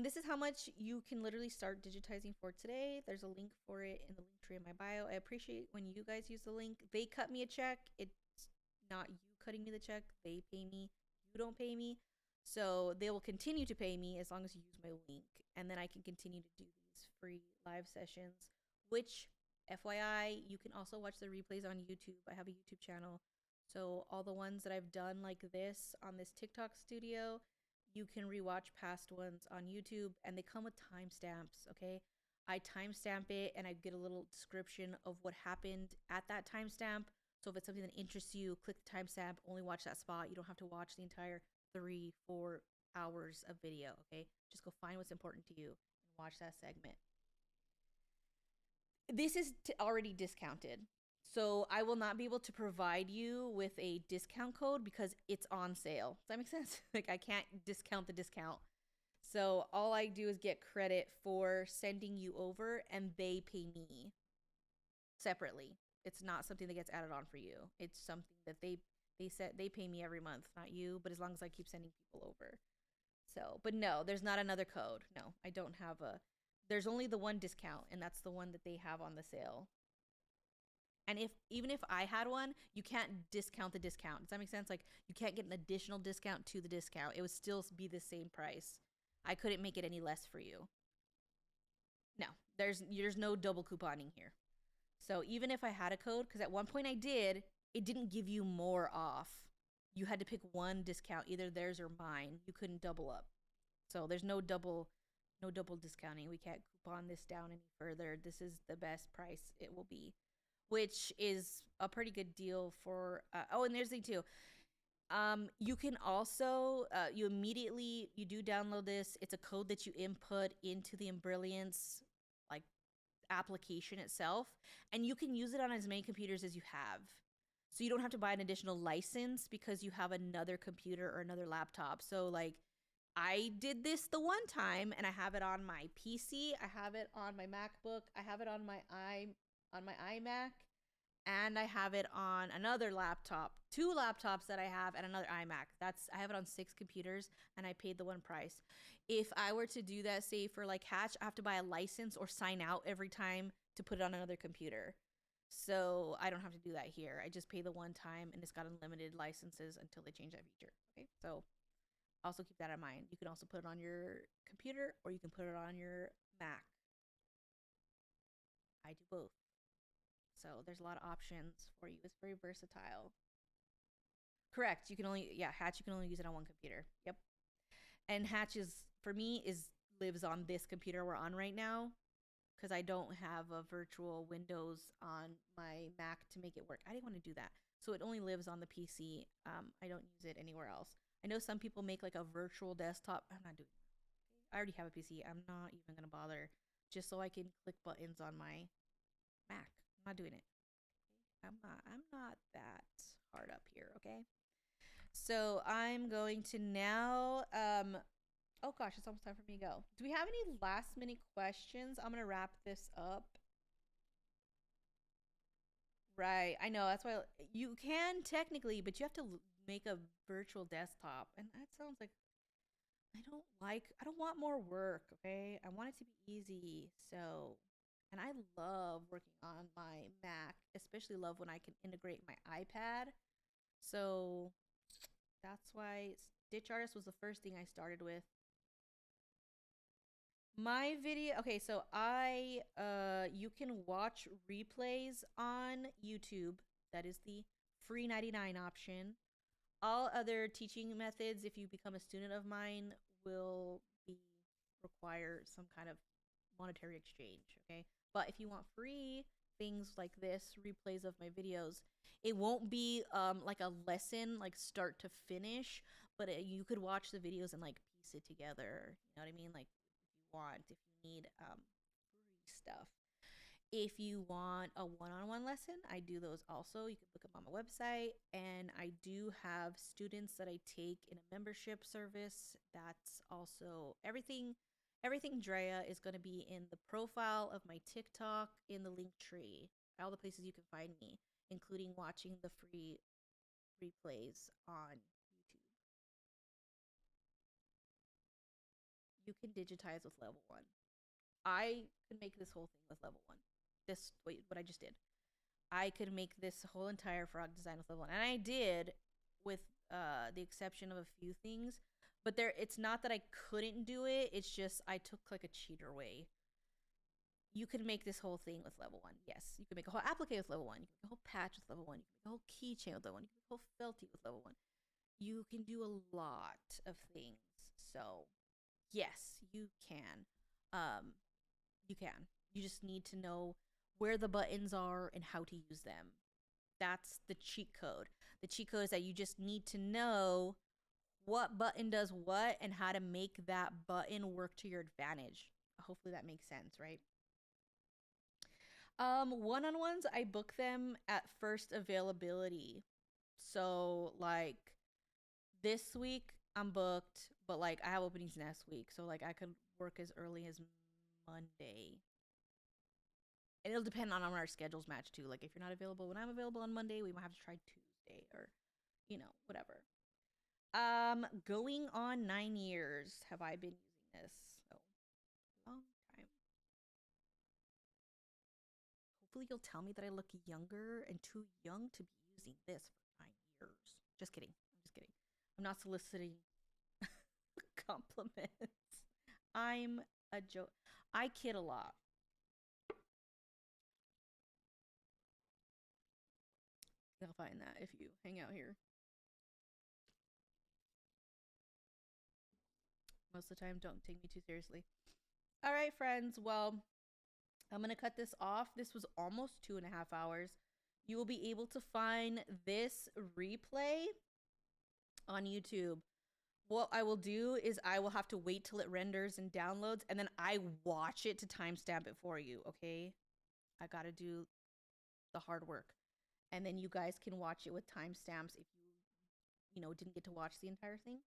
This is how much you can literally start digitizing for today. There's a link for it in the link tree in my bio. I appreciate when you guys use the link. They cut me a check. It's not you cutting me the check. They pay me. You don't pay me. So they will continue to pay me as long as you use my link. And then I can continue to do these free live sessions, which FYI, you can also watch the replays on YouTube. I have a YouTube channel. So all the ones that I've done like this on this TikTok studio, you can rewatch past ones on YouTube, and they come with timestamps, okay? I timestamp it and I get a little description of what happened at that timestamp. So if it's something that interests you, click the timestamp, only watch that spot. You don't have to watch the entire 3-4 hours of video, okay? Just go find what's important to you and watch that segment. This is already discounted. So I will not be able to provide you with a discount code because it's on sale. Does that make sense? Like I can't discount the discount. So all I do is get credit for sending you over, and they pay me separately. It's not something that gets added on for you. It's something that they pay me every month, not you, but as long as I keep sending people over. So, but no, there's not another code. No, I don't have a there's only the one discount, and that's the one that they have on the sale. And even if I had one, you can't discount the discount. Does that make sense? Like you can't get an additional discount to the discount. It would still be the same price. I couldn't make it any less for you. No, there's no double couponing here. So even if I had a code, because at one point I did, it didn't give you more off. You had to pick one discount, either theirs or mine. You couldn't double up. So there's no double discounting. We can't coupon this down any further. This is the best price it will be, which is a pretty good deal for oh, and there's the thing too. You can also you do download this. It's a code that you input into the Embrilliance like application itself, and you can use it on as many computers as you have. So you don't have to buy an additional license because you have another computer or another laptop. So like I did this the one time, and I have it on my PC, I have it on my MacBook, I have it on my iMac, and I have it on another laptop, 2 laptops that I have, and another iMac. I have it on 6 computers, and I paid the one price. If I were to do that, say for like Hatch, I have to buy a license or sign out every time to put it on another computer. So I don't have to do that here. I just pay the one time, and it's got unlimited licenses until they change that feature. Okay, so also keep that in mind. You can also put it on your computer, or you can put it on your Mac. I do both. So there's a lot of options for you. It's very versatile. Correct. Hatch, you can only use it on one computer. Yep. And Hatch for me lives on this computer we're on right now, because I don't have a virtual Windows on my Mac to make it work. I didn't want to do that. So it only lives on the PC. I don't use it anywhere else. I know some people make like a virtual desktop. I'm not doing that. I already have a PC. I'm not even going to bother just so I can click buttons on my Mac. I'm not doing it. I'm not that hard up here, okay? So I'm going to now oh gosh, it's almost time for me to go. Do we have any last minute questions? I'm going to wrap this up. Right. I know. That's why you can technically, but you have to make a virtual desktop. And that sounds like I don't want more work, okay? I want it to be easy. So, and I love working on my Mac, especially love when I can integrate my iPad. So, that's why Stitch Artist was the first thing I started with. My video, okay, so you can watch replays on YouTube. That is the free 99 option. All other teaching methods, if you become a student of mine, will be require some kind of monetary exchange. Okay, but if you want free things like this, replays of my videos, it won't be like a lesson, like start to finish, but you could watch the videos and like piece it together. You know what I mean? Like if you want, if you need free stuff. If you want a one-on-one lesson, I do those also. You can look them on my website, and I do have students that I take in a membership service. That's also everything. Everything Drea is going to be in the profile of my TikTok, in the link tree, all the places you can find me, including watching the free replays on YouTube. You can digitize with level 1. I could make this whole thing with level 1. This, wait, what I just did. I could make this whole entire frog design with level 1. And I did, with the exception of a few things. But there, it's not that I couldn't do it. It's just I took like a cheater way. You could make this whole thing with level 1. Yes, you could make a whole applique with level 1. You can make a whole patch with level 1. You can make a whole keychain with level 1. You can make a whole felty with level 1. You can do a lot of things. So, yes, you can. You can. You just need to know where the buttons are and how to use them. That's the cheat code. The cheat code is that you just need to know what button does what and how to make that button work to your advantage. Hopefully that makes sense, right? One-on-ones, I book them at first availability. So like this week I'm booked, but like I have openings next week. So like I could work as early as Monday. And it'll depend on our schedules match too. Like if you're not available when I'm available on Monday, we might have to try Tuesday or, you know, whatever. Going on 9 years have I been using this. So long time. Hopefully you'll tell me that I look younger and too young to be using this for 9 years. Just kidding. I'm just kidding. I'm not soliciting compliments. I'm a joke. I kid a lot. You'll find that if you hang out here. Most of the time, don't take me too seriously. All right, friends. Well, I'm going to cut this off. This was almost 2.5 hours. You will be able to find this replay on YouTube. What I will do is I will have to wait till it renders and downloads, and then I watch it to timestamp it for you, okay? I got to do the hard work. And then you guys can watch it with timestamps if you know, didn't get to watch the entire thing.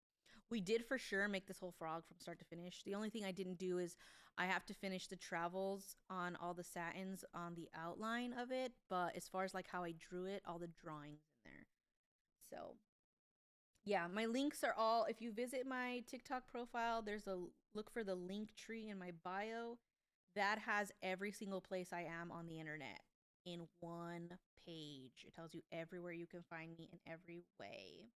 We did for sure make this whole frog from start to finish. The only thing I didn't do is I have to finish the travels on all the satins on the outline of it. But as far as like how I drew it, all the drawings in there. So yeah, my links are all, if you visit my TikTok profile, there's a look for the link tree in my bio. That has every single place I am on the internet in one page. It tells you everywhere you can find me in every way.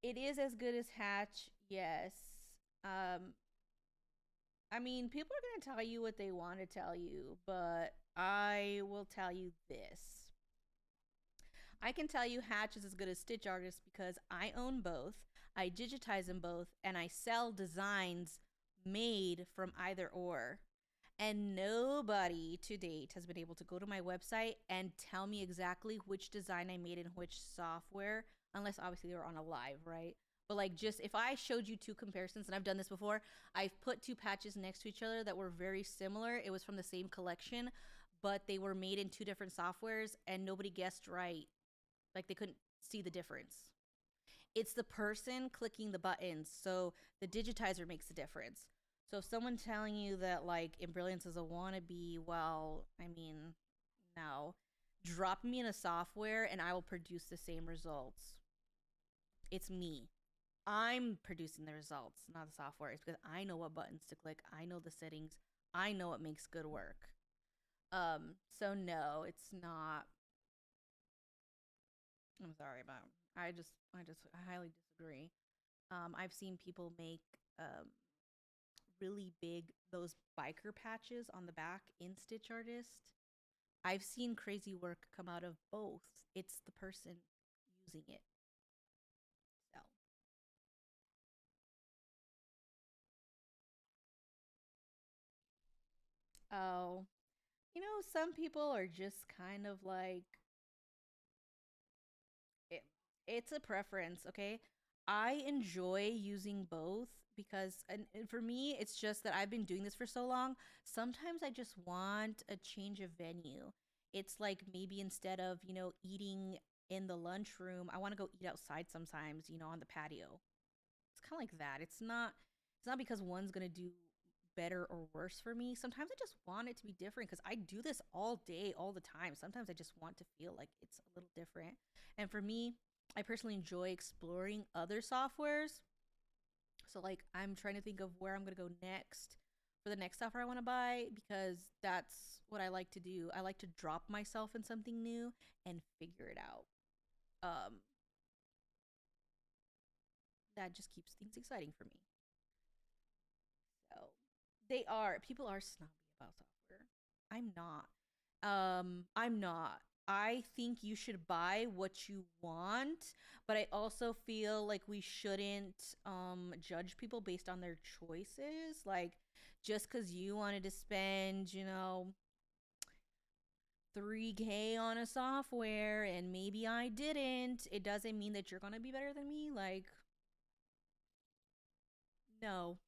It is as good as Hatch, yes. I mean, people are going to tell you what they want to tell you, but I will tell you this. I can tell you Hatch is as good as Stitch Artist because I own both, I digitize them both, and I sell designs made from either or. And nobody to date has been able to go to my website and tell me exactly which design I made in which software, unless obviously they were on a live, right? But like just if I showed you two comparisons, and I've done this before, I've put two patches next to each other that were very similar. It was from the same collection, but they were made in two different softwares and nobody guessed right. Like they couldn't see the difference. It's the person clicking the buttons. So the digitizer makes the difference. So if someone's telling you that like Embrilliance is a wannabe, well, I mean, no. Drop me in a software and I will produce the same results. It's me. I'm producing the results, not the software. It's because I know what buttons to click. I know the settings. I know what makes good work. So no, it's not. I'm sorry about. I highly disagree. I've seen people make really big those biker patches on the back in Stitch Artist. I've seen crazy work come out of both it's the person using it. So, oh, some people are just kind of like it, it's a preference, okay? I enjoy using both because, and for me, it's just that I've been doing this for so long. Sometimes I just want a change of venue. It's like maybe instead of, eating in the lunchroom, I want to go eat outside sometimes, on the patio. It's kind of like that. It's not because one's going to do better or worse for me. Sometimes I just want it to be different because I do this all day, all the time. Sometimes I just want to feel like it's a little different. And for me, I personally enjoy exploring other softwares. So, like, I'm trying to think of where I'm going to go next for the next software I want to buy because that's what I like to do. I like to drop myself in something new and figure it out. Um, that just keeps things exciting for me. So people are snobby about software. I'm not. I'm not. I think you should buy what you want, but I also feel like we shouldn't judge people based on their choices. Like just cuz you wanted to spend, 3K on a software and maybe I didn't, it doesn't mean that you're going to be better than me. Like no.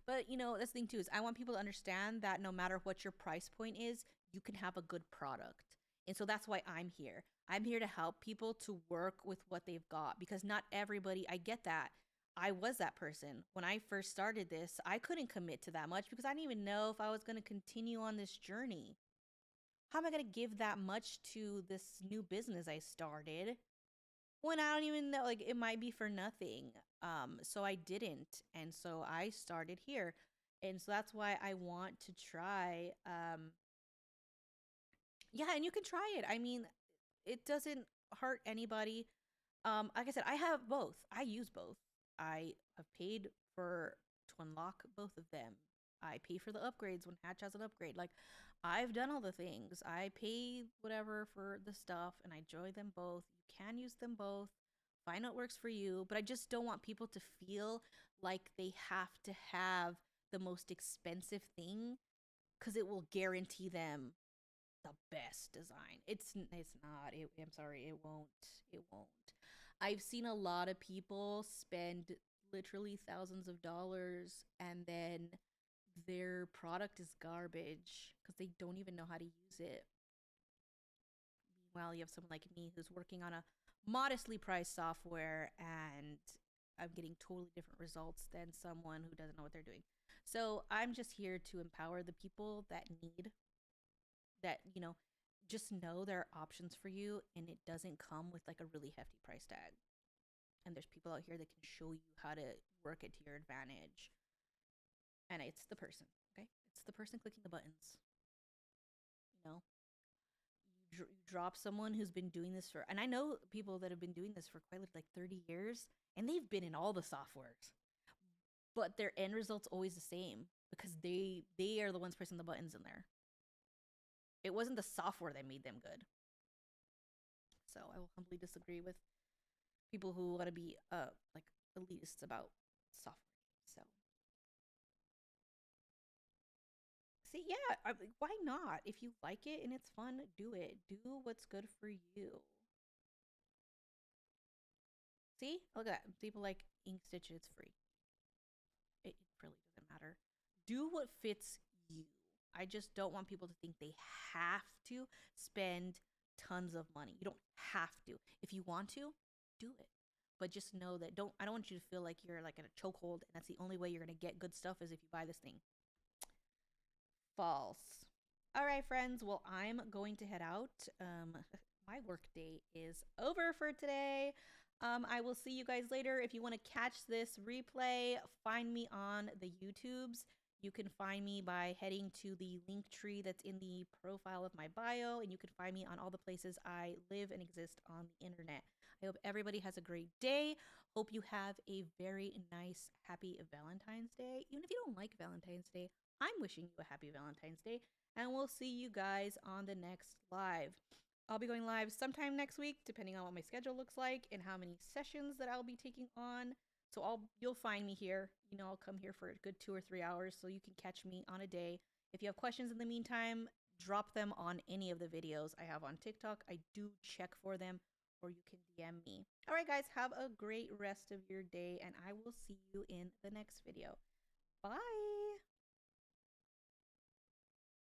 But that's the thing too is I want people to understand that no matter what your price point is, you can have a good product. And so that's why I'm here. I'm here to help people to work with what they've got because not everybody, I get that. I was that person. When I first started this, I couldn't commit to that much because I didn't even know if I was going to continue on this journey. How am I going to give that much to this new business I started when I don't even know, like, it might be for nothing. So I didn't. And so I started here. And so that's why I want to try. Yeah, and you can try it. I mean, it doesn't hurt anybody. Like I said, I have both. I use both. I have paid for to unlock both of them. I pay for the upgrades when Hatch has an upgrade. Like, I've done all the things. I pay whatever for the stuff, and I enjoy them both. You can use them both. Find what works for you, but I just don't want people to feel like they have to have the most expensive thing because it will guarantee them the best design. It's not. I'm sorry, it won't. It won't. I've seen a lot of people spend literally thousands of dollars and then their product is garbage because they don't even know how to use it. Meanwhile, you have someone like me who's working on a modestly priced software and I'm getting totally different results than someone who doesn't know what they're doing. So I'm just here to empower the people that need that, just know there are options for you and it doesn't come with like a really hefty price tag. And there's people out here that can show you how to work it to your advantage. And it's the person, okay? It's the person clicking the buttons. You know, you drop someone who's been doing this for, and I know people that have been doing this for quite like 30 years, and they've been in all the softwares, but their end result's always the same because they are the ones pressing the buttons in there. It wasn't the software that made them good. So I will humbly disagree with people who want to be like elitists about software. So see, yeah, why not? If you like it and it's fun, do it. Do what's good for you. See, look at that. People like Ink Stitch. It's free. It really doesn't matter. Do what fits you. I just don't want people to think they have to spend tons of money. You don't have to. If you want to, do it. But just know that I don't want you to feel like you're like in a chokehold and that's the only way you're gonna get good stuff is if you buy this thing. False. All right, friends. Well, I'm going to head out. My work day is over for today. I will see you guys later. If you want to catch this replay, find me on the YouTubes. You can find me by heading to the link tree that's in the profile of my bio, and you can find me on all the places I live and exist on the internet. I hope everybody has a great day. Hope you have a very nice, happy Valentine's Day. Even if you don't like Valentine's Day, I'm wishing you a happy Valentine's Day, and we'll see you guys on the next live. I'll be going live sometime next week, depending on what my schedule looks like and how many sessions that I'll be taking on. So you'll find me here. I'll come here for a good 2 or 3 hours, so you can catch me on a day. If you have questions in the meantime, drop them on any of the videos I have on TikTok. I do check for them, or you can DM me. All right, guys, have a great rest of your day, and I will see you in the next video. Bye.